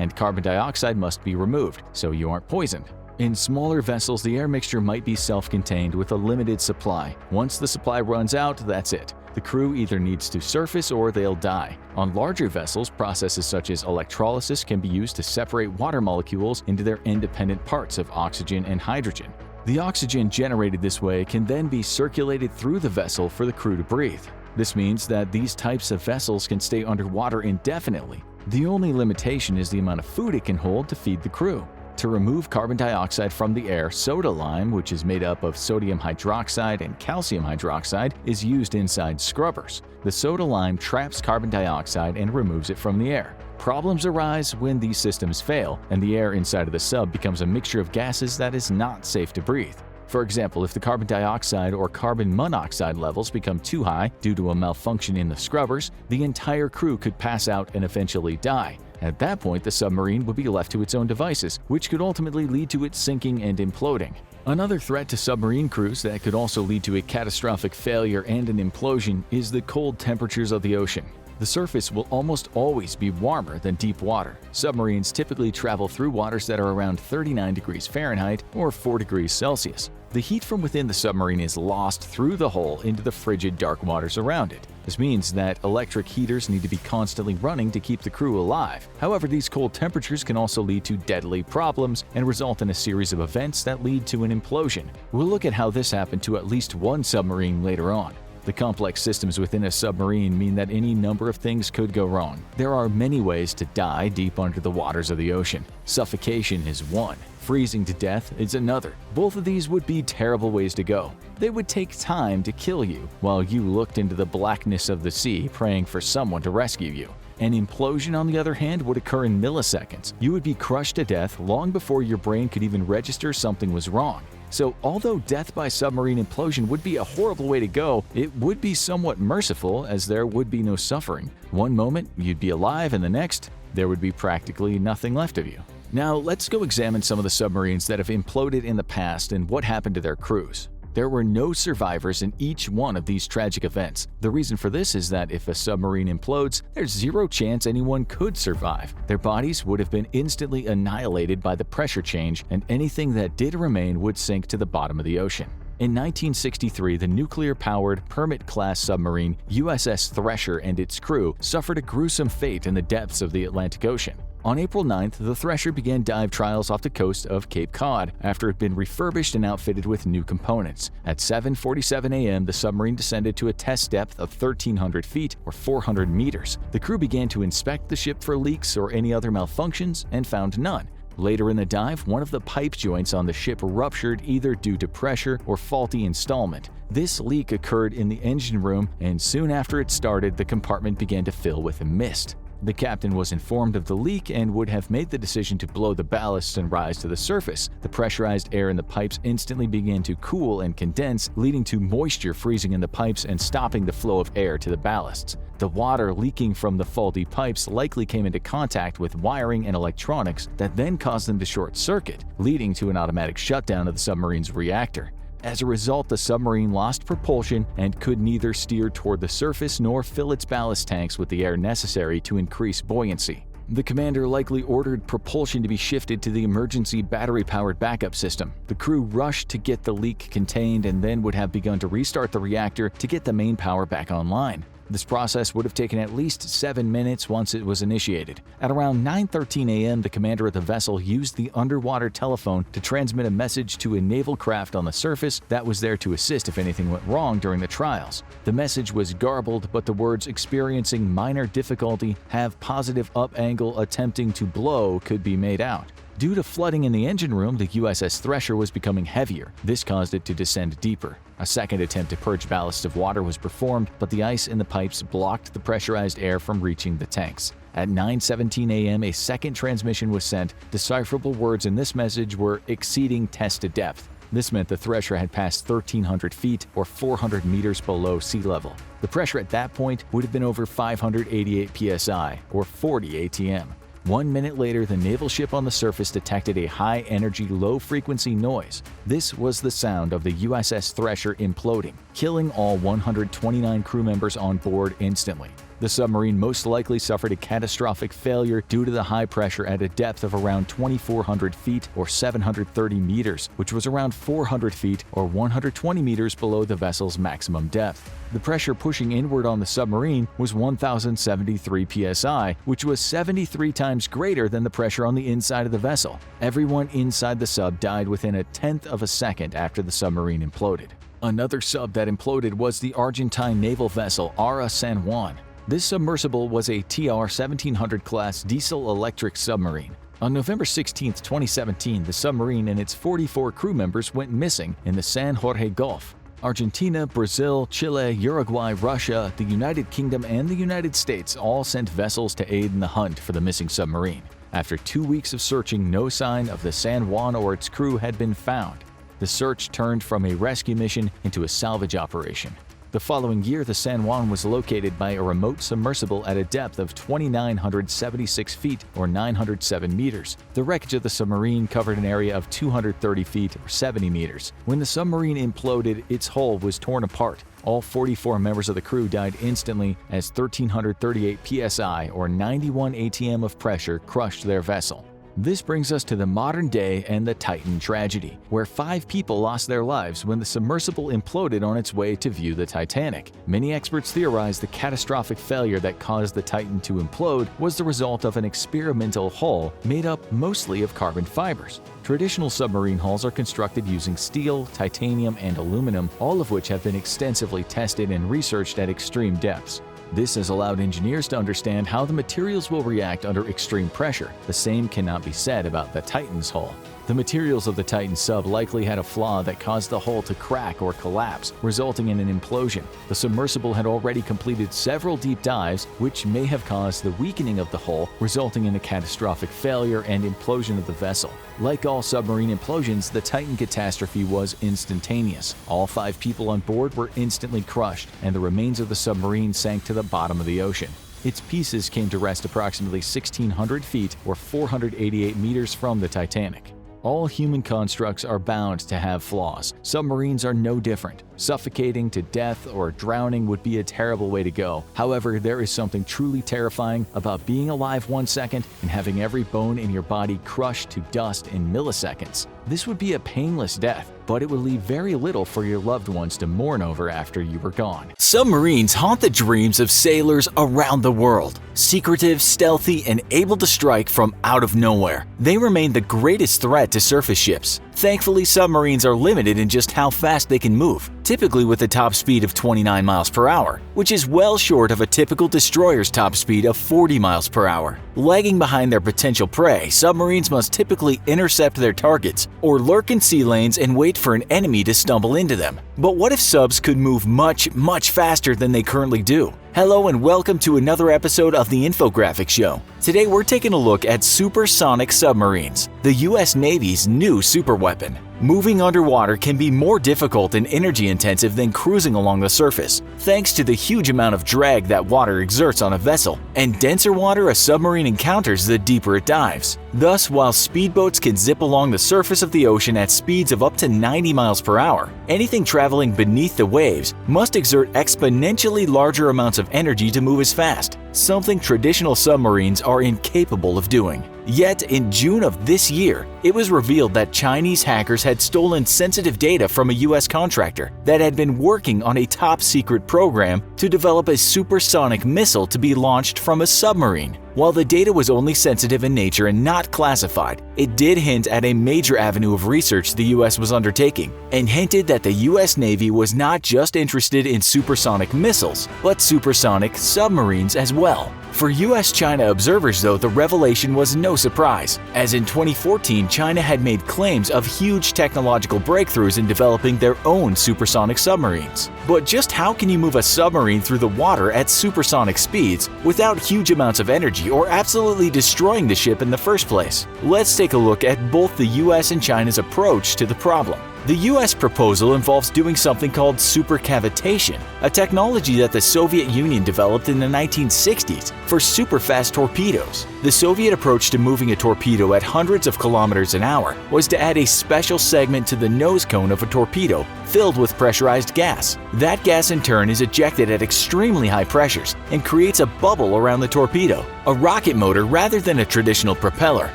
and carbon dioxide must be removed so you aren't poisoned. In smaller vessels, the air mixture might be self-contained with a limited supply. Once the supply runs out, that's it. The crew either needs to surface or they'll die. On larger vessels, processes such as electrolysis can be used to separate water molecules into their independent parts of oxygen and hydrogen. The oxygen generated this way can then be circulated through the vessel for the crew to breathe. This means that these types of vessels can stay underwater indefinitely. The only limitation is the amount of food it can hold to feed the crew. To remove carbon dioxide from the air, soda lime, which is made up of sodium hydroxide and calcium hydroxide, is used inside scrubbers. The soda lime traps carbon dioxide and removes it from the air. Problems arise when these systems fail, and the air inside of the sub becomes a mixture of gases that is not safe to breathe. For example, if the carbon dioxide or carbon monoxide levels become too high due to a malfunction in the scrubbers, the entire crew could pass out and eventually die. At that point, the submarine would be left to its own devices, which could ultimately lead to it sinking and imploding. Another threat to submarine crews that could also lead to a catastrophic failure and an implosion is the cold temperatures of the ocean. The surface will almost always be warmer than deep water. Submarines typically travel through waters that are around 39 degrees Fahrenheit or 4 degrees Celsius. The heat from within the submarine is lost through the hull into the frigid dark waters around it. This means that electric heaters need to be constantly running to keep the crew alive. However, these cold temperatures can also lead to deadly problems and result in a series of events that lead to an implosion. We'll look at how this happened to at least one submarine later on. The complex systems within a submarine mean that any number of things could go wrong. There are many ways to die deep under the waters of the ocean. Suffocation is one. Freezing to death is another. Both of these would be terrible ways to go. They would take time to kill you while you looked into the blackness of the sea praying for someone to rescue you. An implosion, on the other hand, would occur in milliseconds. You would be crushed to death long before your brain could even register something was wrong. So although death by submarine implosion would be a horrible way to go, it would be somewhat merciful as there would be no suffering. One moment, you'd be alive, and the next, there would be practically nothing left of you. Now, let's go examine some of the submarines that have imploded in the past and what happened to their crews. There were no survivors in each one of these tragic events. The reason for this is that if a submarine implodes, there's zero chance anyone could survive. Their bodies would have been instantly annihilated by the pressure change, and anything that did remain would sink to the bottom of the ocean. In 1963, the nuclear-powered Permit-class submarine USS Thresher and its crew suffered a gruesome fate in the depths of the Atlantic Ocean. On April 9th, the Thresher began dive trials off the coast of Cape Cod after it had been refurbished and outfitted with new components. At 7:47 a.m., the submarine descended to a test depth of 1,300 feet or 400 meters. The crew began to inspect the ship for leaks or any other malfunctions and found none. Later in the dive, one of the pipe joints on the ship ruptured either due to pressure or faulty installment. This leak occurred in the engine room, and soon after it started, the compartment began to fill with mist. The captain was informed of the leak and would have made the decision to blow the ballasts and rise to the surface. The pressurized air in the pipes instantly began to cool and condense, leading to moisture freezing in the pipes and stopping the flow of air to the ballasts. The water leaking from the faulty pipes likely came into contact with wiring and electronics that then caused them to short circuit, leading to an automatic shutdown of the submarine's reactor. As a result, the submarine lost propulsion and could neither steer toward the surface nor fill its ballast tanks with the air necessary to increase buoyancy. The commander likely ordered propulsion to be shifted to the emergency battery-powered backup system. The crew rushed to get the leak contained and then would have begun to restart the reactor to get the main power back online. This process would have taken at least 7 minutes once it was initiated. At around 9:13 a.m., the commander of the vessel used the underwater telephone to transmit a message to a naval craft on the surface that was there to assist if anything went wrong during the trials. The message was garbled, but the words "experiencing minor difficulty, have positive up angle attempting to blow" could be made out. Due to flooding in the engine room, the USS Thresher was becoming heavier. This caused it to descend deeper. A second attempt to purge ballasts of water was performed, but the ice in the pipes blocked the pressurized air from reaching the tanks. At 9:17 a.m., a second transmission was sent. Decipherable words in this message were "exceeding tested depth." This meant the Thresher had passed 1,300 feet or 400 meters below sea level. The pressure at that point would have been over 588 psi or 40 atm. 1 minute later, the naval ship on the surface detected a high-energy, low-frequency noise. This was the sound of the USS Thresher imploding, killing all 129 crew members on board instantly. The submarine most likely suffered a catastrophic failure due to the high pressure at a depth of around 2,400 feet or 730 meters, which was around 400 feet or 120 meters below the vessel's maximum depth. The pressure pushing inward on the submarine was 1,073 psi, which was 73 times greater than the pressure on the inside of the vessel. Everyone inside the sub died within a tenth of a second after the submarine imploded. Another sub that imploded was the Argentine naval vessel Ara San Juan. This submersible was a TR-1700 class diesel-electric submarine. On November 16, 2017, the submarine and its 44 crew members went missing in the San Jorge Gulf. Argentina, Brazil, Chile, Uruguay, Russia, the United Kingdom, and the United States all sent vessels to aid in the hunt for the missing submarine. After 2 weeks of searching, no sign of the San Juan or its crew had been found. The search turned from a rescue mission into a salvage operation. The following year, the San Juan was located by a remote submersible at a depth of 2,976 feet or 907 meters. The wreckage of the submarine covered an area of 230 feet or 70 meters. When the submarine imploded, its hull was torn apart. All 44 members of the crew died instantly as 1,338 psi or 91 atm of pressure crushed their vessel. This brings us to the modern day and the Titan tragedy, where 5 people lost their lives when the submersible imploded on its way to view the Titanic. Many experts theorize the catastrophic failure that caused the Titan to implode was the result of an experimental hull made up mostly of carbon fibers. Traditional submarine hulls are constructed using steel, titanium, and aluminum, all of which have been extensively tested and researched at extreme depths. This has allowed engineers to understand how the materials will react under extreme pressure. The same cannot be said about the Titan's hull. The materials of the Titan sub likely had a flaw that caused the hull to crack or collapse, resulting in an implosion. The submersible had already completed several deep dives, which may have caused the weakening of the hull, resulting in a catastrophic failure and implosion of the vessel. Like all submarine implosions, the Titan catastrophe was instantaneous. All 5 people on board were instantly crushed, and the remains of the submarine sank to the bottom of the ocean. Its pieces came to rest approximately 1,600 feet or 488 meters from the Titanic. All human constructs are bound to have flaws. Submarines are no different. Suffocating to death or drowning would be a terrible way to go. However, there is something truly terrifying about being alive 1 second and having every bone in your body crushed to dust in milliseconds. This would be a painless death, but it would leave very little for your loved ones to mourn over after you were gone. Submarines haunt the dreams of sailors around the world. Secretive, stealthy, and able to strike from out of nowhere, they remain the greatest threat to surface ships. Thankfully, submarines are limited in just how fast they can move, typically with a top speed of 29 miles per hour, which is well short of a typical destroyer's top speed of 40 miles per hour. Lagging behind their potential prey, submarines must typically intercept their targets or lurk in sea lanes and wait for an enemy to stumble into them. But what if subs could move much faster than they currently do? Hello and welcome to another episode of the Infographic Show. Today we're taking a look at supersonic submarines, the US Navy's new superweapon. Moving underwater can be more difficult and energy-intensive than cruising along the surface, thanks to the huge amount of drag that water exerts on a vessel, and denser water a submarine encounters the deeper it dives. Thus, while speedboats can zip along the surface of the ocean at speeds of up to 90 miles per hour, anything traveling beneath the waves must exert exponentially larger amounts of energy to move as fast, something traditional submarines are incapable of doing. Yet, in June of this year, it was revealed that Chinese hackers had stolen sensitive data from a US contractor that had been working on a top-secret program to develop a supersonic missile to be launched from a submarine. While the data was only sensitive in nature and not classified, it did hint at a major avenue of research the US was undertaking, and hinted that the US Navy was not just interested in supersonic missiles, but supersonic submarines as well. For US-China observers, though, the revelation was no surprise, as in 2014 China had made claims of huge technological breakthroughs in developing their own supersonic submarines. But just how can you move a submarine through the water at supersonic speeds without huge amounts of energy or absolutely destroying the ship in the first place? Let's take a look at both the US and China's approach to the problem. The US proposal involves doing something called supercavitation, a technology that the Soviet Union developed in the 1960s for superfast torpedoes. The Soviet approach to moving a torpedo at hundreds of kilometers an hour was to add a special segment to the nose cone of a torpedo filled with pressurized gas. That gas in turn is ejected at extremely high pressures and creates a bubble around the torpedo. A rocket motor rather than a traditional propeller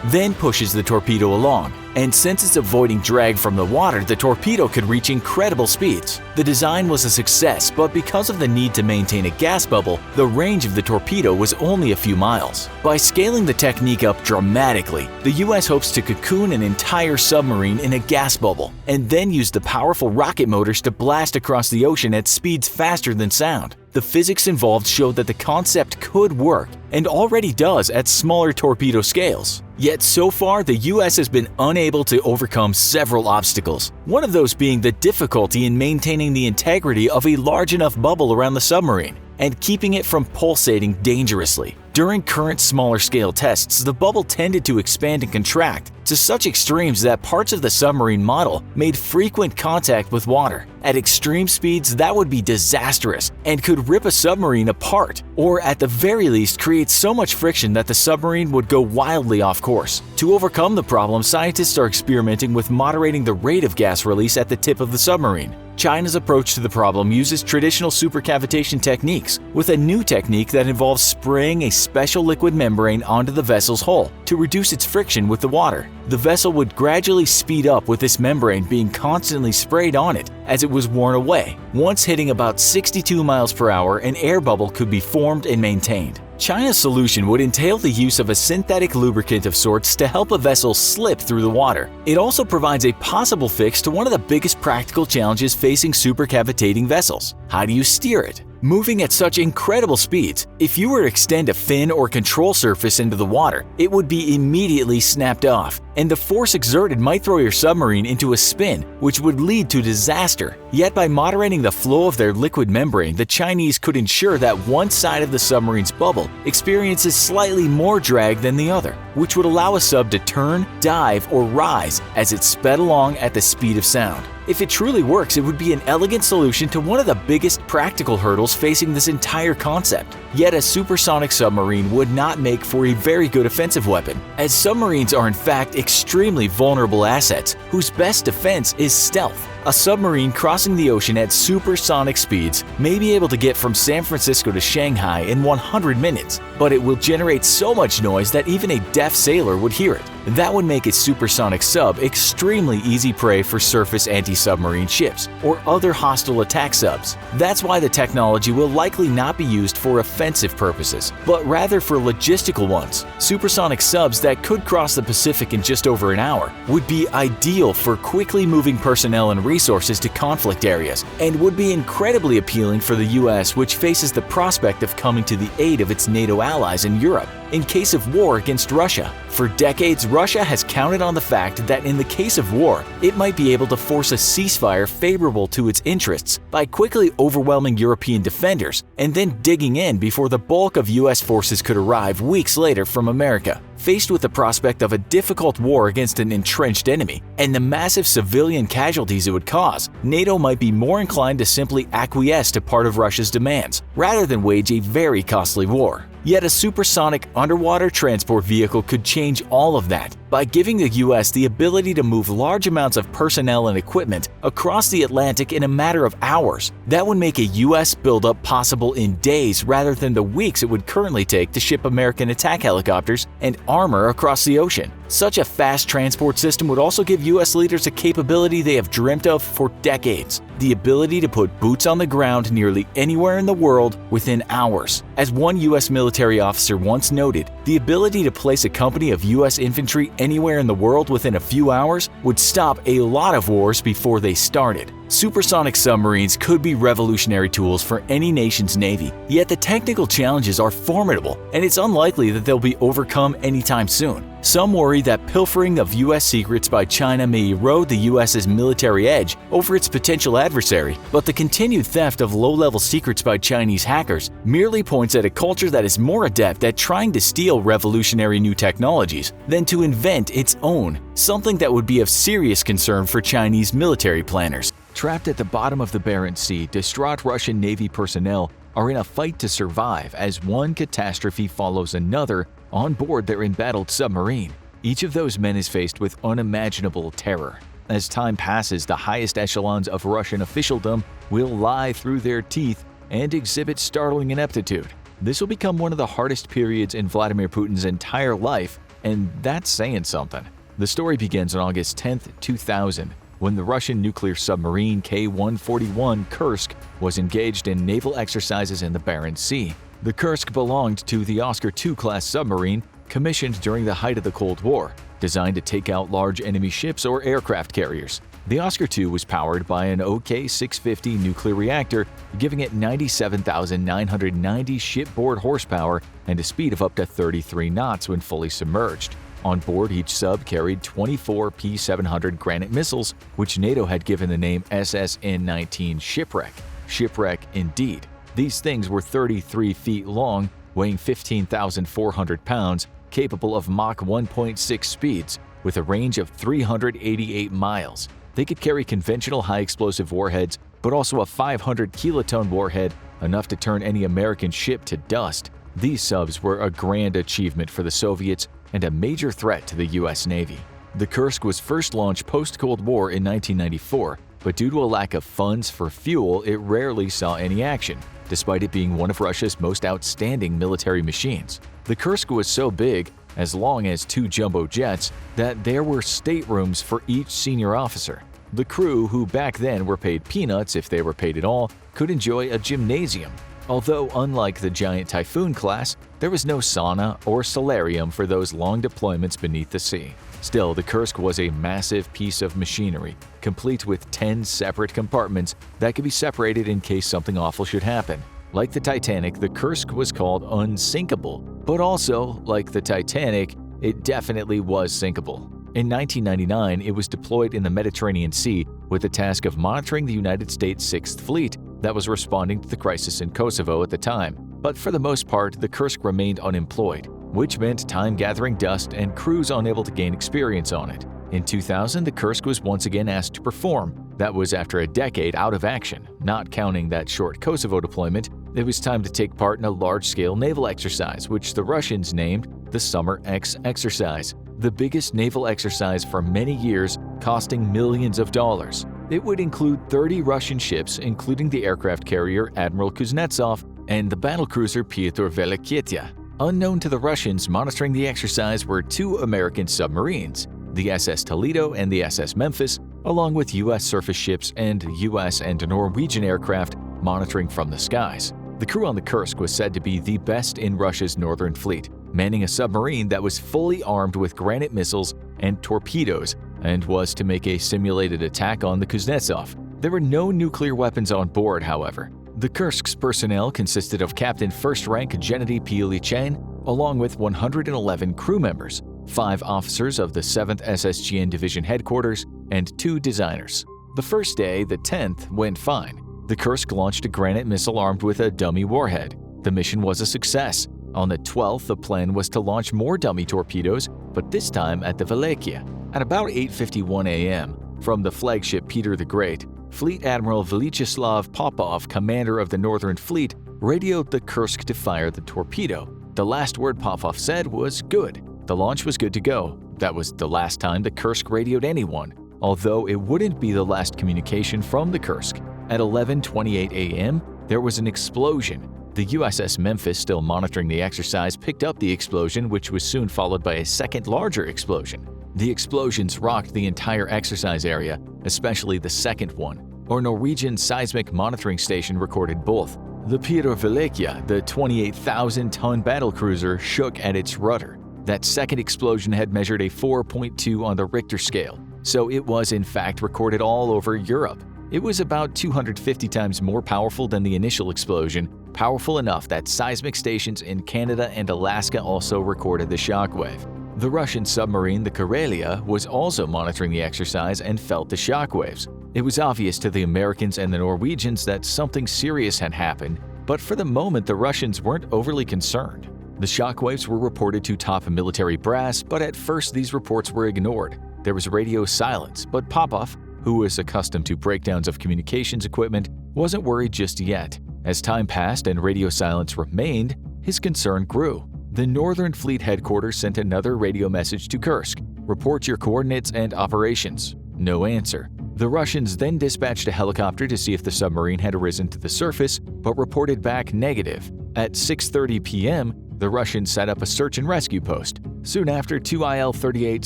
then pushes the torpedo along. And since it's avoiding drag from the water, the torpedo could reach incredible speeds. The design was a success, but because of the need to maintain a gas bubble, the range of the torpedo was only a few miles. By scaling the technique up dramatically, the US hopes to cocoon an entire submarine in a gas bubble, and then use the powerful rocket motors to blast across the ocean at speeds faster than sound. The physics involved showed that the concept could work, and already does at smaller torpedo scales. Yet so far, the US has been unable to overcome several obstacles, one of those being the difficulty in maintaining the integrity of a large enough bubble around the submarine and keeping it from pulsating dangerously. During current smaller-scale tests, the bubble tended to expand and contract to such extremes that parts of the submarine model made frequent contact with water. At extreme speeds, that would be disastrous and could rip a submarine apart, or at the very least create so much friction that the submarine would go wildly off course. To overcome the problem, scientists are experimenting with moderating the rate of gas release at the tip of the submarine. China's approach to the problem uses traditional supercavitation techniques, with a new technique that involves spraying a special liquid membrane onto the vessel's hull to reduce its friction with the water. The vessel would gradually speed up with this membrane being constantly sprayed on it as it was worn away. Once hitting about 62 miles per hour, an air bubble could be formed and maintained. China's solution would entail the use of a synthetic lubricant of sorts to help a vessel slip through the water. It also provides a possible fix to one of the biggest practical challenges facing supercavitating vessels. How do you steer it? Moving at such incredible speeds, if you were to extend a fin or control surface into the water, it would be immediately snapped off, and the force exerted might throw your submarine into a spin, which would lead to disaster. Yet by moderating the flow of their liquid membrane, the Chinese could ensure that one side of the submarine's bubble experiences slightly more drag than the other, which would allow a sub to turn, dive, or rise as it sped along at the speed of sound. If it truly works, it would be an elegant solution to one of the biggest practical hurdles facing this entire concept. Yet a supersonic submarine would not make for a very good offensive weapon, as submarines are in fact extremely vulnerable assets whose best defense is stealth. A submarine crossing the ocean at supersonic speeds may be able to get from San Francisco to Shanghai in 100 minutes, but it will generate so much noise that even a deaf sailor would hear it. That would make a supersonic sub extremely easy prey for surface anti-submarine ships or other hostile attack subs. That's why the technology will likely not be used for offensive purposes, but rather for logistical ones. Supersonic subs that could cross the Pacific in just over an hour would be ideal for quickly moving personnel and resources to conflict areas, and would be incredibly appealing for the US, which faces the prospect of coming to the aid of its NATO allies in Europe in case of war against Russia. For decades, Russia has counted on the fact that in the case of war, it might be able to force a ceasefire favorable to its interests by quickly overwhelming European defenders and then digging in before the bulk of US forces could arrive weeks later from America. Faced with the prospect of a difficult war against an entrenched enemy and the massive civilian casualties it would cause, NATO might be more inclined to simply acquiesce to part of Russia's demands, rather than wage a very costly war. Yet a supersonic underwater transport vehicle could change all of that by giving the US the ability to move large amounts of personnel and equipment across the Atlantic in a matter of hours. That would make a US buildup possible in days rather than the weeks it would currently take to ship American attack helicopters and armor across the ocean. Such a fast transport system would also give US leaders a capability they have dreamt of for decades: the ability to put boots on the ground nearly anywhere in the world within hours. As one US military officer once noted, the ability to place a company of US infantry anywhere in the world within a few hours would stop a lot of wars before they started. Supersonic submarines could be revolutionary tools for any nation's navy, yet the technical challenges are formidable, and it's unlikely that they'll be overcome anytime soon. Some worry that pilfering of US secrets by China may erode the US's military edge over its potential adversary, but the continued theft of low-level secrets by Chinese hackers merely points at a culture that is more adept at trying to steal revolutionary new technologies than to invent its own, something that would be of serious concern for Chinese military planners. Trapped at the bottom of the Barents Sea, distraught Russian Navy personnel are in a fight to survive as one catastrophe follows another on board their embattled submarine. Each of those men is faced with unimaginable terror. As time passes, the highest echelons of Russian officialdom will lie through their teeth and exhibit startling ineptitude. This will become one of the hardest periods in Vladimir Putin's entire life, and that's saying something. The story begins on August 10, 2000. When the Russian nuclear submarine K-141 Kursk was engaged in naval exercises in the Barents Sea. The Kursk belonged to the Oscar II-class submarine commissioned during the height of the Cold War, designed to take out large enemy ships or aircraft carriers. The Oscar II was powered by an OK-650 nuclear reactor, giving it 97,990 shipboard horsepower and a speed of up to 33 knots when fully submerged. On board, each sub carried 24 P-700 Granite missiles, which NATO had given the name SSN-19 Shipwreck. Shipwreck indeed. These things were 33 feet long, weighing 15,400 pounds, capable of Mach 1.6 speeds, with a range of 388 miles. They could carry conventional high-explosive warheads, but also a 500-kiloton warhead, enough to turn any American ship to dust. These subs were a grand achievement for the Soviets and a major threat to the US Navy. The Kursk was first launched post-Cold War in 1994, but due to a lack of funds for fuel, it rarely saw any action, despite it being one of Russia's most outstanding military machines. The Kursk was so big, as long as 2 jumbo jets, that there were staterooms for each senior officer. The crew, who back then were paid peanuts if they were paid at all, could enjoy a gymnasium. Although, unlike the giant Typhoon class, there was no sauna or solarium for those long deployments beneath the sea. Still, the Kursk was a massive piece of machinery, complete with 10 separate compartments that could be separated in case something awful should happen. Like the Titanic, the Kursk was called unsinkable, but also, like the Titanic, it definitely was sinkable. In 1999, it was deployed in the Mediterranean Sea with the task of monitoring the United States 6th Fleet that was responding to the crisis in Kosovo at the time. But for the most part, the Kursk remained unemployed, which meant time gathering dust and crews unable to gain experience on it. In 2000, the Kursk was once again asked to perform. That was after a decade out of action. Not counting that short Kosovo deployment, it was time to take part in a large-scale naval exercise, which the Russians named the Summer X exercise, the biggest naval exercise for many years, costing millions of dollars. It would include 30 Russian ships, including the aircraft carrier Admiral Kuznetsov and the battlecruiser Pyotr Velikhetya. Unknown to the Russians, monitoring the exercise were 2 American submarines, the SS Toledo and the SS Memphis, along with U.S. surface ships and U.S. and Norwegian aircraft monitoring from the skies. The crew on the Kursk was said to be the best in Russia's northern fleet, manning a submarine that was fully armed with granite missiles and torpedoes and was to make a simulated attack on the Kuznetsov. There were no nuclear weapons on board, however. The Kursk's personnel consisted of Captain First Rank Gennady Pilyuchin, along with 111 crew members, 5 officers of the 7th SSGN Division headquarters, and 2 designers. The first day, the 10th, went fine. The Kursk launched a granite missile armed with a dummy warhead. The mission was a success. On the 12th, the plan was to launch more dummy torpedoes, but this time at the Velikhetya. At about 8:51 a.m., from the flagship Peter the Great, Fleet Admiral Vyacheslav Popov, commander of the Northern Fleet, radioed the Kursk to fire the torpedo. The last word Popov said was good. The launch was good to go. That was the last time the Kursk radioed anyone, although it wouldn't be the last communication from the Kursk. At 11:28 a.m., there was an explosion. The USS Memphis, still monitoring the exercise, picked up the explosion, which was soon followed by a second larger explosion. The explosions rocked the entire exercise area, especially the second one. Our Norwegian seismic monitoring station recorded both. The Pyotr Velikhetya, the 28,000-ton battlecruiser, shook at its rudder. That second explosion had measured a 4.2 on the Richter scale, so it was in fact recorded all over Europe. It was about 250 times more powerful than the initial explosion, powerful enough that seismic stations in Canada and Alaska also recorded the shockwave. The Russian submarine, the Karelia, was also monitoring the exercise and felt the shockwaves. It was obvious to the Americans and the Norwegians that something serious had happened, but for the moment the Russians weren't overly concerned. The shockwaves were reported to top military brass, but at first these reports were ignored. There was radio silence, but Popov, who was accustomed to breakdowns of communications equipment, wasn't worried just yet. As time passed and radio silence remained, his concern grew. The Northern Fleet headquarters sent another radio message to Kursk. Report your coordinates and operations. No answer. The Russians then dispatched a helicopter to see if the submarine had risen to the surface, but reported back negative. At 6:30 p.m., the Russians set up a search and rescue post. Soon after, 2 IL-38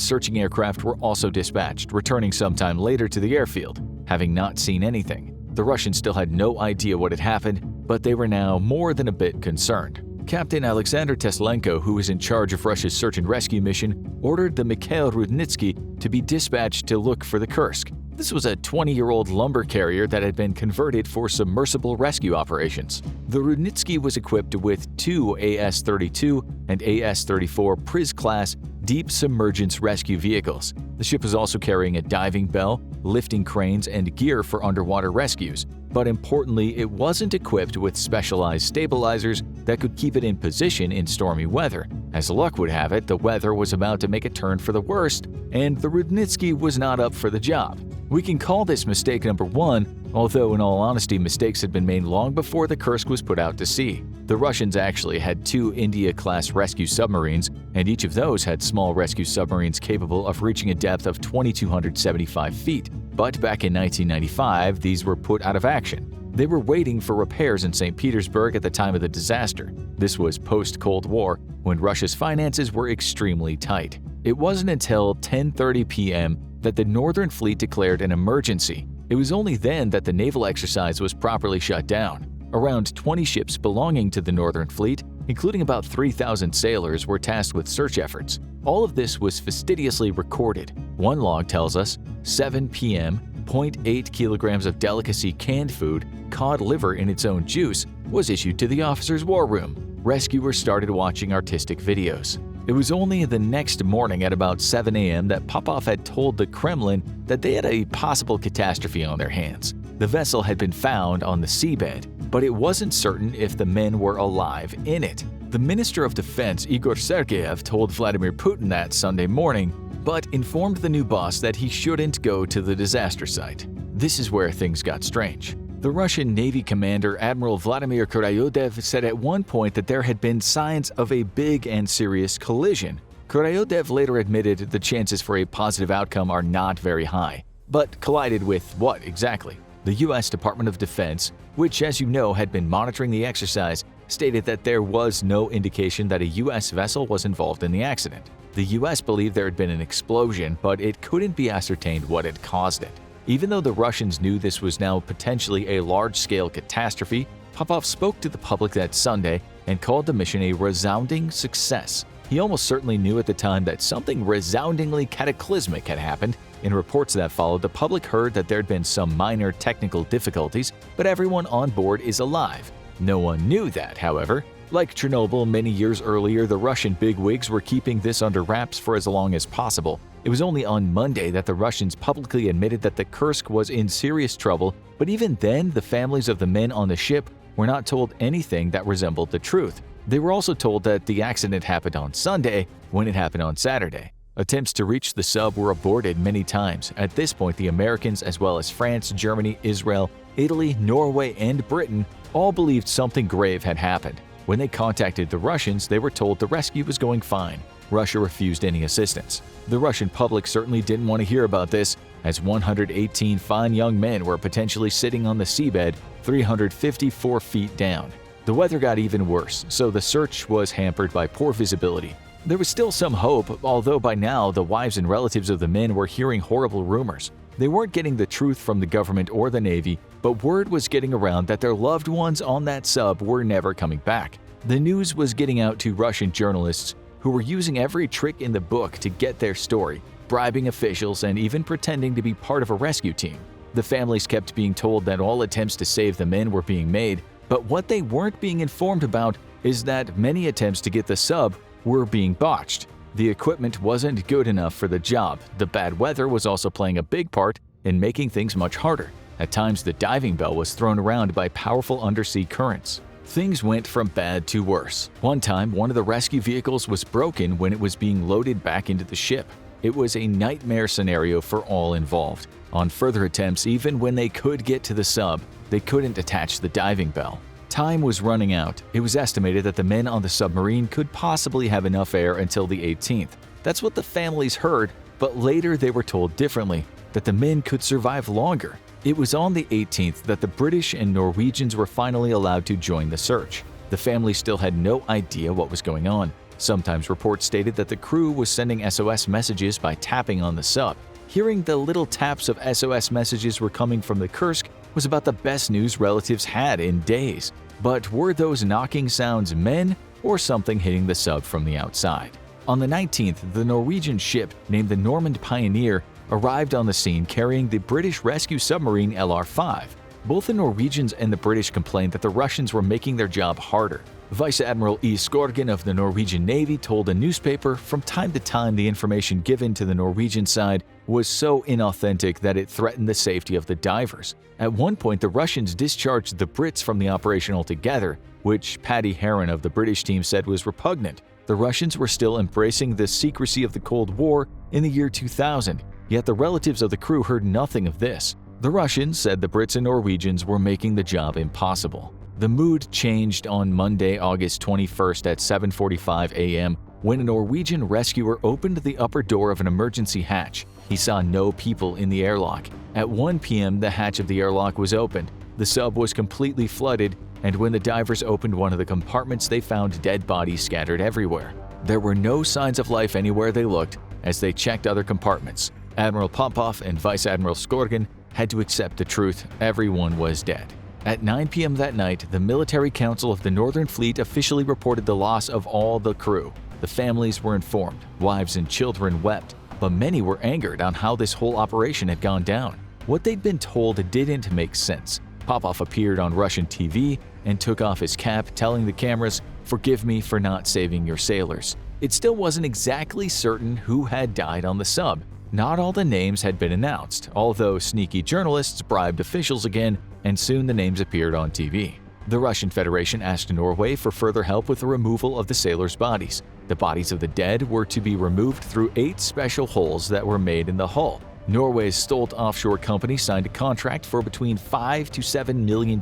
searching aircraft were also dispatched, returning sometime later to the airfield, having not seen anything. The Russians still had no idea what had happened, but they were now more than a bit concerned. Captain Alexander Teslenko, who was in charge of Russia's search and rescue mission, ordered the Mikhail Rudnitsky to be dispatched to look for the Kursk. This was a 20-year-old lumber carrier that had been converted for submersible rescue operations. The Rudnitsky was equipped with 2 AS-32 and AS-34 Priz-class deep submergence rescue vehicles. The ship was also carrying a diving bell, lifting cranes, and gear for underwater rescues. But importantly, it wasn't equipped with specialized stabilizers that could keep it in position in stormy weather. As luck would have it, the weather was about to make a turn for the worst, and the Rudnitsky was not up for the job. We can call this mistake number 1, although in all honesty mistakes had been made long before the Kursk was put out to sea. The Russians actually had 2 India-class rescue submarines, and each of those had small rescue submarines capable of reaching a depth of 2,275 feet. But back in 1995, these were put out of action. They were waiting for repairs in St. Petersburg at the time of the disaster. This was post-Cold War, when Russia's finances were extremely tight. It wasn't until 10:30 p.m. that the Northern Fleet declared an emergency. It was only then that the naval exercise was properly shut down. Around 20 ships belonging to the Northern Fleet, including about 3,000 sailors, were tasked with search efforts. All of this was fastidiously recorded. One log tells us, 7 p.m., 0.8 kilograms of delicacy canned food, cod liver in its own juice, was issued to the officers' war room. Rescuers started watching artistic videos. It was only the next morning at about 7 a.m. that Popov had told the Kremlin that they had a possible catastrophe on their hands. The vessel had been found on the seabed, but it wasn't certain if the men were alive in it. The Minister of Defense, Igor Sergeyev, told Vladimir Putin that Sunday morning, but informed the new boss that he shouldn't go to the disaster site. This is where things got strange. The Russian Navy commander, Admiral Vladimir Kuryadev, said at one point that there had been signs of a big and serious collision. Kuryadev later admitted the chances for a positive outcome are not very high. But collided with what exactly? The U.S. Department of Defense, which as you know had been monitoring the exercise, stated that there was no indication that a U.S. vessel was involved in the accident. The U.S. believed there had been an explosion, but it couldn't be ascertained what had caused it. Even though the Russians knew this was now potentially a large-scale catastrophe, Popov spoke to the public that Sunday and called the mission a resounding success. He almost certainly knew at the time that something resoundingly cataclysmic had happened. In reports that followed, the public heard that there had been some minor technical difficulties, but everyone on board is alive. No one knew that, however. Like Chernobyl many years earlier, the Russian bigwigs were keeping this under wraps for as long as possible. It was only on Monday that the Russians publicly admitted that the Kursk was in serious trouble, but even then, the families of the men on the ship were not told anything that resembled the truth. They were also told that the accident happened on Sunday when it happened on Saturday. Attempts to reach the sub were aborted many times. At this point, the Americans, as well as France, Germany, Israel, Italy, Norway, and Britain, all believed something grave had happened. When they contacted the Russians, they were told the rescue was going fine. Russia refused any assistance. The Russian public certainly didn't want to hear about this, as 118 fine young men were potentially sitting on the seabed 354 feet down. The weather got even worse, so the search was hampered by poor visibility. There was still some hope, although by now the wives and relatives of the men were hearing horrible rumors. They weren't getting the truth from the government or the Navy, but word was getting around that their loved ones on that sub were never coming back. The news was getting out to Russian journalists who were using every trick in the book to get their story, bribing officials and even pretending to be part of a rescue team. The families kept being told that all attempts to save the men were being made, but what they weren't being informed about is that many attempts to get the sub were being botched. The equipment wasn't good enough for the job. The bad weather was also playing a big part in making things much harder. At times, the diving bell was thrown around by powerful undersea currents. Things went from bad to worse. One time, one of the rescue vehicles was broken when it was being loaded back into the ship. It was a nightmare scenario for all involved. On further attempts, even when they could get to the sub, they couldn't attach the diving bell. Time was running out. It was estimated that the men on the submarine could possibly have enough air until the 18th. That's what the families heard, but later they were told differently, that the men could survive longer. It was on the 18th that the British and Norwegians were finally allowed to join the search. The family still had no idea what was going on. Sometimes reports stated that the crew was sending SOS messages by tapping on the sub. Hearing the little taps of SOS messages were coming from the Kursk was about the best news relatives had in days. But were those knocking sounds men or something hitting the sub from the outside? On the 19th, the Norwegian ship named the Normand Pioneer arrived on the scene carrying the British rescue submarine LR-5. Both the Norwegians and the British complained that the Russians were making their job harder. Vice Admiral E. Skorgan of the Norwegian Navy told a newspaper from time to time the information given to the Norwegian side was so inauthentic that it threatened the safety of the divers. At one point, the Russians discharged the Brits from the operation altogether, which Paddy Heron of the British team said was repugnant. The Russians were still embracing the secrecy of the Cold War in the year 2000, yet the relatives of the crew heard nothing of this. The Russians said the Brits and Norwegians were making the job impossible. The mood changed on Monday, August 21st at 7:45 a.m. when a Norwegian rescuer opened the upper door of an emergency hatch. He saw no people in the airlock. At 1 p.m., the hatch of the airlock was opened. The sub was completely flooded, and when the divers opened one of the compartments, they found dead bodies scattered everywhere. There were no signs of life anywhere they looked as they checked other compartments. Admiral Popov and Vice Admiral Skorgan had to accept the truth: everyone was dead. At 9 p.m. that night, the Military Council of the Northern Fleet officially reported the loss of all the crew. The families were informed, wives and children wept, but many were angered on how this whole operation had gone down. What they'd been told didn't make sense. Popov appeared on Russian TV and took off his cap, telling the cameras, "Forgive me for not saving your sailors." It still wasn't exactly certain who had died on the sub. Not all the names had been announced, although sneaky journalists bribed officials again, and soon the names appeared on TV. The Russian Federation asked Norway for further help with the removal of the sailors' bodies. The bodies of the dead were to be removed through 8 special holes that were made in the hull. Norway's Stolt Offshore Company signed a contract for between $5 to $7 million,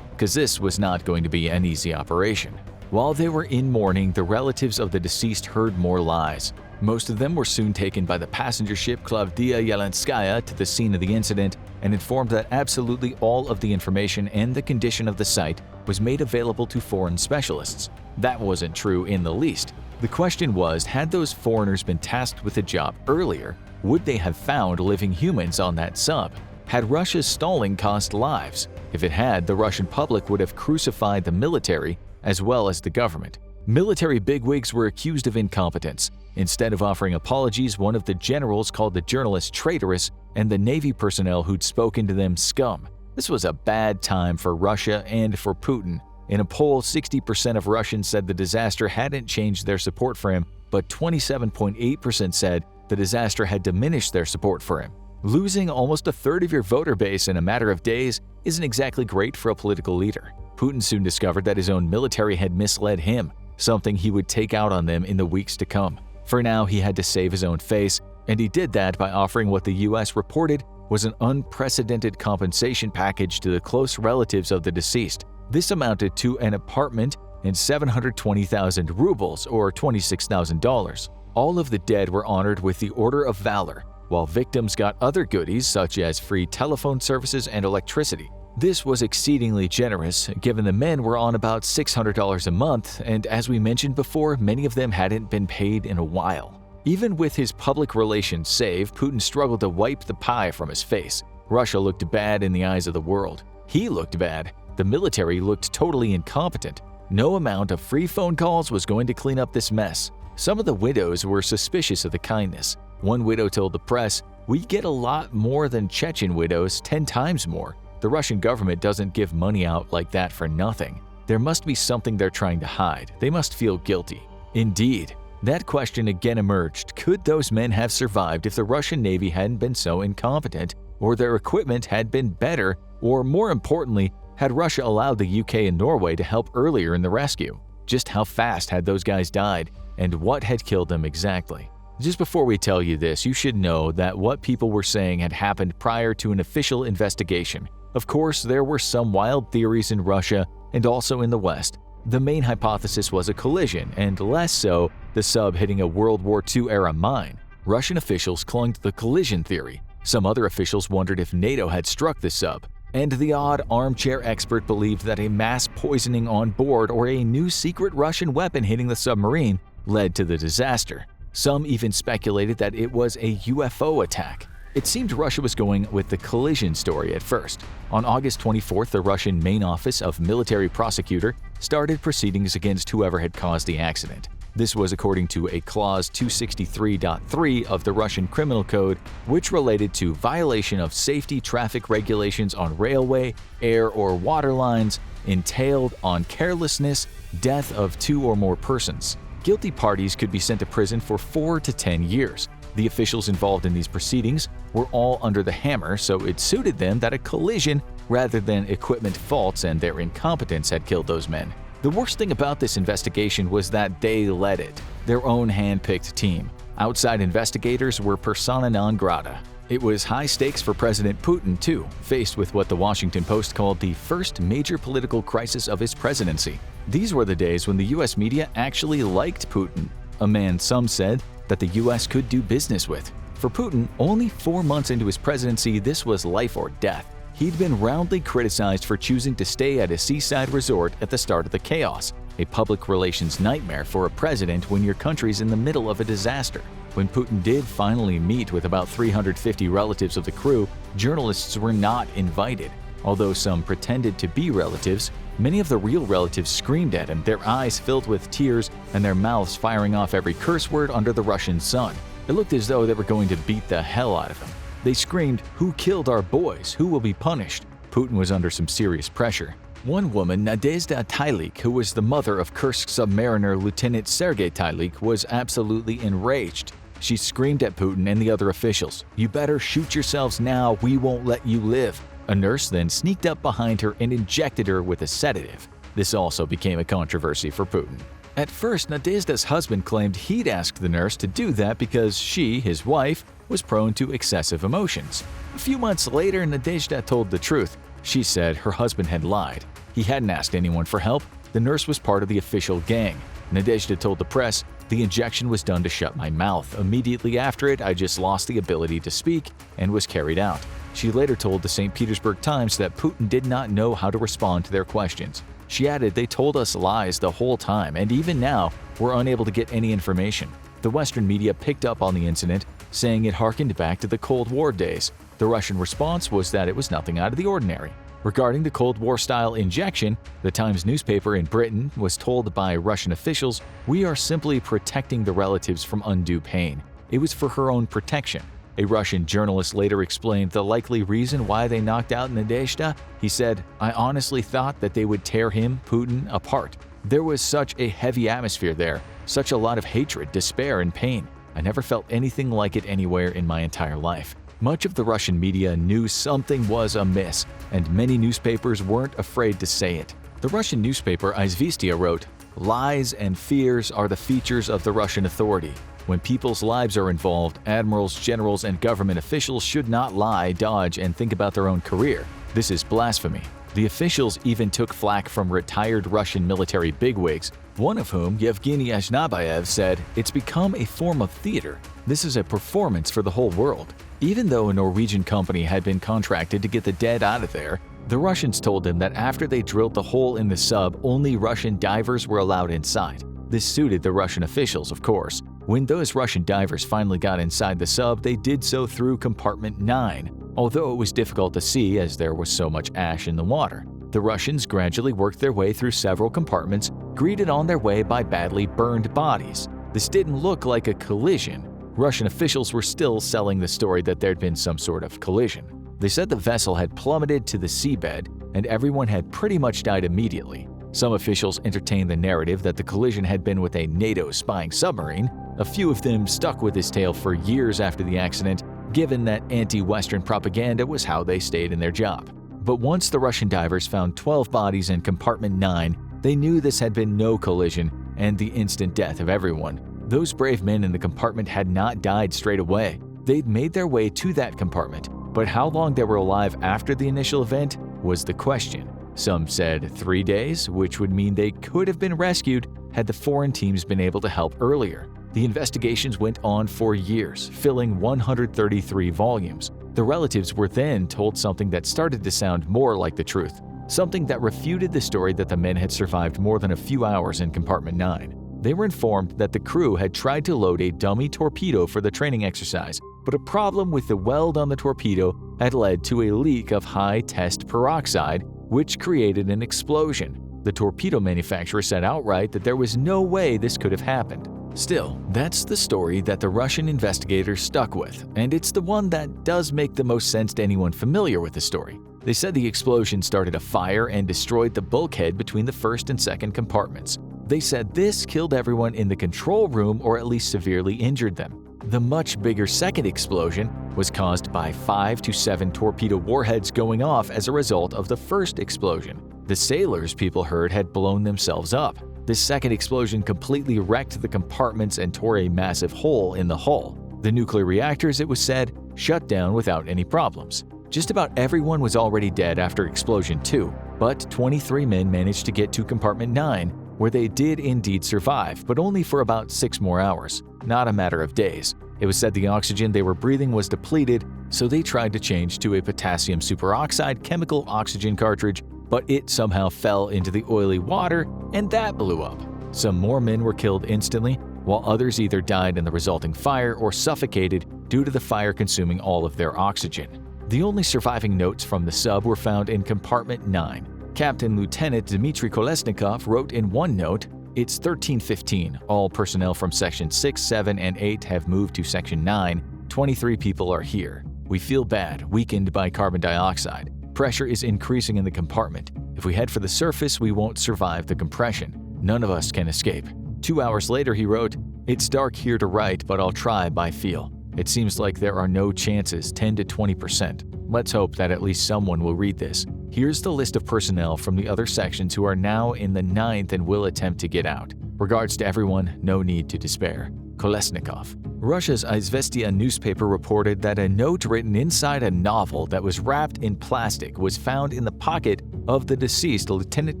because this was not going to be an easy operation. While they were in mourning, the relatives of the deceased heard more lies. Most of them were soon taken by the passenger ship Klavdia Yelenskaya to the scene of the incident and informed that absolutely all of the information and the condition of the site was made available to foreign specialists. That wasn't true in the least. The question was, had those foreigners been tasked with the job earlier, would they have found living humans on that sub? Had Russia's stalling cost lives? If it had, the Russian public would have crucified the military as well as the government. Military bigwigs were accused of incompetence. Instead of offering apologies, one of the generals called the journalist traitorous and the Navy personnel who'd spoken to them scum. This was a bad time for Russia and for Putin. In a poll, 60% of Russians said the disaster hadn't changed their support for him, but 27.8% said the disaster had diminished their support for him. Losing almost a third of your voter base in a matter of days isn't exactly great for a political leader. Putin soon discovered that his own military had misled him, something he would take out on them in the weeks to come. For now, he had to save his own face, and he did that by offering what the US reported was an unprecedented compensation package to the close relatives of the deceased. This amounted to an apartment and 720,000 rubles, or $26,000. All of the dead were honored with the Order of Valor, while victims got other goodies such as free telephone services and electricity. This was exceedingly generous, given the men were on about $600 a month, and as we mentioned before, many of them hadn't been paid in a while. Even with his public relations save, Putin struggled to wipe the pie from his face. Russia looked bad in the eyes of the world. He looked bad. The military looked totally incompetent. No amount of free phone calls was going to clean up this mess. Some of the widows were suspicious of the kindness. One widow told the press, "We get a lot more than Chechen widows, 10 times more. The Russian government doesn't give money out like that for nothing. There must be something they're trying to hide. They must feel guilty." Indeed, that question again emerged. Could those men have survived if the Russian Navy hadn't been so incompetent, or their equipment had been better, or more importantly, had Russia allowed the UK and Norway to help earlier in the rescue? Just how fast had those guys died, and what had killed them exactly? Just before we tell you this, you should know that what people were saying had happened prior to an official investigation. Of course, there were some wild theories in Russia and also in the West. The main hypothesis was a collision, and less so the sub hitting a World War II-era mine. Russian officials clung to the collision theory. Some other officials wondered if NATO had struck the sub. And the odd armchair expert believed that a mass poisoning on board or a new secret Russian weapon hitting the submarine led to the disaster. Some even speculated that it was a UFO attack. It seemed Russia was going with the collision story at first. On August 24th, the Russian main office of military prosecutor started proceedings against whoever had caused the accident. This was according to a clause 263.3 of the Russian Criminal Code, which related to violation of safety traffic regulations on railway, air, or water lines, entailed on carelessness, death of 2 or more persons. Guilty parties could be sent to prison for 4 to 10 years. The officials involved in these proceedings were all under the hammer, so it suited them that a collision rather than equipment faults and their incompetence had killed those men. The worst thing about this investigation was that they led it, their own hand-picked team. Outside investigators were persona non grata. It was high stakes for President Putin, too, faced with what the Washington Post called the first major political crisis of his presidency. These were the days when the US media actually liked Putin, a man some said that the US could do business with. For Putin, only 4 months into his presidency, this was life or death. He'd been roundly criticized for choosing to stay at a seaside resort at the start of the chaos, a public relations nightmare for a president when your country's in the middle of a disaster. When Putin did finally meet with about 350 relatives of the crew, journalists were not invited. Although some pretended to be relatives, many of the real relatives screamed at him, their eyes filled with tears and their mouths firing off every curse word under the Russian sun. It looked as though they were going to beat the hell out of him. They screamed, "Who killed our boys? Who will be punished?" Putin was under some serious pressure. One woman, Nadezhda Tylik, who was the mother of Kursk submariner Lieutenant Sergei Tylik, was absolutely enraged. She screamed at Putin and the other officials, "You better shoot yourselves now, we won't let you live." A nurse then sneaked up behind her and injected her with a sedative. This also became a controversy for Putin. At first, Nadezhda's husband claimed he'd asked the nurse to do that because she, his wife, was prone to excessive emotions. A few months later, Nadezhda told the truth. She said her husband had lied. He hadn't asked anyone for help. The nurse was part of the official gang. Nadezhda told the press, The injection was done to shut my mouth. Immediately after it, I just lost the ability to speak and was carried out. She later told the St. Petersburg Times that Putin did not know how to respond to their questions. She added, "They told us lies the whole time, and even now, we're unable to get any information." The Western media picked up on the incident, saying it harkened back to the Cold War days. The Russian response was that it was nothing out of the ordinary. Regarding the Cold War-style injection, the Times newspaper in Britain was told by Russian officials, "We are simply protecting the relatives from undue pain. It was for her own protection." A Russian journalist later explained the likely reason why they knocked out Nadezhda. He said, "I honestly thought that they would tear him, Putin, apart. There was such a heavy atmosphere there, such a lot of hatred, despair, and pain. I never felt anything like it anywhere in my entire life." Much of the Russian media knew something was amiss, and many newspapers weren't afraid to say it. The Russian newspaper Izvestia wrote, "Lies and fears are the features of the Russian authority. When people's lives are involved, admirals, generals, and government officials should not lie, dodge, and think about their own career. This is blasphemy." The officials even took flack from retired Russian military bigwigs, one of whom, Yevgeny Ajnabayev, said, "It's become a form of theater. This is a performance for the whole world." Even though a Norwegian company had been contracted to get the dead out of there, the Russians told them that after they drilled the hole in the sub, only Russian divers were allowed inside. This suited the Russian officials, of course. When those Russian divers finally got inside the sub, they did so through compartment 9, although it was difficult to see as there was so much ash in the water. The Russians gradually worked their way through several compartments, greeted on their way by badly burned bodies. This didn't look like a collision. Russian officials were still selling the story that there'd been some sort of collision. They said the vessel had plummeted to the seabed and everyone had pretty much died immediately. Some officials entertained the narrative that the collision had been with a NATO spying submarine. A few of them stuck with this tale for years after the accident, given that anti-Western propaganda was how they stayed in their job. But once the Russian divers found 12 bodies in compartment 9, they knew this had been no collision and the instant death of everyone. Those brave men in the compartment had not died straight away. They'd made their way to that compartment, but how long they were alive after the initial event was the question. Some said 3 days, which would mean they could have been rescued had the foreign teams been able to help earlier. The investigations went on for years, filling 133 volumes. The relatives were then told something that started to sound more like the truth, something that refuted the story that the men had survived more than a few hours in compartment 9. They were informed that the crew had tried to load a dummy torpedo for the training exercise, but a problem with the weld on the torpedo had led to a leak of high-test peroxide, which created an explosion. The torpedo manufacturer said outright that there was no way this could have happened. Still, that's the story that the Russian investigators stuck with, and it's the one that does make the most sense to anyone familiar with the story. They said the explosion started a fire and destroyed the bulkhead between the first and second compartments. They said this killed everyone in the control room or at least severely injured them. The much bigger second explosion was caused by 5 to 7 torpedo warheads going off as a result of the first explosion. The sailors people heard had blown themselves up. This second explosion completely wrecked the compartments and tore a massive hole in the hull. The nuclear reactors, it was said, shut down without any problems. Just about everyone was already dead after explosion 2, but 23 men managed to get to compartment 9, where they did indeed survive, but only for about 6 more hours, not a matter of days. It was said the oxygen they were breathing was depleted, so they tried to change to a potassium superoxide chemical oxygen cartridge, but it somehow fell into the oily water and that blew up. Some more men were killed instantly, while others either died in the resulting fire or suffocated due to the fire consuming all of their oxygen. The only surviving notes from the sub were found in compartment 9. Captain Lieutenant Dmitry Kolesnikov wrote in one note, "It's 13:15. All personnel from Section 6, 7, and 8 have moved to Section 9. 23 people are here. We feel bad, weakened by carbon dioxide. Pressure is increasing in the compartment. If we head for the surface, we won't survive the compression. None of us can escape." 2 hours later, he wrote, "It's dark here to write, but I'll try by feel. It seems like there are no chances, 10 to 20%. Let's hope that at least someone will read this. Here's the list of personnel from the other sections who are now in the 9th and will attempt to get out. Regards to everyone, no need to despair. Kolesnikov." Russia's Izvestia newspaper reported that a note written inside a novel that was wrapped in plastic was found in the pocket of the deceased Lieutenant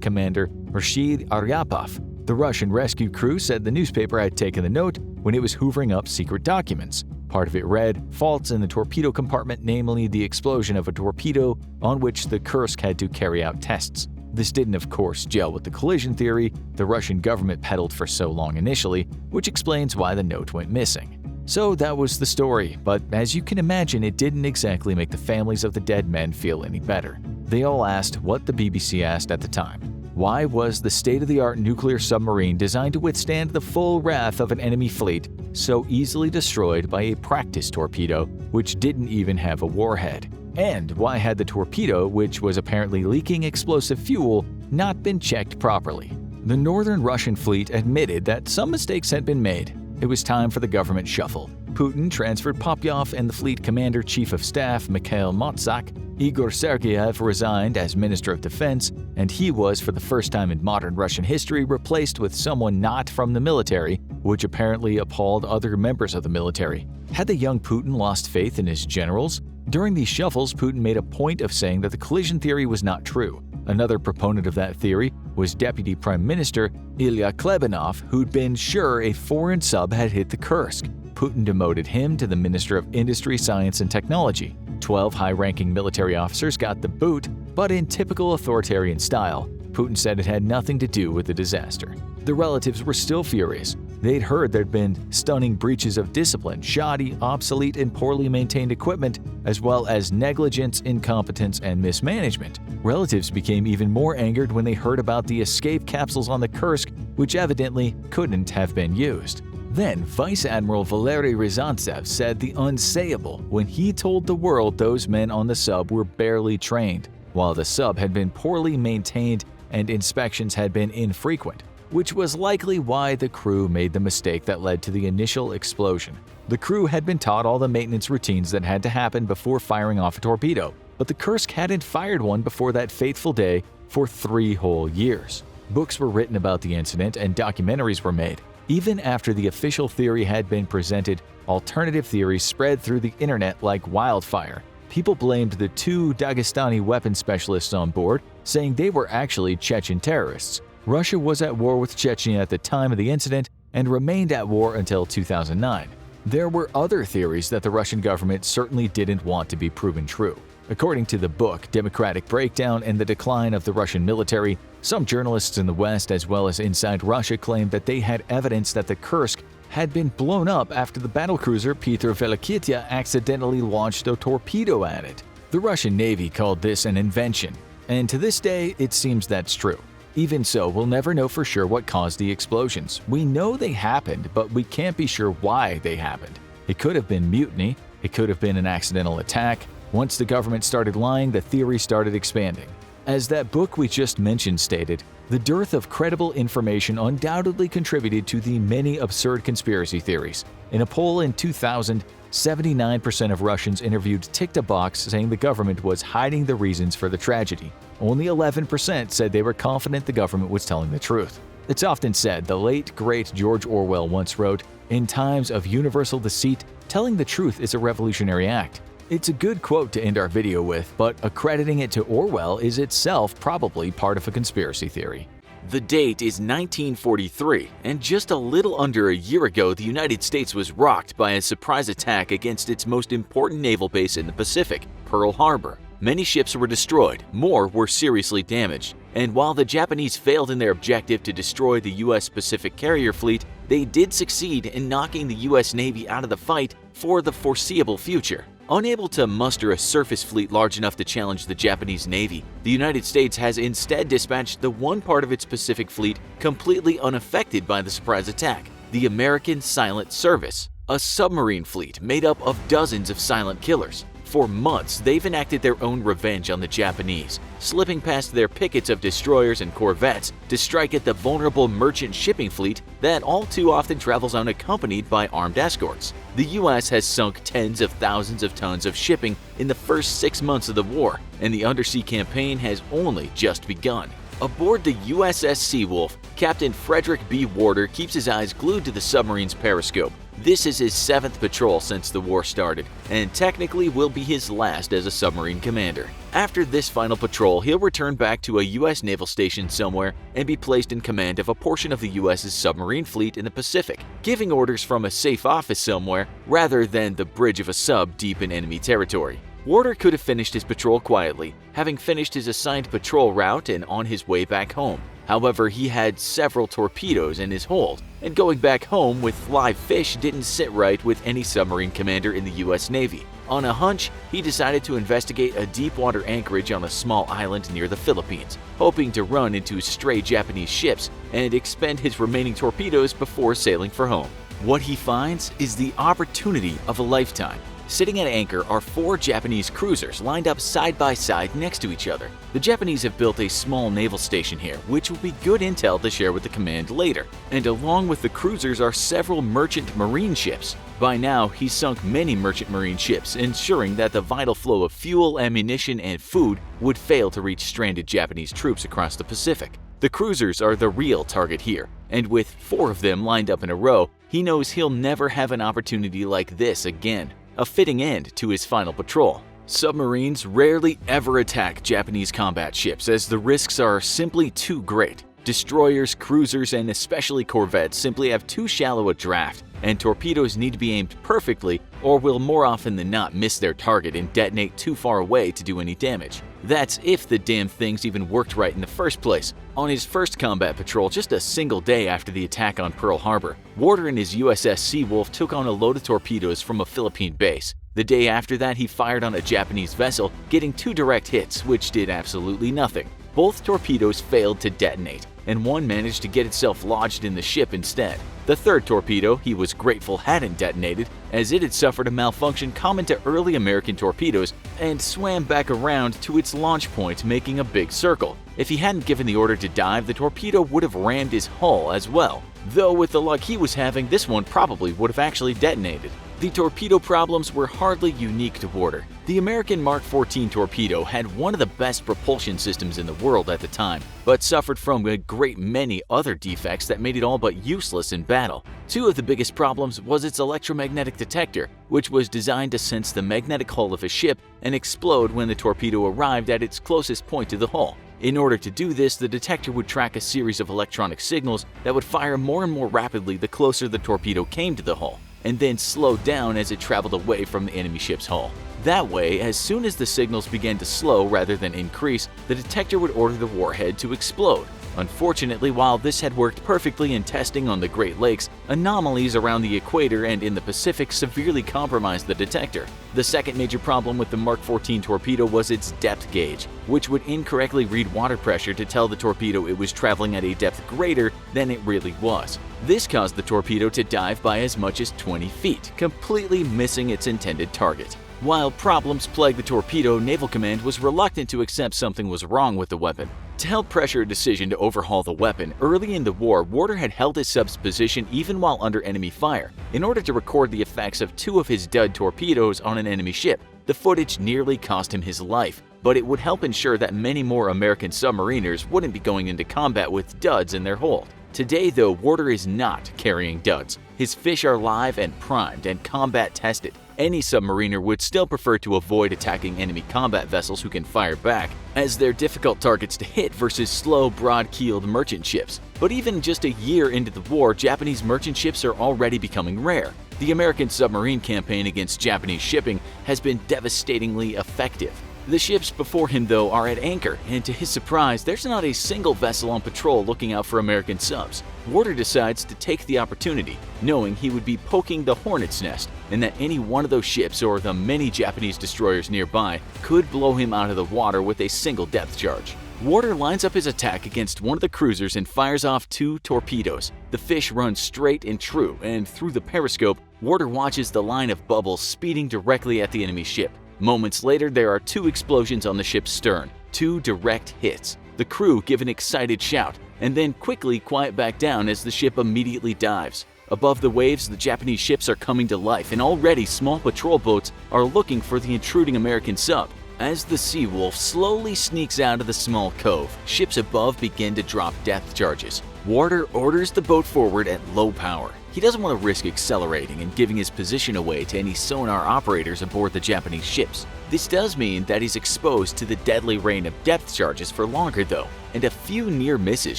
Commander Rashid Aryapov. The Russian rescue crew said the newspaper had taken the note when it was hoovering up secret documents. Part of it read, faults in the torpedo compartment, namely the explosion of a torpedo on which the Kursk had to carry out tests. This didn't, of course, gel with the collision theory the Russian government peddled for so long initially, which explains why the note went missing. So that was the story, but as you can imagine, it didn't exactly make the families of the dead men feel any better. They all asked what the BBC asked at the time. Why was the state-of-the-art nuclear submarine designed to withstand the full wrath of an enemy fleet so easily destroyed by a practice torpedo which didn't even have a warhead? And why had the torpedo, which was apparently leaking explosive fuel, not been checked properly? The northern Russian fleet admitted that some mistakes had been made. It was time for the government shuffle. Putin transferred Popyov and the fleet commander chief of staff Mikhail Motsak. Igor Sergeyev resigned as Minister of Defense, and he was, for the first time in modern Russian history, replaced with someone not from the military, which apparently appalled other members of the military. Had the young Putin lost faith in his generals? During these shuffles, Putin made a point of saying that the collision theory was not true. Another proponent of that theory was Deputy Prime Minister Ilya Klebanov, who'd been sure a foreign sub had hit the Kursk. Putin demoted him to the Minister of Industry, Science and Technology. 12 high-ranking military officers got the boot, but in typical authoritarian style, Putin said it had nothing to do with the disaster. The relatives were still furious. They'd heard there'd been stunning breaches of discipline, shoddy, obsolete, and poorly maintained equipment, as well as negligence, incompetence, and mismanagement. Relatives became even more angered when they heard about the escape capsules on the Kursk, which evidently couldn't have been used. Then, Vice Admiral Valery Ryazantsev said the unsayable when he told the world those men on the sub were barely trained, while the sub had been poorly maintained and inspections had been infrequent, which was likely why the crew made the mistake that led to the initial explosion. The crew had been taught all the maintenance routines that had to happen before firing off a torpedo, but the Kursk hadn't fired one before that fateful day for 3 whole years. Books were written about the incident and documentaries were made. Even after the official theory had been presented, alternative theories spread through the internet like wildfire. People blamed the 2 Dagestani weapons specialists on board, saying they were actually Chechen terrorists. Russia was at war with Chechnya at the time of the incident and remained at war until 2009. There were other theories that the Russian government certainly didn't want to be proven true. According to the book Democratic Breakdown and the Decline of the Russian Military, some journalists in the West as well as inside Russia claimed that they had evidence that the Kursk had been blown up after the battlecruiser Petr Velokitya accidentally launched a torpedo at it. The Russian Navy called this an invention, and to this day it seems that's true. Even so, we'll never know for sure what caused the explosions. We know they happened, but we can't be sure why they happened. It could have been mutiny, it could have been an accidental attack. Once the government started lying, the theory started expanding. As that book we just mentioned stated, the dearth of credible information undoubtedly contributed to the many absurd conspiracy theories. In a poll in 2000, 79% of Russians interviewed ticked a box saying the government was hiding the reasons for the tragedy. Only 11% said they were confident the government was telling the truth. It's often said the late, great George Orwell once wrote, "In times of universal deceit, telling the truth is a revolutionary act." It's a good quote to end our video with, but accrediting it to Orwell is itself probably part of a conspiracy theory. The date is 1943, and just a little under a year ago, the United States was rocked by a surprise attack against its most important naval base in the Pacific, Pearl Harbor. Many ships were destroyed, more were seriously damaged, and while the Japanese failed in their objective to destroy the U.S. Pacific carrier fleet, they did succeed in knocking the U.S. Navy out of the fight for the foreseeable future. Unable to muster a surface fleet large enough to challenge the Japanese Navy, the United States has instead dispatched the one part of its Pacific fleet completely unaffected by the surprise attack, the American Silent Service, a submarine fleet made up of dozens of silent killers. For months, they've enacted their own revenge on the Japanese, slipping past their pickets of destroyers and corvettes to strike at the vulnerable merchant shipping fleet that all too often travels unaccompanied by armed escorts. The U.S. has sunk tens of thousands of tons of shipping in the first 6 months of the war, and the undersea campaign has only just begun. Aboard the USS Seawolf, Captain Frederick B. Warder keeps his eyes glued to the submarine's periscope. This is his 7th patrol since the war started, and technically will be his last as a submarine commander. After this final patrol, he'll return back to a U.S. naval station somewhere and be placed in command of a portion of the U.S.'s submarine fleet in the Pacific, giving orders from a safe office somewhere rather than the bridge of a sub deep in enemy territory. Warder could have finished his patrol quietly, having finished his assigned patrol route and on his way back home. However, he had several torpedoes in his hold, and going back home with live fish didn't sit right with any submarine commander in the U.S. Navy. On a hunch, he decided to investigate a deep-water anchorage on a small island near the Philippines, hoping to run into stray Japanese ships and expend his remaining torpedoes before sailing for home. What he finds is the opportunity of a lifetime. Sitting at anchor are 4 Japanese cruisers lined up side by side next to each other. The Japanese have built a small naval station here, which will be good intel to share with the command later. And along with the cruisers are several merchant marine ships. By now, he's sunk many merchant marine ships, ensuring that the vital flow of fuel, ammunition, and food would fail to reach stranded Japanese troops across the Pacific. The cruisers are the real target here, and with 4 of them lined up in a row, he knows he'll never have an opportunity like this again. A fitting end to his final patrol. Submarines rarely ever attack Japanese combat ships as the risks are simply too great. Destroyers, cruisers, and especially corvettes simply have too shallow a draft, and torpedoes need to be aimed perfectly or will more often than not miss their target and detonate too far away to do any damage. That's if the damn things even worked right in the first place. On his first combat patrol just a single day after the attack on Pearl Harbor, Warder and his USS Seawolf took on a load of torpedoes from a Philippine base. The day after that, he fired on a Japanese vessel, getting 2 direct hits, which did absolutely nothing. Both torpedoes failed to detonate, and one managed to get itself lodged in the ship instead. The third torpedo he was grateful hadn't detonated, as it had suffered a malfunction common to early American torpedoes and swam back around to its launch point, making a big circle. If he hadn't given the order to dive, the torpedo would have rammed his hull as well. Though with the luck he was having, this one probably would have actually detonated. The torpedo problems were hardly unique to Warder. The American Mark 14 torpedo had one of the best propulsion systems in the world at the time, but suffered from a great many other defects that made it all but useless in battle. 2 of the biggest problems was its electromagnetic detector, which was designed to sense the magnetic hull of a ship and explode when the torpedo arrived at its closest point to the hull. In order to do this, the detector would track a series of electronic signals that would fire more and more rapidly the closer the torpedo came to the hull, and then slow down as it traveled away from the enemy ship's hull. That way, as soon as the signals began to slow rather than increase, the detector would order the warhead to explode. Unfortunately, while this had worked perfectly in testing on the Great Lakes, anomalies around the equator and in the Pacific severely compromised the detector. The second major problem with the Mark 14 torpedo was its depth gauge, which would incorrectly read water pressure to tell the torpedo it was traveling at a depth greater than it really was. This caused the torpedo to dive by as much as 20 feet, completely missing its intended target. While problems plagued the torpedo, Naval Command was reluctant to accept something was wrong with the weapon. To help pressure a decision to overhaul the weapon, early in the war, Warder had held his sub's position even while under enemy fire, in order to record the effects of 2 of his dud torpedoes on an enemy ship. The footage nearly cost him his life, but it would help ensure that many more American submariners wouldn't be going into combat with duds in their hold. Today, though, Warder is not carrying duds. His fish are live and primed and combat tested. Any submariner would still prefer to avoid attacking enemy combat vessels who can fire back, as they're difficult targets to hit versus slow, broad-keeled merchant ships. But even just a year into the war, Japanese merchant ships are already becoming rare. The American submarine campaign against Japanese shipping has been devastatingly effective. The ships before him, though, are at anchor, and to his surprise, there's not a single vessel on patrol looking out for American subs. Warder decides to take the opportunity, knowing he would be poking the hornet's nest, and that any one of those ships or the many Japanese destroyers nearby could blow him out of the water with a single depth charge. Warder lines up his attack against one of the cruisers and fires off 2 torpedoes. The fish runs straight and true, and through the periscope, Warder watches the line of bubbles speeding directly at the enemy ship. Moments later, there are 2 explosions on the ship's stern, 2 direct hits. The crew give an excited shout, and then quickly quiet back down as the ship immediately dives. Above the waves, the Japanese ships are coming to life, and already small patrol boats are looking for the intruding American sub. As the Seawolf slowly sneaks out of the small cove, ships above begin to drop depth charges. Warder orders the boat forward at low power. He doesn't want to risk accelerating and giving his position away to any sonar operators aboard the Japanese ships. This does mean that he's exposed to the deadly rain of depth charges for longer though, and a few near misses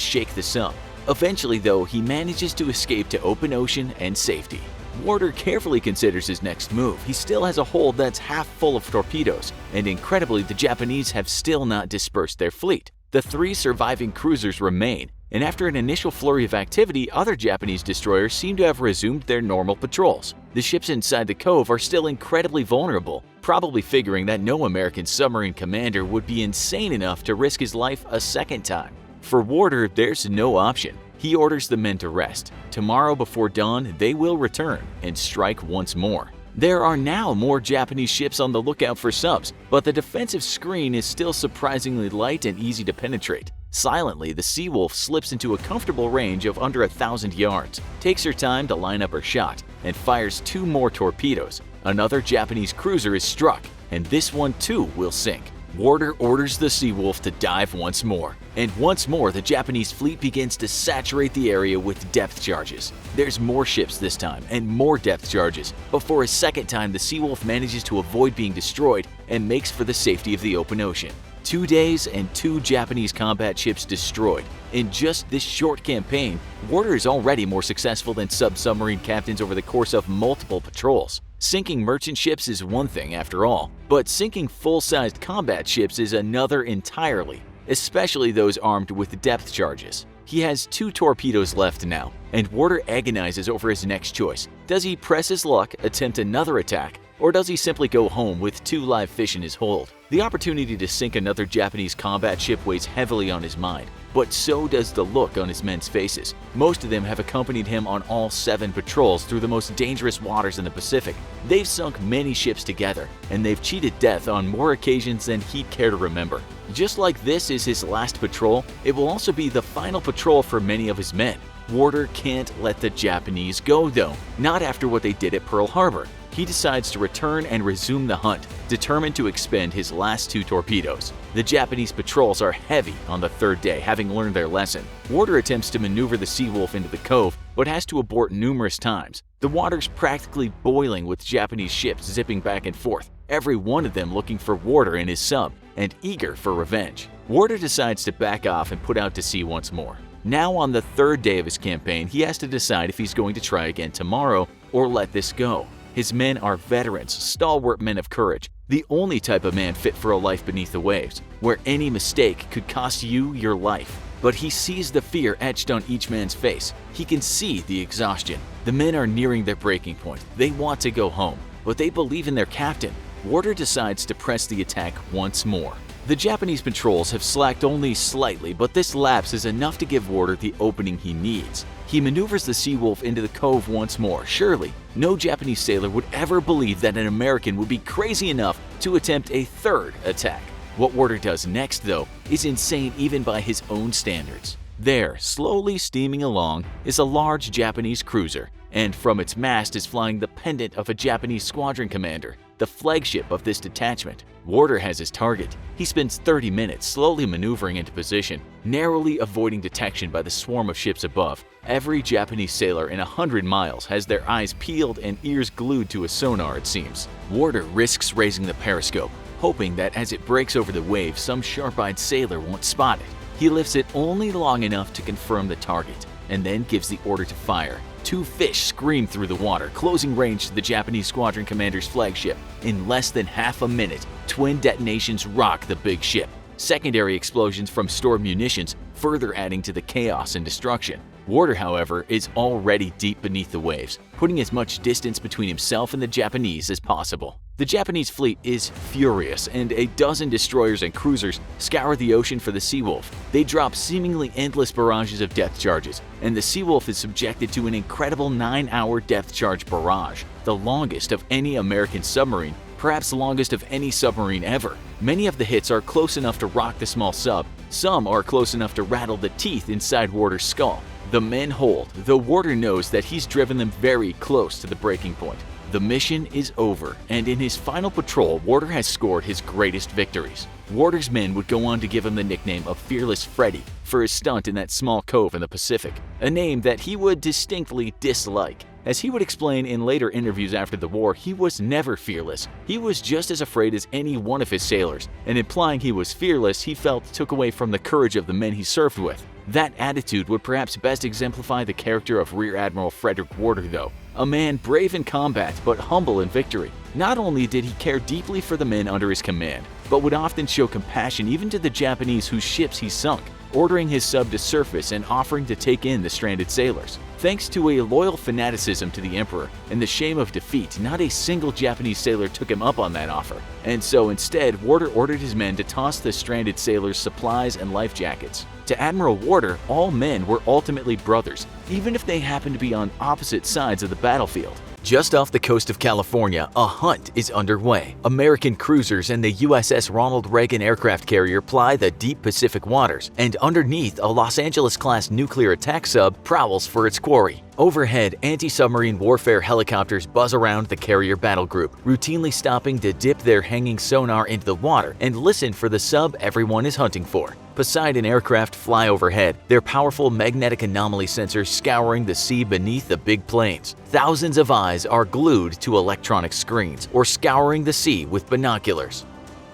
shake the sub. Eventually though, he manages to escape to open ocean and safety. Warder carefully considers his next move. He still has a hold that's half full of torpedoes, and incredibly the Japanese have still not dispersed their fleet. The 3 surviving cruisers remain, and after an initial flurry of activity, other Japanese destroyers seem to have resumed their normal patrols. The ships inside the cove are still incredibly vulnerable, probably figuring that no American submarine commander would be insane enough to risk his life a second time. For Warder, there's no option. He orders the men to rest. Tomorrow before dawn, they will return and strike once more. There are now more Japanese ships on the lookout for subs, but the defensive screen is still surprisingly light and easy to penetrate. Silently, the Seawolf slips into a comfortable range of under 1,000 yards, takes her time to line up her shot, and fires 2 more torpedoes. Another Japanese cruiser is struck, and this one too will sink. Warder orders the Seawolf to dive once more, and once more the Japanese fleet begins to saturate the area with depth charges. There's more ships this time, and more depth charges, but for a second time the Seawolf manages to avoid being destroyed and makes for the safety of the open ocean. 2 days and 2 Japanese combat ships destroyed. In just this short campaign, Warder is already more successful than submarine captains over the course of multiple patrols. Sinking merchant ships is one thing after all, but sinking full-sized combat ships is another entirely, especially those armed with depth charges. He has 2 torpedoes left now, and Warder agonizes over his next choice. Does he press his luck, attempt another attack, or does he simply go home with 2 live fish in his hold? The opportunity to sink another Japanese combat ship weighs heavily on his mind, but so does the look on his men's faces. Most of them have accompanied him on all 7 patrols through the most dangerous waters in the Pacific. They've sunk many ships together, and they've cheated death on more occasions than he'd care to remember. Just like this is his last patrol, it will also be the final patrol for many of his men. Warder can't let the Japanese go though, not after what they did at Pearl Harbor. He decides to return and resume the hunt, determined to expend his last 2 torpedoes. The Japanese patrols are heavy on the 3rd day, having learned their lesson. Warder attempts to maneuver the Seawolf into the cove, but has to abort numerous times. The water's practically boiling with Japanese ships zipping back and forth, every one of them looking for Warder and his sub, and eager for revenge. Warder decides to back off and put out to sea once more. Now on the 3rd day of his campaign, he has to decide if he's going to try again tomorrow or let this go. His men are veterans, stalwart men of courage, the only type of man fit for a life beneath the waves, where any mistake could cost you your life. But he sees the fear etched on each man's face. He can see the exhaustion. The men are nearing their breaking point. They want to go home, but they believe in their captain. Warder decides to press the attack once more. The Japanese patrols have slacked only slightly, but this lapse is enough to give Warder the opening he needs. He maneuvers the Seawolf into the cove once more. Surely, no Japanese sailor would ever believe that an American would be crazy enough to attempt a 3rd attack. What Warder does next, though, is insane even by his own standards. There, slowly steaming along, is a large Japanese cruiser, and from its mast is flying the pendant of a Japanese squadron commander, the flagship of this detachment. Warder has his target. He spends 30 minutes slowly maneuvering into position, narrowly avoiding detection by the swarm of ships above. Every Japanese sailor in 100 miles has their eyes peeled and ears glued to a sonar, it seems. Warder risks raising the periscope, hoping that as it breaks over the waves, some sharp-eyed sailor won't spot it. He lifts it only long enough to confirm the target, and then gives the order to fire. 2 fish scream through the water, closing range to the Japanese squadron commander's flagship. In less than half a minute, twin detonations rock the big ship. Secondary explosions from stored munitions further adding to the chaos and destruction. Warder, however, is already deep beneath the waves, putting as much distance between himself and the Japanese as possible. The Japanese fleet is furious, and a dozen destroyers and cruisers scour the ocean for the Seawolf. They drop seemingly endless barrages of depth charges, and the Seawolf is subjected to an incredible 9-hour depth charge barrage, the longest of any American submarine, perhaps the longest of any submarine ever. Many of the hits are close enough to rock the small sub, some are close enough to rattle the teeth inside Warder's skull. The men hold, though Warder knows that he's driven them very close to the breaking point. The mission is over, and in his final patrol, Warder has scored his greatest victories. Warder's men would go on to give him the nickname of Fearless Freddie for his stunt in that small cove in the Pacific, a name that he would distinctly dislike, As he would explain in later interviews after the war, he was never fearless. He was just as afraid as any one of his sailors, and implying he was fearless, he felt took away from the courage of the men he served with. That attitude would perhaps best exemplify the character of Rear Admiral Frederick Warder, though. A man brave in combat but humble in victory. Not only did he care deeply for the men under his command, but would often show compassion even to the Japanese whose ships he sunk, ordering his sub to surface and offering to take in the stranded sailors. Thanks to a loyal fanaticism to the Emperor and the shame of defeat, not a single Japanese sailor took him up on that offer. And so instead, Warder ordered his men to toss the stranded sailors supplies and life jackets. To Admiral Warder, all men were ultimately brothers, even if they happened to be on opposite sides of the battlefield. Just off the coast of California, a hunt is underway. American cruisers and the USS Ronald Reagan aircraft carrier ply the deep Pacific waters, and underneath, a Los Angeles-class nuclear attack sub prowls for its quarry. Overhead, anti-submarine warfare helicopters buzz around the carrier battle group, routinely stopping to dip their hanging sonar into the water and listen for the sub everyone is hunting for. Poseidon aircraft fly overhead, their powerful magnetic anomaly sensors scouring the sea beneath the big planes. Thousands of eyes are glued to electronic screens or scouring the sea with binoculars.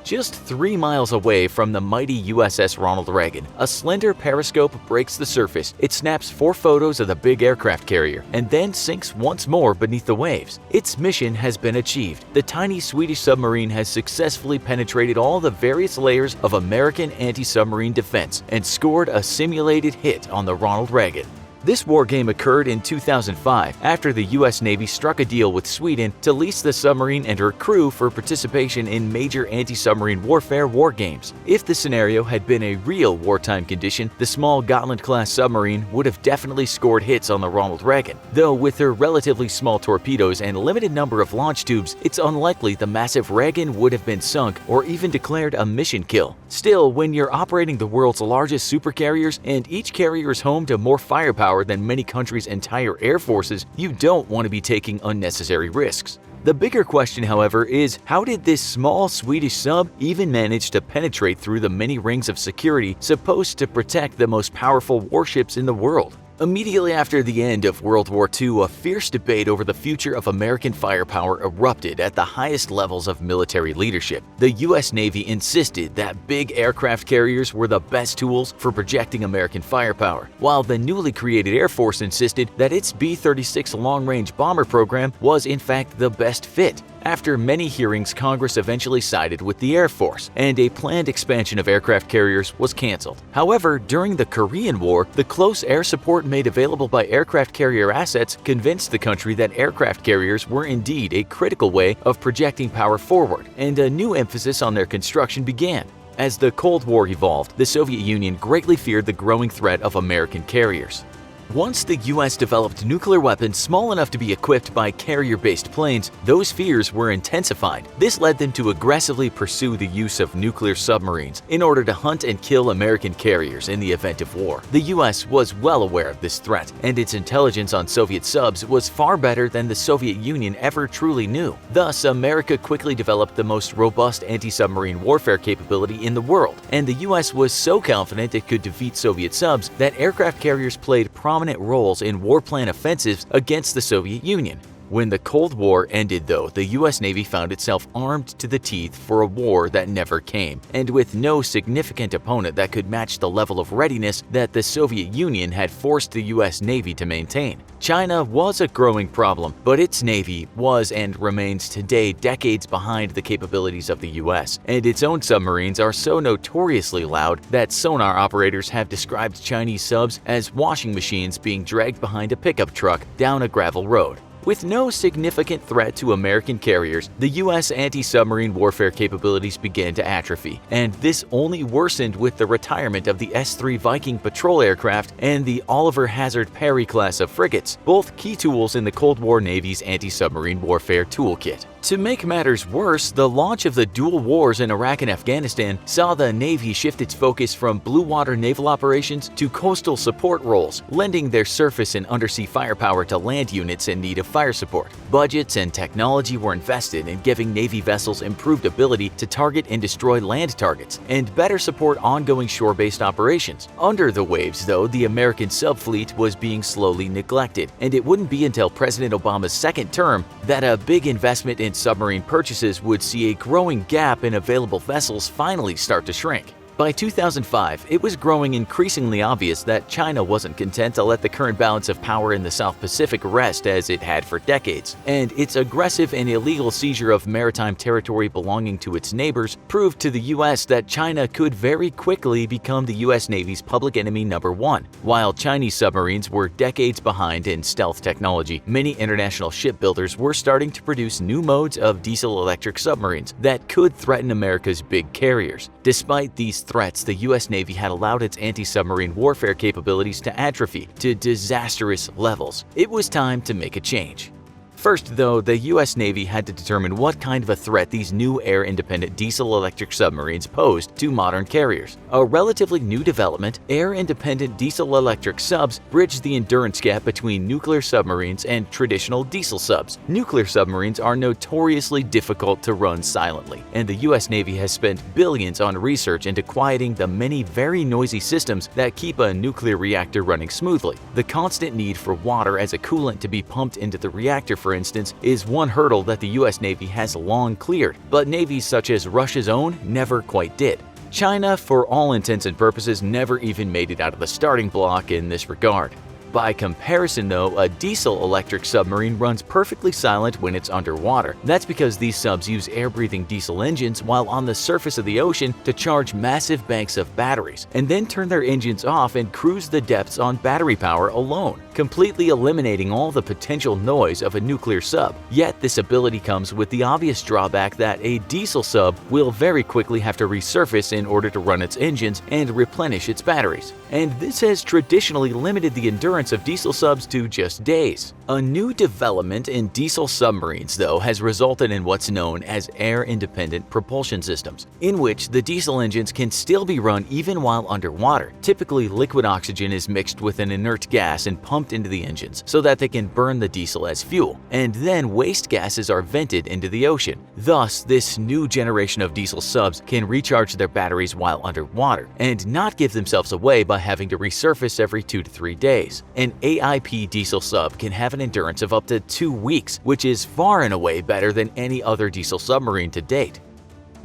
Just 3 miles away from the mighty USS Ronald Reagan, a slender periscope breaks the surface. It snaps 4 photos of the big aircraft carrier and then sinks once more beneath the waves. Its mission has been achieved. The tiny Swedish submarine has successfully penetrated all the various layers of American anti-submarine defense and scored a simulated hit on the Ronald Reagan. This wargame occurred in 2005 after the U.S. Navy struck a deal with Sweden to lease the submarine and her crew for participation in major anti-submarine warfare wargames. If the scenario had been a real wartime condition, the small Gotland-class submarine would have definitely scored hits on the Ronald Reagan. Though with her relatively small torpedoes and limited number of launch tubes, it's unlikely the massive Reagan would have been sunk or even declared a mission kill. Still, when you're operating the world's largest supercarriers and each carrier is home to more firepower than many countries' entire air forces, you don't want to be taking unnecessary risks. The bigger question, however, is how did this small Swedish sub even manage to penetrate through the many rings of security supposed to protect the most powerful warships in the world? Immediately after the end of World War II, a fierce debate over the future of American firepower erupted at the highest levels of military leadership. The U.S. Navy insisted that big aircraft carriers were the best tools for projecting American firepower, while the newly created Air Force insisted that its B-36 long-range bomber program was in fact the best fit. After many hearings, Congress eventually sided with the Air Force, and a planned expansion of aircraft carriers was canceled. However, during the Korean War, the close air support made available by aircraft carrier assets convinced the country that aircraft carriers were indeed a critical way of projecting power forward, and a new emphasis on their construction began. As the Cold War evolved, the Soviet Union greatly feared the growing threat of American carriers. Once the U.S. developed nuclear weapons small enough to be equipped by carrier-based planes, those fears were intensified. This led them to aggressively pursue the use of nuclear submarines in order to hunt and kill American carriers in the event of war. The U.S. was well aware of this threat, and its intelligence on Soviet subs was far better than the Soviet Union ever truly knew. Thus, America quickly developed the most robust anti-submarine warfare capability in the world, and the U.S. was so confident it could defeat Soviet subs that aircraft carriers played prominent roles in warplane offensives against the Soviet Union. When the Cold War ended, though, the U.S. Navy found itself armed to the teeth for a war that never came, and with no significant opponent that could match the level of readiness that the Soviet Union had forced the U.S. Navy to maintain. China was a growing problem, but its Navy was and remains today decades behind the capabilities of the U.S., and its own submarines are so notoriously loud that sonar operators have described Chinese subs as washing machines being dragged behind a pickup truck down a gravel road. With no significant threat to American carriers, the U.S. anti-submarine warfare capabilities began to atrophy, and this only worsened with the retirement of the S-3 Viking patrol aircraft and the Oliver Hazard Perry class of frigates, both key tools in the Cold War Navy's anti-submarine warfare toolkit. To make matters worse, the launch of the dual wars in Iraq and Afghanistan saw the Navy shift its focus from blue water naval operations to coastal support roles, lending their surface and undersea firepower to land units in need of fire support. Budgets and technology were invested in giving Navy vessels improved ability to target and destroy land targets, and better support ongoing shore-based operations. Under the waves, though, the American subfleet was being slowly neglected, and it wouldn't be until President Obama's second term that a big investment in submarine purchases would see a growing gap in available vessels finally start to shrink. By 2005, it was growing increasingly obvious that China wasn't content to let the current balance of power in the South Pacific rest as it had for decades, and its aggressive and illegal seizure of maritime territory belonging to its neighbors proved to the U.S. that China could very quickly become the U.S. Navy's public enemy number one. While Chinese submarines were decades behind in stealth technology, many international shipbuilders were starting to produce new modes of diesel-electric submarines that could threaten America's big carriers. Despite these threats, the U.S. Navy had allowed its anti-submarine warfare capabilities to atrophy to disastrous levels. It was time to make a change. First, though, the U.S. Navy had to determine what kind of a threat these new air-independent diesel-electric submarines posed to modern carriers. A relatively new development, air-independent diesel-electric subs bridged the endurance gap between nuclear submarines and traditional diesel subs. Nuclear submarines are notoriously difficult to run silently, and the U.S. Navy has spent billions on research into quieting the many very noisy systems that keep a nuclear reactor running smoothly. The constant need for water as a coolant to be pumped into the reactor, for instance, is one hurdle that the U.S. Navy has long cleared, but navies such as Russia's own never quite did. China, for all intents and purposes, never even made it out of the starting block in this regard. By comparison, though, a diesel-electric submarine runs perfectly silent when it's underwater. That's because these subs use air-breathing diesel engines while on the surface of the ocean to charge massive banks of batteries, and then turn their engines off and cruise the depths on battery power alone, completely eliminating all the potential noise of a nuclear sub. Yet this ability comes with the obvious drawback that a diesel sub will very quickly have to resurface in order to run its engines and replenish its batteries. And this has traditionally limited the endurance of diesel subs to just days. A new development in diesel submarines, though, has resulted in what's known as air-independent propulsion systems, in which the diesel engines can still be run even while underwater. Typically, liquid oxygen is mixed with an inert gas and pumped into the engines so that they can burn the diesel as fuel, and then waste gases are vented into the ocean. Thus, this new generation of diesel subs can recharge their batteries while underwater and not give themselves away by having to resurface every 2 to 3 days. An AIP diesel sub can have an endurance of up to 2 weeks, which is far and away better than any other diesel submarine to date.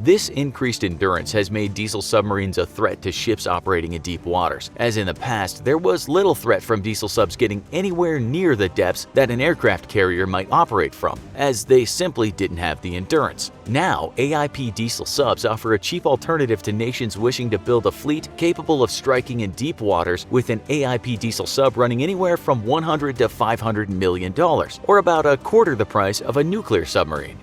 This increased endurance has made diesel submarines a threat to ships operating in deep waters, as in the past there was little threat from diesel subs getting anywhere near the depths that an aircraft carrier might operate from, as they simply didn't have the endurance. Now, AIP diesel subs offer a cheap alternative to nations wishing to build a fleet capable of striking in deep waters, with an AIP diesel sub running anywhere from $100 to $500 million, or about a quarter the price of a nuclear submarine.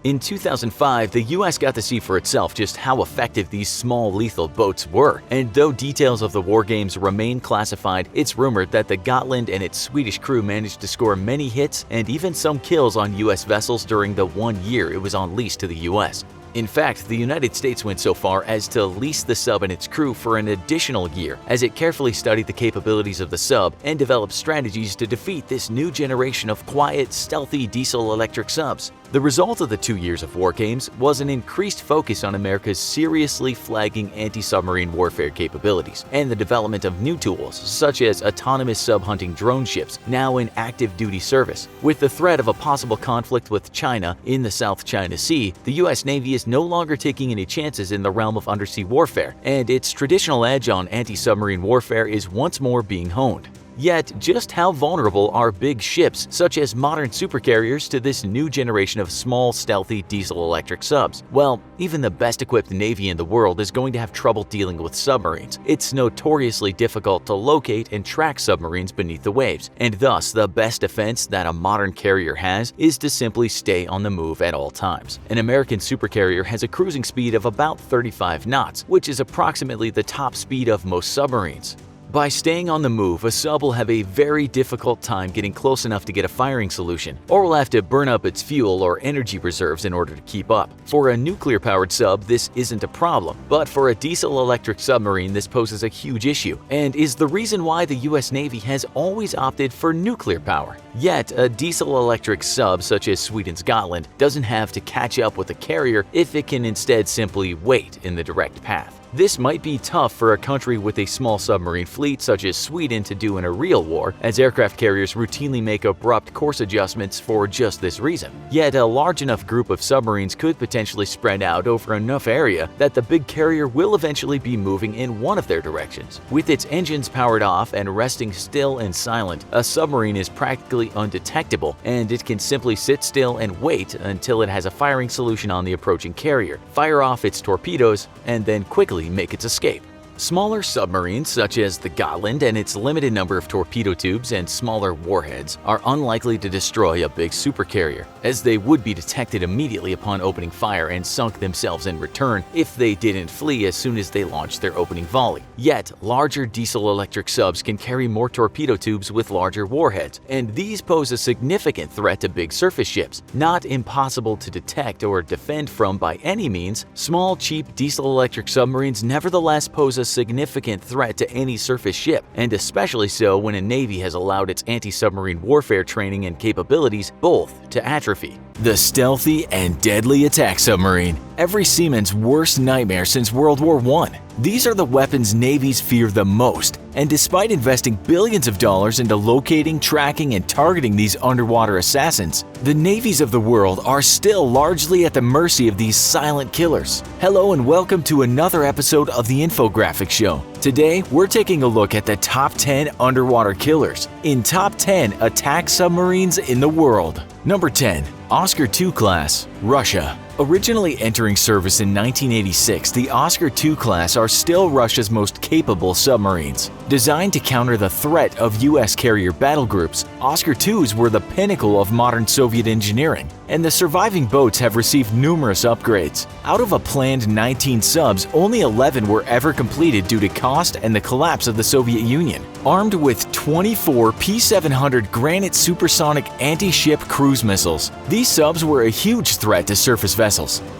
In 2005, the US got to see for itself just how effective these small lethal boats were, and though details of the war games remain classified, it's rumored that the Gotland and its Swedish crew managed to score many hits and even some kills on US vessels during the 1 year it was on lease to the US. In fact, the United States went so far as to lease the sub and its crew for an additional year, as it carefully studied the capabilities of the sub and developed strategies to defeat this new generation of quiet, stealthy diesel-electric subs. The result of the 2 years of war games was an increased focus on America's seriously flagging anti-submarine warfare capabilities, and the development of new tools such as autonomous sub-hunting drone ships now in active duty service. With the threat of a possible conflict with China in the South China Sea, the US Navy is no longer taking any chances in the realm of undersea warfare, and its traditional edge on anti-submarine warfare is once more being honed. Yet, just how vulnerable are big ships, such as modern supercarriers, to this new generation of small, stealthy diesel-electric subs? Well, even the best-equipped navy in the world is going to have trouble dealing with submarines. It's notoriously difficult to locate and track submarines beneath the waves, and thus the best defense that a modern carrier has is to simply stay on the move at all times. An American supercarrier has a cruising speed of about 35 knots, which is approximately the top speed of most submarines. By staying on the move, a sub will have a very difficult time getting close enough to get a firing solution, or will have to burn up its fuel or energy reserves in order to keep up. For a nuclear-powered sub, this isn't a problem, but for a diesel-electric submarine, this poses a huge issue, and is the reason why the US Navy has always opted for nuclear power. Yet, a diesel-electric sub such as Sweden's Gotland doesn't have to catch up with a carrier if it can instead simply wait in the direct path. This might be tough for a country with a small submarine fleet such as Sweden to do in a real war, as aircraft carriers routinely make abrupt course adjustments for just this reason. Yet a large enough group of submarines could potentially spread out over enough area that the big carrier will eventually be moving in one of their directions. With its engines powered off and resting still and silent, a submarine is practically undetectable, and it can simply sit still and wait until it has a firing solution on the approaching carrier, fire off its torpedoes, and then quickly make its escape. Smaller submarines such as the Gotland and its limited number of torpedo tubes and smaller warheads are unlikely to destroy a big supercarrier, as they would be detected immediately upon opening fire and sunk themselves in return if they didn't flee as soon as they launched their opening volley. Yet, larger diesel-electric subs can carry more torpedo tubes with larger warheads, and these pose a significant threat to big surface ships. Not impossible to detect or defend from by any means, small, cheap diesel-electric submarines nevertheless pose a significant threat to any surface ship, and especially so when a navy has allowed its anti-submarine warfare training and capabilities both to atrophy. The stealthy and deadly attack submarine, every seaman's worst nightmare since World War I. These are the weapons navies fear the most, and despite investing billions of dollars into locating, tracking, and targeting these underwater assassins, the navies of the world are still largely at the mercy of these silent killers. Hello and welcome to another episode of the Infographic Show. Today, we're taking a look at the top 10 underwater killers in Top 10 Attack Submarines in the World. Number 10. Oscar II class, Russia. Originally entering service in 1986, the Oscar II class are still Russia's most capable submarines. Designed to counter the threat of US carrier battle groups, Oscar IIs were the pinnacle of modern Soviet engineering, and the surviving boats have received numerous upgrades. Out of a planned 19 subs, only 11 were ever completed due to cost and the collapse of the Soviet Union. Armed with 24 P-700 Granite supersonic anti-ship cruise missiles, these subs were a huge threat to surface vessels.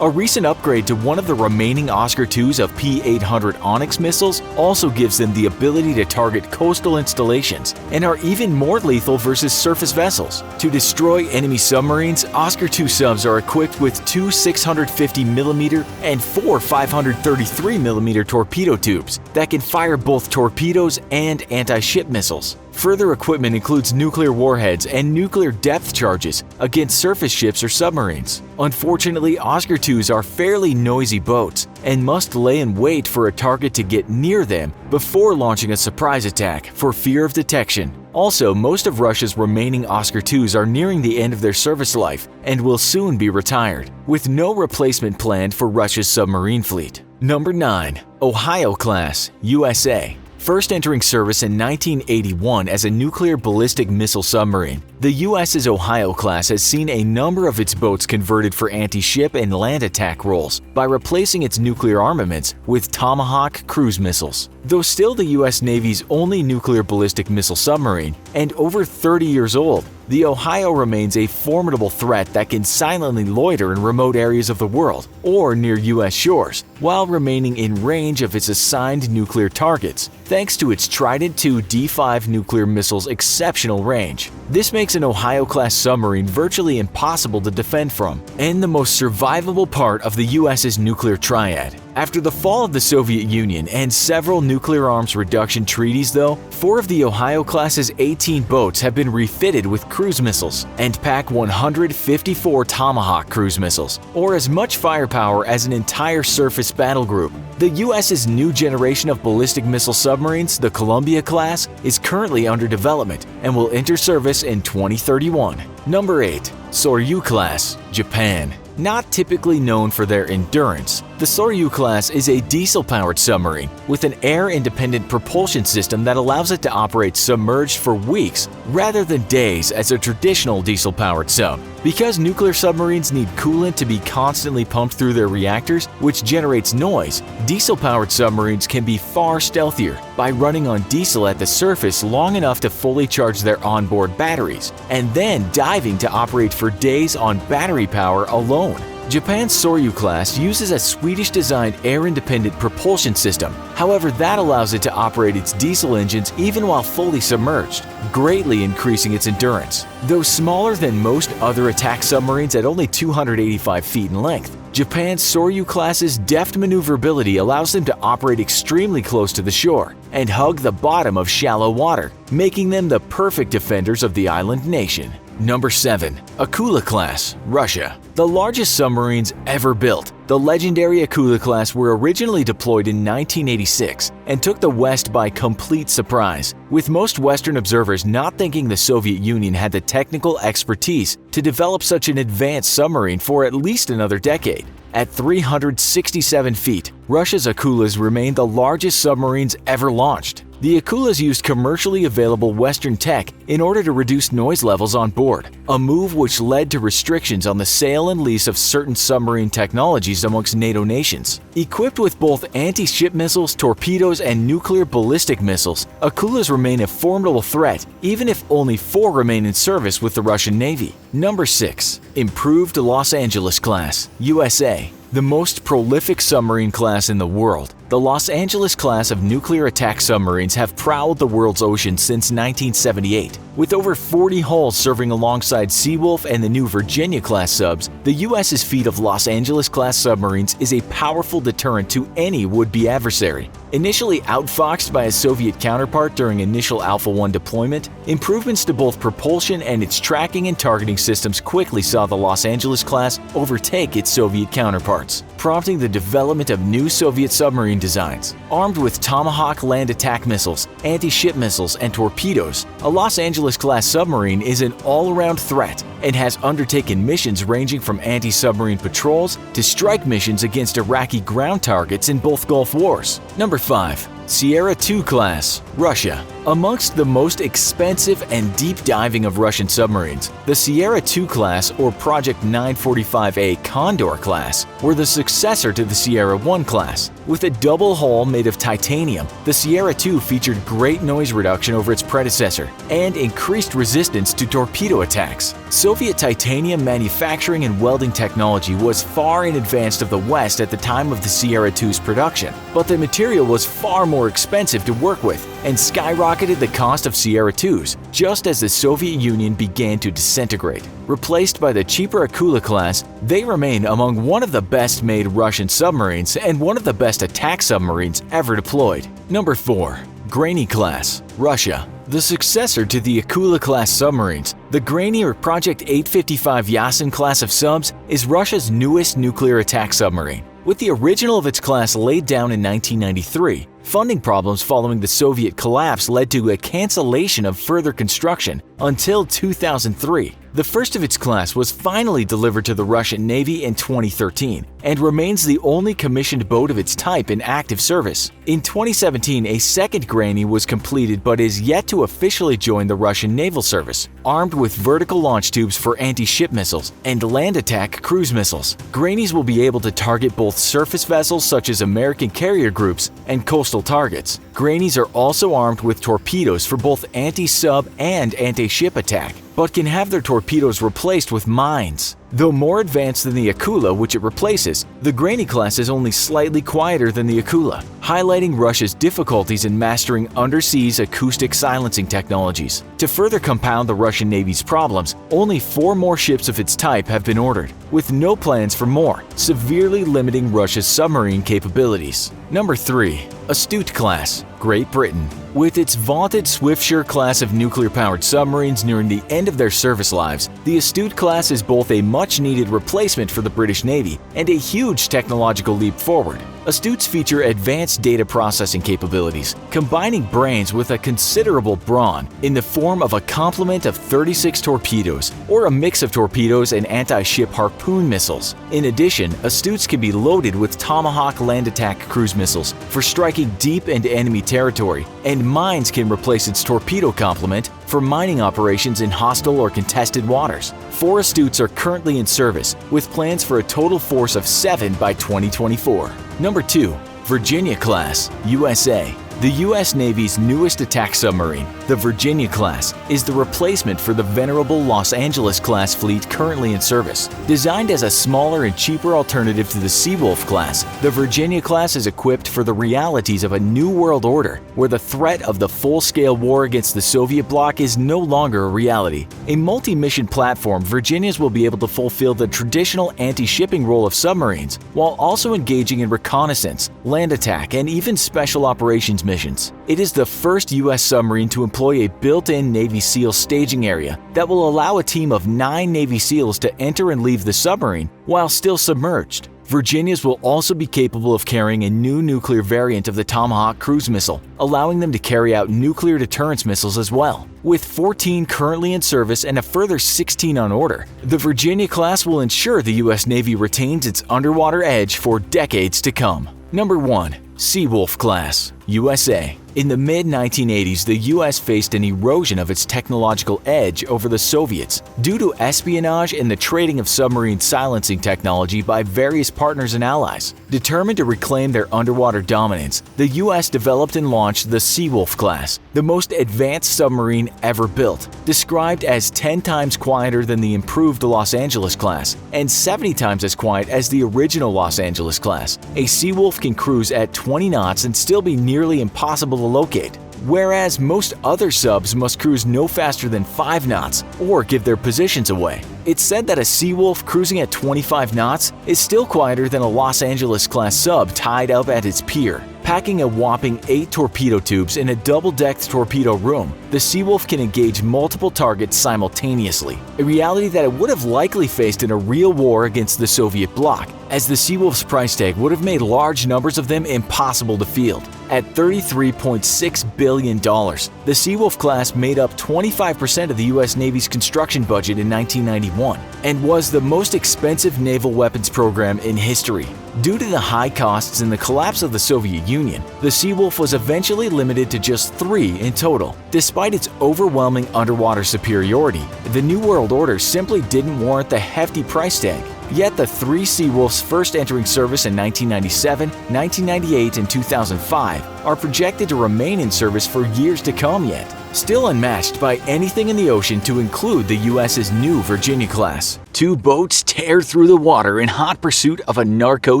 A recent upgrade to one of the remaining Oscar IIs of P-800 Onyx missiles also gives them the ability to target coastal installations and are even more lethal versus surface vessels. To destroy enemy submarines, Oscar II subs are equipped with two 650mm and four 533mm torpedo tubes that can fire both torpedoes and anti-ship missiles. Further equipment includes nuclear warheads and nuclear depth charges against surface ships or submarines. Unfortunately, Oscar IIs are fairly noisy boats and must lay in wait for a target to get near them before launching a surprise attack for fear of detection. Also, most of Russia's remaining Oscar IIs are nearing the end of their service life and will soon be retired, with no replacement planned for Russia's submarine fleet. Number 9. Ohio class, USA. First entering service in 1981 as a nuclear ballistic missile submarine, the US's Ohio class has seen a number of its boats converted for anti-ship and land attack roles by replacing its nuclear armaments with Tomahawk cruise missiles. Though still the US Navy's only nuclear ballistic missile submarine and over 30 years old, the Ohio remains a formidable threat that can silently loiter in remote areas of the world or near US shores, while remaining in range of its assigned nuclear targets, thanks to its Trident II D5 nuclear missile's exceptional range. This makes an Ohio-class submarine virtually impossible to defend from, and the most survivable part of the US's nuclear triad. After the fall of the Soviet Union and several nuclear arms reduction treaties though, 4 of the Ohio-class's 18 boats have been refitted with cruise missiles and pack 154 Tomahawk cruise missiles, or as much firepower as an entire surface battle group. The US's new generation of ballistic missile submarines, the Columbia class, is currently under development and will enter service in 2031. Number 8. Soryu class, Japan. Not typically known for their endurance, The Soryu class is a diesel-powered submarine with an air-independent propulsion system that allows it to operate submerged for weeks rather than days as a traditional diesel-powered sub. Because nuclear submarines need coolant to be constantly pumped through their reactors, which generates noise, diesel-powered submarines can be far stealthier by running on diesel at the surface long enough to fully charge their onboard batteries, and then diving to operate for days on battery power alone. Japan's Soryu class uses a Swedish-designed air-independent propulsion system. However, that allows it to operate its diesel engines even while fully submerged, greatly increasing its endurance. Though smaller than most other attack submarines at only 285 feet in length, Japan's Soryu class's deft maneuverability allows them to operate extremely close to the shore and hug the bottom of shallow water, making them the perfect defenders of the island nation. Number 7. Akula class, Russia. The largest submarines ever built, the legendary Akula class were originally deployed in 1986 and took the West by complete surprise, with most Western observers not thinking the Soviet Union had the technical expertise to develop such an advanced submarine for at least another decade. At 367 feet, Russia's Akulas remain the largest submarines ever launched. The Akulas used commercially available Western tech in order to reduce noise levels on board, a move which led to restrictions on the sale and lease of certain submarine technologies amongst NATO nations. Equipped with both anti-ship missiles, torpedoes, and nuclear ballistic missiles, Akulas remain a formidable threat even if only 4 remain in service with the Russian Navy. Number 6. Improved Los Angeles class, USA. The most prolific submarine class in the world, the Los Angeles class of nuclear attack submarines have prowled the world's oceans since 1978. With over 40 hulls serving alongside Seawolf and the new Virginia-class subs, the U.S.'s fleet of Los Angeles-class submarines is a powerful deterrent to any would-be adversary. Initially outfoxed by a Soviet counterpart during initial Alpha 1 deployment, improvements to both propulsion and its tracking and targeting systems quickly saw the Los Angeles class overtake its Soviet counterparts, prompting the development of new Soviet submarine designs. Armed with Tomahawk land attack missiles, anti-ship missiles, and torpedoes, a Los Angeles-class submarine is an all-around threat and has undertaken missions ranging from anti-submarine patrols to strike missions against Iraqi ground targets in both Gulf Wars. Number 5. Sierra II class, Russia. Amongst the most expensive and deep diving of Russian submarines, the Sierra II class or Project 945A Condor class were the successor to the Sierra I class. With a double hull made of titanium, the Sierra II featured great noise reduction over its predecessor and increased resistance to torpedo attacks. Soviet titanium manufacturing and welding technology was far in advance of the West at the time of the Sierra II's production, but the material was far more expensive to work with and skyrocketed the cost of Sierra IIs just as the Soviet Union began to disintegrate. Replaced by the cheaper Akula class, they remain among one of the best-made Russian submarines and one of the best attack submarines ever deployed. Number 4. Grainy class, Russia. The successor to the Akula-class submarines, the Grainy or Project 855 Yasin class of subs is Russia's newest nuclear attack submarine. With the original of its class laid down in 1993, funding problems following the Soviet collapse led to a cancellation of further construction until 2003. The first of its class was finally delivered to the Russian Navy in 2013 and remains the only commissioned boat of its type in active service. In 2017, a second Grainy was completed but is yet to officially join the Russian naval service. Armed with vertical launch tubes for anti-ship missiles and land attack cruise missiles, Grainies will be able to target both surface vessels such as American carrier groups and coastal targets. Grainies are also armed with torpedoes for both anti-sub and anti-ship attack, but can have their torpedoes replaced with mines. Though more advanced than the Akula, which it replaces, the Grainy class is only slightly quieter than the Akula, highlighting Russia's difficulties in mastering underseas acoustic silencing technologies. To further compound the Russian Navy's problems, only 4 more ships of its type have been ordered, with no plans for more, severely limiting Russia's submarine capabilities. Number 3. Astute class, Great Britain. With its vaunted Swiftsure class of nuclear-powered submarines nearing the end of their service lives, the Astute class is both a much-needed replacement for the British Navy and a huge technological leap forward. Astutes feature advanced data processing capabilities, combining brains with a considerable brawn in the form of a complement of 36 torpedoes, or a mix of torpedoes and anti-ship harpoon missiles. In addition, Astutes can be loaded with Tomahawk land attack cruise missiles for striking deep into enemy territory, and mines can replace its torpedo complement for mining operations in hostile or contested waters. 4 Astutes are currently in service, with plans for a total force of 7 by 2024. Number 2. Virginia-class, USA. The U.S. Navy's newest attack submarine, the Virginia-class, is the replacement for the venerable Los Angeles-class fleet currently in service. Designed as a smaller and cheaper alternative to the Seawolf-class, the Virginia-class is equipped for the realities of a new world order, where the threat of the full-scale war against the Soviet bloc is no longer a reality. A multi-mission platform, Virginias will be able to fulfill the traditional anti-shipping role of submarines, while also engaging in reconnaissance, land attack, and even special operations missions. It is the first U.S. submarine to employ a built-in Navy SEAL staging area that will allow a team of 9 Navy SEALs to enter and leave the submarine while still submerged. Virginias will also be capable of carrying a new nuclear variant of the Tomahawk cruise missile, allowing them to carry out nuclear deterrence missiles as well. With 14 currently in service and a further 16 on order, the Virginia-class will ensure the U.S. Navy retains its underwater edge for decades to come. Number 1. Seawolf-class, USA. In the mid-1980s, the U.S. faced an erosion of its technological edge over the Soviets due to espionage and the trading of submarine silencing technology by various partners and allies. Determined to reclaim their underwater dominance, the U.S. developed and launched the Seawolf class, the most advanced submarine ever built, described as 10 times quieter than the improved Los Angeles class and 70 times as quiet as the original Los Angeles class. A Seawolf can cruise at 20 knots and still be nearly impossible to locate, whereas most other subs must cruise no faster than 5 knots or give their positions away. It's said that a Seawolf cruising at 25 knots is still quieter than a Los Angeles-class sub tied up at its pier. Packing a whopping 8 torpedo tubes in a double-decked torpedo room, the Seawolf can engage multiple targets simultaneously, a reality that it would have likely faced in a real war against the Soviet bloc, as the Seawolf's price tag would have made large numbers of them impossible to field. At $33.6 billion, the Seawolf class made up 25% of the U.S. Navy's construction budget in 1991 and was the most expensive naval weapons program in history. Due to the high costs and the collapse of the Soviet Union, the Seawolf was eventually limited to just 3 in total. Despite its overwhelming underwater superiority, the New World Order simply didn't warrant the hefty price tag. Yet the 3 Seawolves first entering service in 1997, 1998, and 2005 are projected to remain in service for years to come yet, still unmatched by anything in the ocean to include the U.S.'s new Virginia class. 2 boats tear through the water in hot pursuit of a narco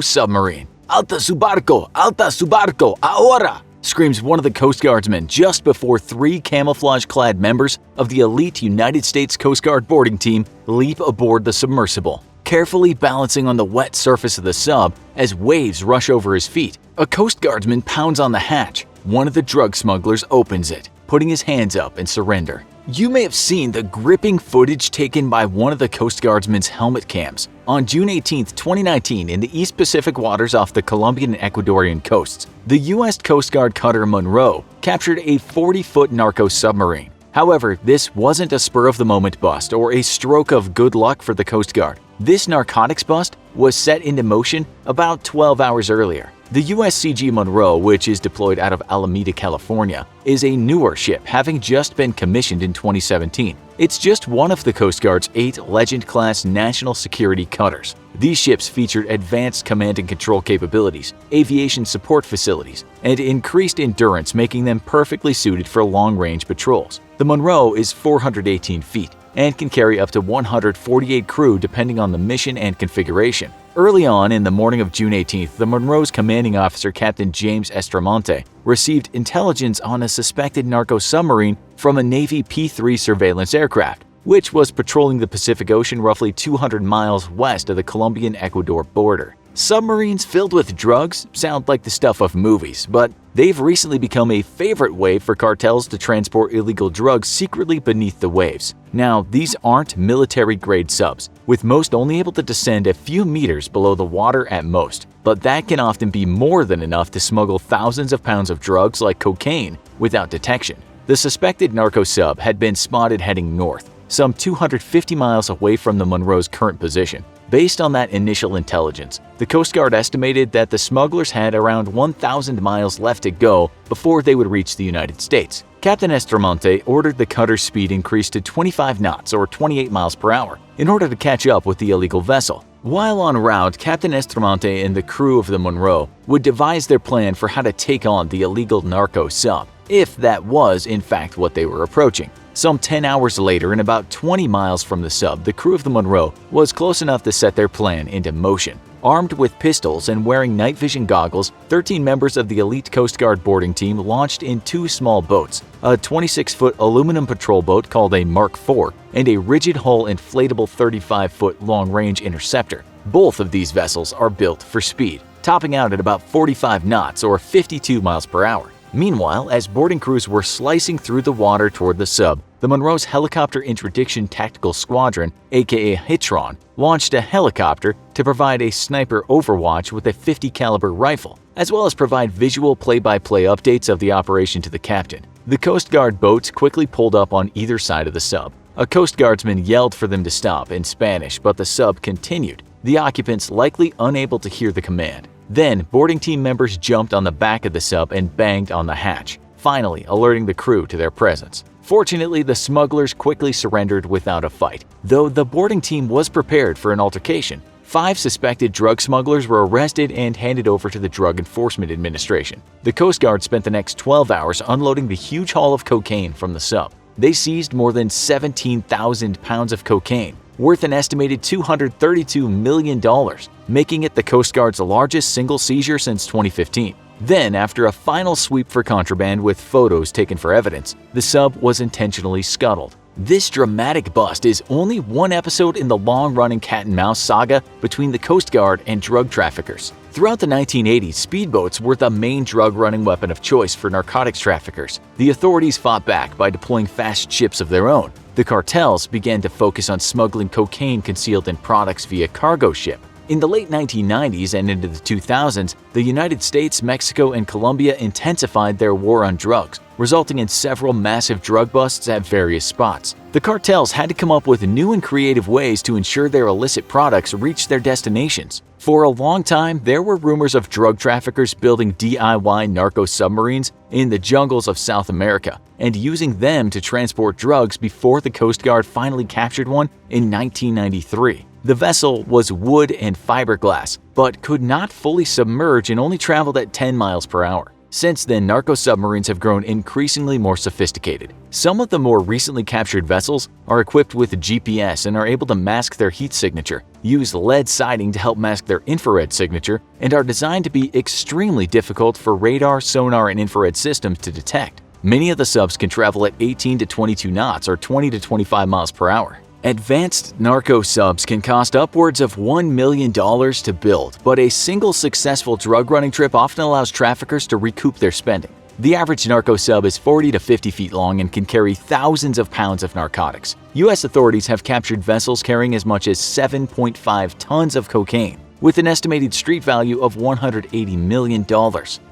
submarine. "Alta su barco! Alta su barco! Ahora!" screams one of the Coast Guardsmen just before 3 camouflage-clad members of the elite United States Coast Guard boarding team leap aboard the submersible. Carefully balancing on the wet surface of the sub as waves rush over his feet, a Coast Guardsman pounds on the hatch. One of the drug smugglers opens it, putting his hands up in surrender. You may have seen the gripping footage taken by one of the Coast Guardsman's helmet cams on June 18, 2019 in the East Pacific waters off the Colombian and Ecuadorian coasts. The U.S. Coast Guard cutter Monroe captured a 40-foot narco submarine. However, this wasn't a spur-of-the-moment bust or a stroke of good luck for the Coast Guard. This narcotics bust was set into motion about 12 hours earlier. The USCG Monroe, which is deployed out of Alameda, California, is a newer ship, having just been commissioned in 2017. It's just one of the Coast Guard's 8 Legend-class national security cutters. These ships featured advanced command and control capabilities, aviation support facilities, and increased endurance, making them perfectly suited for long-range patrols. The Monroe is 418 feet and can carry up to 148 crew depending on the mission and configuration. Early on in the morning of June 18th, the Monroe's commanding officer, Captain James Estramonte, received intelligence on a suspected narco submarine from a Navy P-3 surveillance aircraft, which was patrolling the Pacific Ocean roughly 200 miles west of the Colombian-Ecuador border. Submarines filled with drugs sound like the stuff of movies, but they've recently become a favorite way for cartels to transport illegal drugs secretly beneath the waves. Now, these aren't military-grade subs, with most only able to descend a few meters below the water at most, but that can often be more than enough to smuggle thousands of pounds of drugs like cocaine without detection. The suspected narco sub had been spotted heading north, some 250 miles away from the Monroe's current position. Based on that initial intelligence, the Coast Guard estimated that the smugglers had around 1,000 miles left to go before they would reach the United States. Captain Estromonte ordered the cutter's speed increased to 25 knots or 28 miles per hour in order to catch up with the illegal vessel. While en route, Captain Estromonte and the crew of the Monroe would devise their plan for how to take on the illegal narco sub, if that was in fact what they were approaching. Some 10 hours later and about 20 miles from the sub, the crew of the Monroe was close enough to set their plan into motion. Armed with pistols and wearing night vision goggles, 13 members of the elite Coast Guard boarding team launched in two small boats, a 26-foot aluminum patrol boat called a Mark IV and a rigid-hull inflatable 35-foot long-range interceptor. Both of these vessels are built for speed, topping out at about 45 knots or 52 miles per hour. Meanwhile, as boarding crews were slicing through the water toward the sub, the Monroe's Helicopter Interdiction Tactical Squadron, aka HITRON, launched a helicopter to provide a sniper overwatch with a .50 caliber rifle, as well as provide visual play-by-play updates of the operation to the captain. The Coast Guard boats quickly pulled up on either side of the sub. A Coast Guardsman yelled for them to stop in Spanish, but the sub continued, the occupants likely unable to hear the command. Then, boarding team members jumped on the back of the sub and banged on the hatch, finally alerting the crew to their presence. Fortunately, the smugglers quickly surrendered without a fight, though the boarding team was prepared for an altercation. 5 suspected drug smugglers were arrested and handed over to the Drug Enforcement Administration. The Coast Guard spent the next 12 hours unloading the huge haul of cocaine from the sub. They seized more than 17,000 pounds of cocaine, worth an estimated $232 million, making it the Coast Guard's largest single seizure since 2015. Then, after a final sweep for contraband with photos taken for evidence, the sub was intentionally scuttled. This dramatic bust is only one episode in the long-running cat-and-mouse saga between the Coast Guard and drug traffickers. Throughout the 1980s, speedboats were the main drug-running weapon of choice for narcotics traffickers. The authorities fought back by deploying fast ships of their own. The cartels began to focus on smuggling cocaine concealed in products via cargo ship. In the late 1990s and into the 2000s, the United States, Mexico, and Colombia intensified their war on drugs, resulting in several massive drug busts at various spots. The cartels had to come up with new and creative ways to ensure their illicit products reached their destinations. For a long time, there were rumors of drug traffickers building DIY narco submarines in the jungles of South America and using them to transport drugs before the Coast Guard finally captured one in 1993. The vessel was wood and fiberglass, but could not fully submerge and only traveled at 10 miles per hour. Since then, narco submarines have grown increasingly more sophisticated. Some of the more recently captured vessels are equipped with GPS and are able to mask their heat signature, use lead siding to help mask their infrared signature, and are designed to be extremely difficult for radar, sonar, and infrared systems to detect. Many of the subs can travel at 18 to 22 knots or 20 to 25 miles per hour. Advanced narco subs can cost upwards of $1 million to build, but a single successful drug-running trip often allows traffickers to recoup their spending. The average narco sub is 40 to 50 feet long and can carry thousands of pounds of narcotics. U.S. authorities have captured vessels carrying as much as 7.5 tons of cocaine, with an estimated street value of $180 million.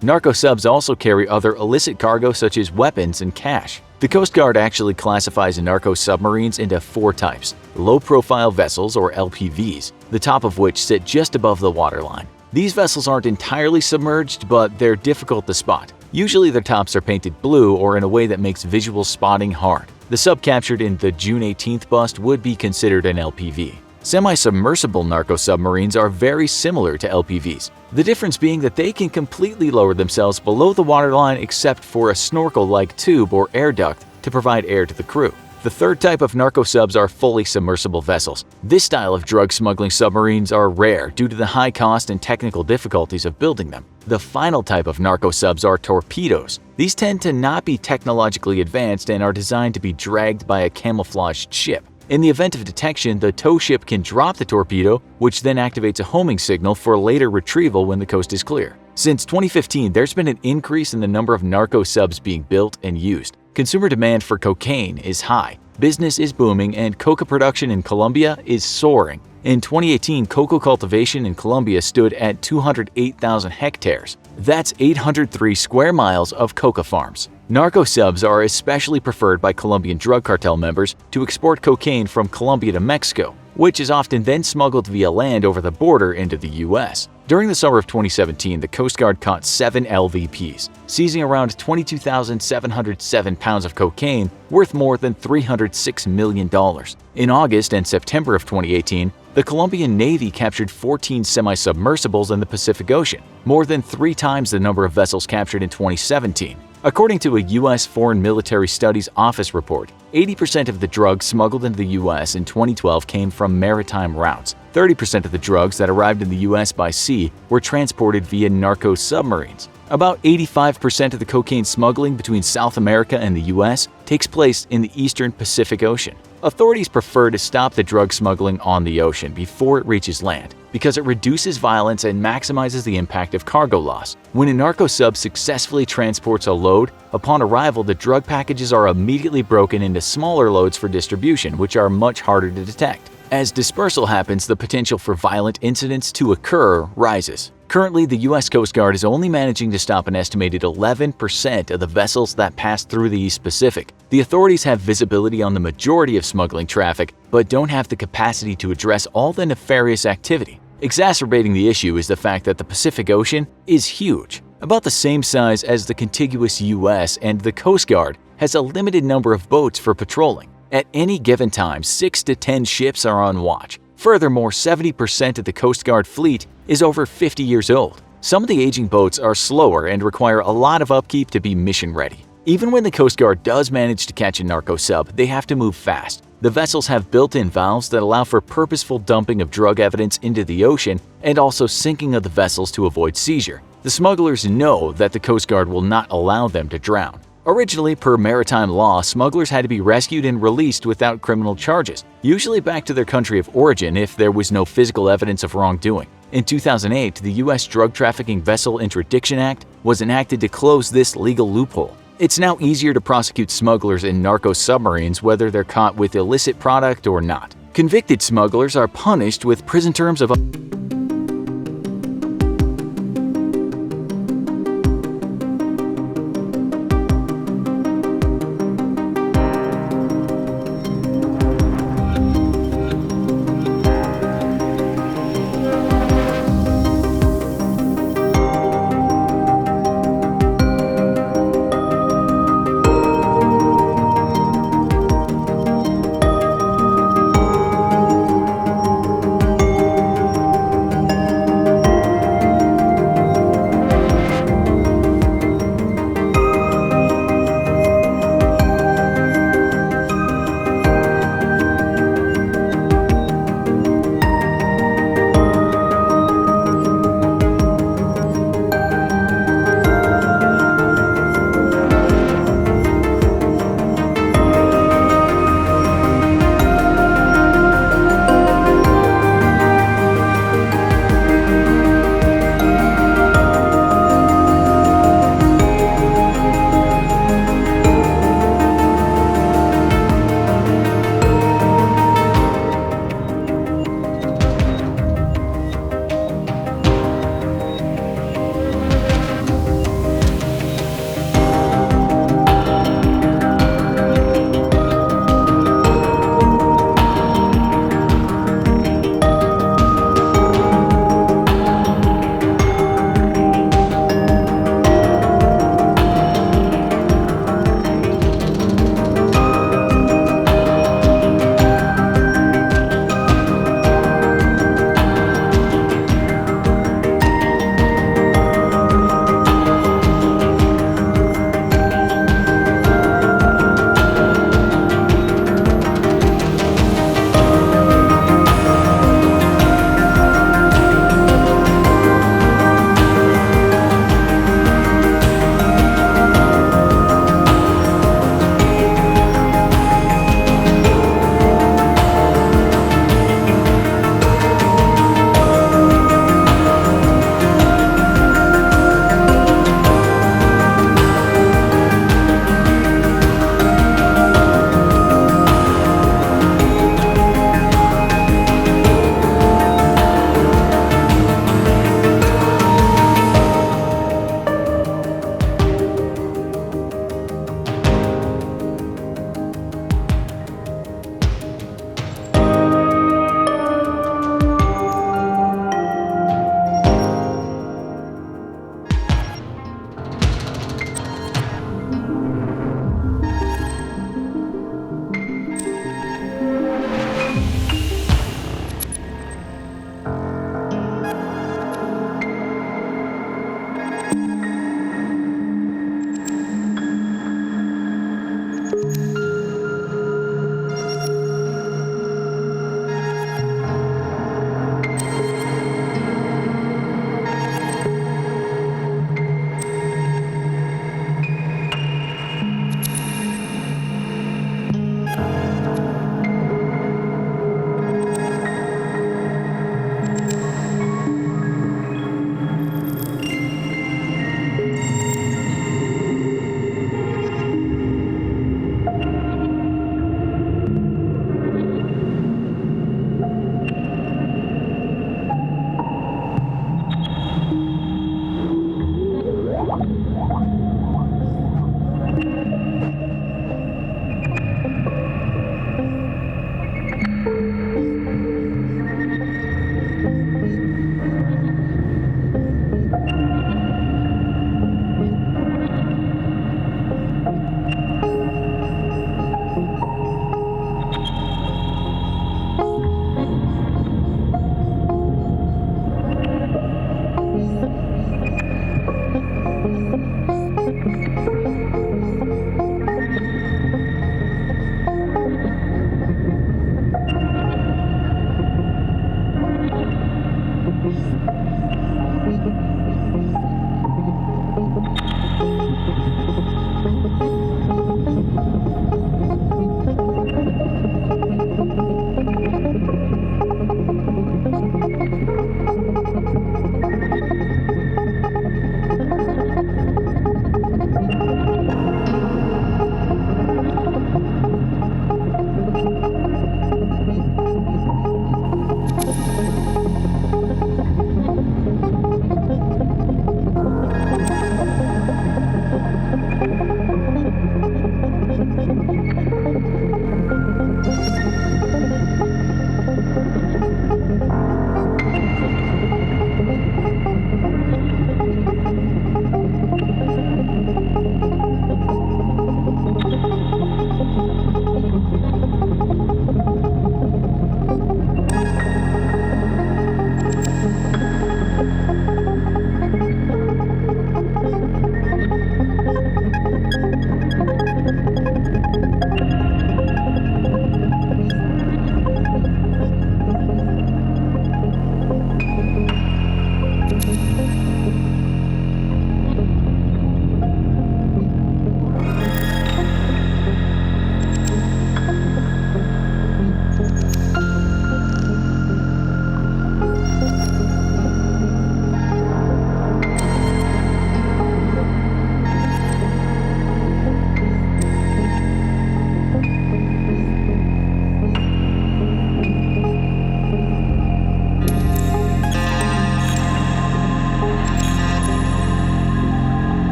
Narco subs also carry other illicit cargo such as weapons and cash. The Coast Guard actually classifies narco submarines into 4 types: low-profile vessels or LPVs, the top of which sit just above the waterline. These vessels aren't entirely submerged, but they're difficult to spot. Usually their tops are painted blue or in a way that makes visual spotting hard. The sub captured in the June 18th bust would be considered an LPV. Semi-submersible narco submarines are very similar to LPVs, the difference being that they can completely lower themselves below the waterline except for a snorkel-like tube or air duct to provide air to the crew. The third type of narco subs are fully submersible vessels. This style of drug smuggling submarines are rare due to the high cost and technical difficulties of building them. The final type of narco subs are torpedoes. These tend to not be technologically advanced and are designed to be dragged by a camouflaged ship. In the event of detection, the tow ship can drop the torpedo, which then activates a homing signal for later retrieval when the coast is clear. Since 2015, there's been an increase in the number of narco subs being built and used. Consumer demand for cocaine is high, business is booming, and coca production in Colombia is soaring. In 2018, cocoa cultivation in Colombia stood at 208,000 hectares. That's 803 square miles of coca farms. Narco subs are especially preferred by Colombian drug cartel members to export cocaine from Colombia to Mexico, which is often then smuggled via land over the border into the U.S. During the summer of 2017, the Coast Guard caught 7 LVPs, seizing around 22,707 pounds of cocaine worth more than $306 million. In August and September of 2018, the Colombian Navy captured 14 semi-submersibles in the Pacific Ocean, more than 3 times the number of vessels captured in 2017. According to a U.S. Foreign Military Studies Office report, 80% of the drugs smuggled into the U.S. in 2012 came from maritime routes. 30% of the drugs that arrived in the U.S. by sea were transported via narco submarines. About 85% of the cocaine smuggling between South America and the U.S. takes place in the eastern Pacific Ocean. Authorities prefer to stop the drug smuggling on the ocean before it reaches land because it reduces violence and maximizes the impact of cargo loss. When a narco sub successfully transports a load, upon arrival the drug packages are immediately broken into smaller loads for distribution, which are much harder to detect. As dispersal happens, the potential for violent incidents to occur rises. Currently, the U.S. Coast Guard is only managing to stop an estimated 11% of the vessels that pass through the East Pacific. The authorities have visibility on the majority of smuggling traffic, but don't have the capacity to address all the nefarious activity. Exacerbating the issue is the fact that the Pacific Ocean is huge, about the same size as the contiguous U.S., and the Coast Guard has a limited number of boats for patrolling. At any given time, 6 to 10 ships are on watch. Furthermore, 70% of the Coast Guard fleet is over 50 years old. Some of the aging boats are slower and require a lot of upkeep to be mission-ready. Even when the Coast Guard does manage to catch a narco sub, they have to move fast. The vessels have built-in valves that allow for purposeful dumping of drug evidence into the ocean and also sinking of the vessels to avoid seizure. The smugglers know that the Coast Guard will not allow them to drown. Originally, per maritime law, smugglers had to be rescued and released without criminal charges, usually back to their country of origin if there was no physical evidence of wrongdoing. In 2008, the U.S. Drug Trafficking Vessel Interdiction Act was enacted to close this legal loophole. It's now easier to prosecute smugglers in narco submarines whether they're caught with illicit product or not. Convicted smugglers are punished with prison terms of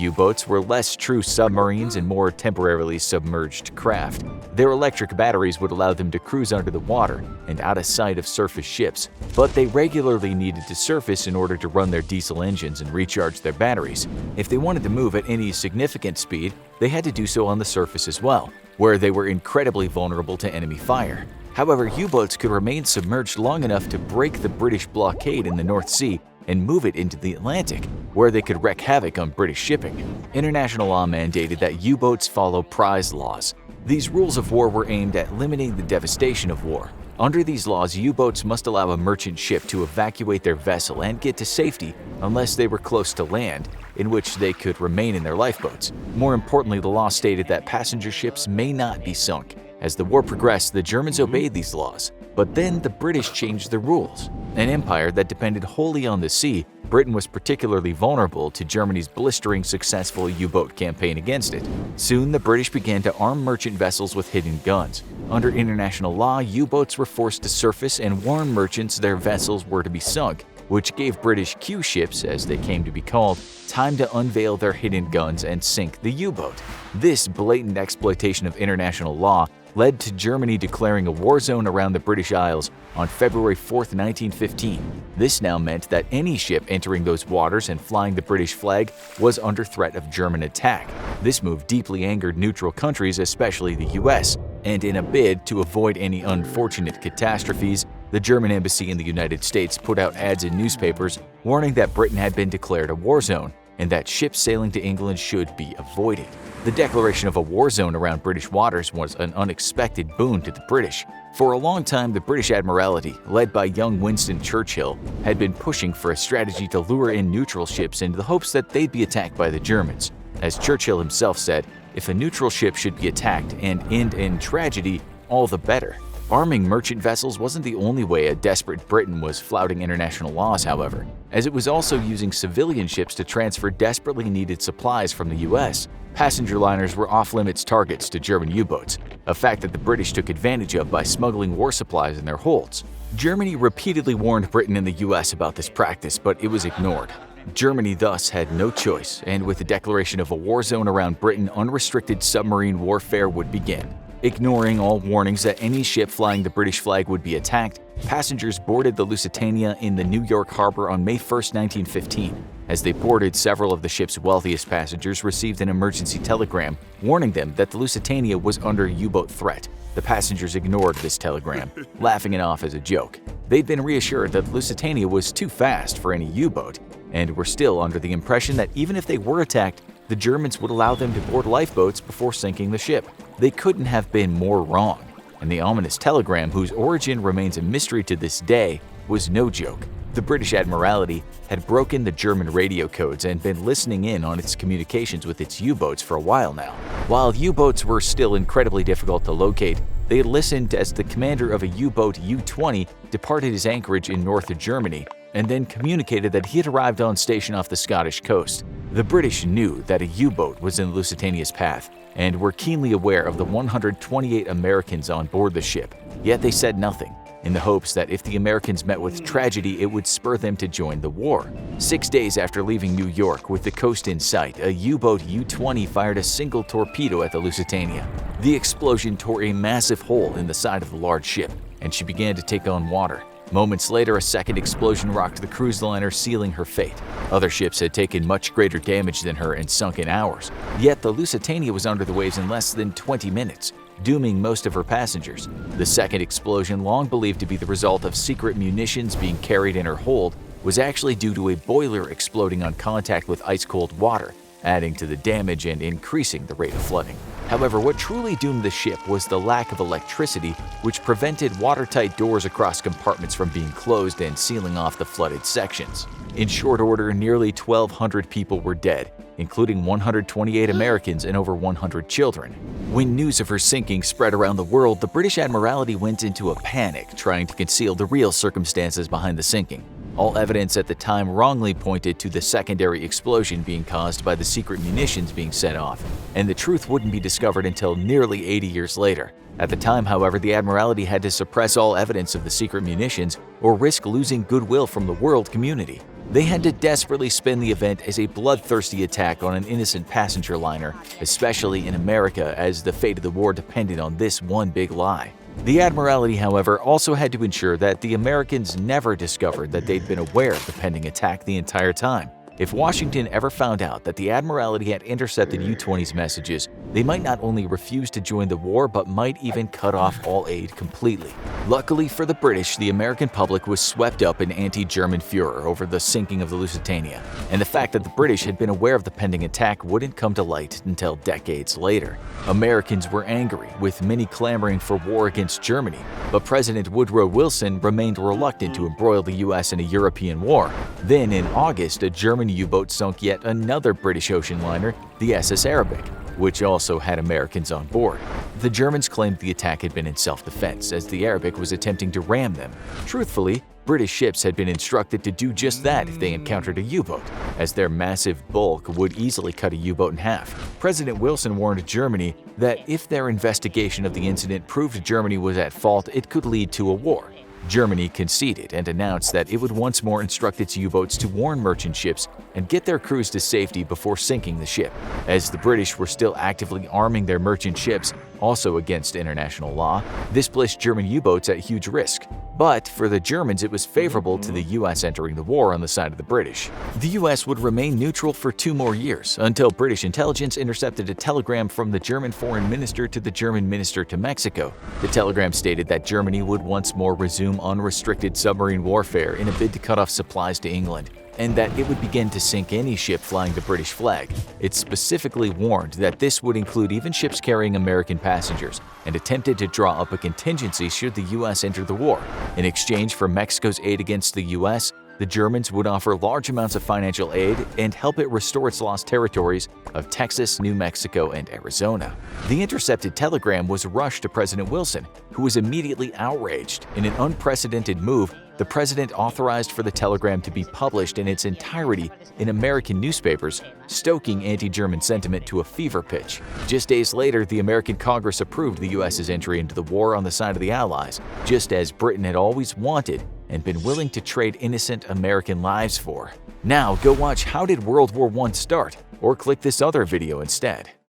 U-boats were less true submarines and more temporarily submerged craft. Their electric batteries would allow them to cruise under the water and out of sight of surface ships, but they regularly needed to surface in order to run their diesel engines and recharge their batteries. If they wanted to move at any significant speed, they had to do so on the surface as well, where they were incredibly vulnerable to enemy fire. However, U-boats could remain submerged long enough to break the British blockade in the North Sea and move it into the Atlantic, where they could wreak havoc on British shipping. International law mandated that U-boats follow prize laws. These rules of war were aimed at limiting the devastation of war. Under these laws, U-boats must allow a merchant ship to evacuate their vessel and get to safety unless they were close to land, in which they could remain in their lifeboats. More importantly, the law stated that passenger ships may not be sunk. As the war progressed, the Germans obeyed these laws, but then the British changed the rules. An empire that depended wholly on the sea, Britain was particularly vulnerable to Germany's blistering successful U-boat campaign against it. Soon, the British began to arm merchant vessels with hidden guns. Under international law, U-boats were forced to surface and warn merchants their vessels were to be sunk, which gave British Q ships, as they came to be called, time to unveil their hidden guns and sink the U-boat. This blatant exploitation of international law led to Germany declaring a war zone around the British Isles on February 4, 1915. This now meant that any ship entering those waters and flying the British flag was under threat of German attack. This move deeply angered neutral countries, especially the US, and in a bid to avoid any unfortunate catastrophes, the German embassy in the United States put out ads in newspapers warning that Britain had been declared a war zone and that ships sailing to England should be avoided. The declaration of a war zone around British waters was an unexpected boon to the British. For a long time, the British Admiralty, led by young Winston Churchill, had been pushing for a strategy to lure in neutral ships in the hopes that they'd be attacked by the Germans. As Churchill himself said, if a neutral ship should be attacked and end in tragedy, all the better. Arming merchant vessels wasn't the only way a desperate Britain was flouting international laws, however, as it was also using civilian ships to transfer desperately needed supplies from the US. Passenger liners were off-limits targets to German U-boats, a fact that the British took advantage of by smuggling war supplies in their holds. Germany repeatedly warned Britain and the US about this practice, but it was ignored. Germany thus had no choice, and with the declaration of a war zone around Britain, unrestricted submarine warfare would begin. Ignoring all warnings that any ship flying the British flag would be attacked, passengers boarded the Lusitania in the New York harbor on May 1, 1915. As they boarded, several of the ship's wealthiest passengers received an emergency telegram warning them that the Lusitania was under U-boat threat. The passengers ignored this telegram, laughing it off as a joke. They'd been reassured that the Lusitania was too fast for any U-boat, and were still under the impression that even if they were attacked, the Germans would allow them to board lifeboats before sinking the ship. They couldn't have been more wrong, and the ominous telegram, whose origin remains a mystery to this day, was no joke. The British Admiralty had broken the German radio codes and been listening in on its communications with its U-boats for a while now. While U-boats were still incredibly difficult to locate, they listened as the commander of a U-boat U-20 departed his anchorage in North Germany and then communicated that he had arrived on station off the Scottish coast. The British knew that a U-boat was in the Lusitania's path and were keenly aware of the 128 Americans on board the ship, yet they said nothing, in the hopes that if the Americans met with tragedy, it would spur them to join the war. 6 days after leaving New York with the coast in sight, a U-boat U-20 fired a single torpedo at the Lusitania. The explosion tore a massive hole in the side of the large ship, and she began to take on water. Moments later, a second explosion rocked the cruise liner, sealing her fate. Other ships had taken much greater damage than her and sunk in hours. Yet the Lusitania was under the waves in less than 20 minutes, dooming most of her passengers. The second explosion, long believed to be the result of secret munitions being carried in her hold, was actually due to a boiler exploding on contact with ice-cold water, adding to the damage and increasing the rate of flooding. However, what truly doomed the ship was the lack of electricity, which prevented watertight doors across compartments from being closed and sealing off the flooded sections. In short order, nearly 1,200 people were dead, including 128 Americans and over 100 children. When news of her sinking spread around the world, the British Admiralty went into a panic, trying to conceal the real circumstances behind the sinking. All evidence at the time wrongly pointed to the secondary explosion being caused by the secret munitions being set off, and the truth wouldn't be discovered until nearly 80 years later. At the time, however, the Admiralty had to suppress all evidence of the secret munitions or risk losing goodwill from the world community. They had to desperately spin the event as a bloodthirsty attack on an innocent passenger liner, especially in America, as the fate of the war depended on this one big lie. The Admiralty, however, also had to ensure that the Americans never discovered that they'd been aware of the pending attack the entire time. If Washington ever found out that the Admiralty had intercepted U-20's messages, they might not only refuse to join the war but might even cut off all aid completely. Luckily for the British, the American public was swept up in anti-German furor over the sinking of the Lusitania, and the fact that the British had been aware of the pending attack wouldn't come to light until decades later. Americans were angry, with many clamoring for war against Germany, but President Woodrow Wilson remained reluctant to embroil the US in a European war. Then in August, a German U-boat sunk yet another British ocean liner, the SS Arabic, which also had Americans on board. The Germans claimed the attack had been in self-defense, as the Arabic was attempting to ram them. Truthfully, British ships had been instructed to do just that if they encountered a U-boat, as their massive bulk would easily cut a U-boat in half. President Wilson warned Germany that if their investigation of the incident proved Germany was at fault, it could lead to a war. Germany conceded and announced that it would once more instruct its U-boats to warn merchant ships and get their crews to safety before sinking the ship, as the British were still actively arming their merchant ships, also against international law. This placed German U-boats at huge risk. But for the Germans, it was favorable to the US entering the war on the side of the British. The US would remain neutral for 2 more years, until British intelligence intercepted a telegram from the German foreign minister to the German minister to Mexico. The telegram stated that Germany would once more resume unrestricted submarine warfare in a bid to cut off supplies to England, and that it would begin to sink any ship flying the British flag. It specifically warned that this would include even ships carrying American passengers, and attempted to draw up a contingency should the US enter the war. In exchange for Mexico's aid against the US, the Germans would offer large amounts of financial aid and help it restore its lost territories of Texas, New Mexico, and Arizona. The intercepted telegram was rushed to President Wilson, who was immediately outraged. In an unprecedented move, the president authorized for the telegram to be published in its entirety in American newspapers, stoking anti-German sentiment to a fever pitch. Just days later, the American Congress approved the US's entry into the war on the side of the Allies, just as Britain had always wanted and been willing to trade innocent American lives for. Now go watch How Did World War I Start? Or click this other video instead.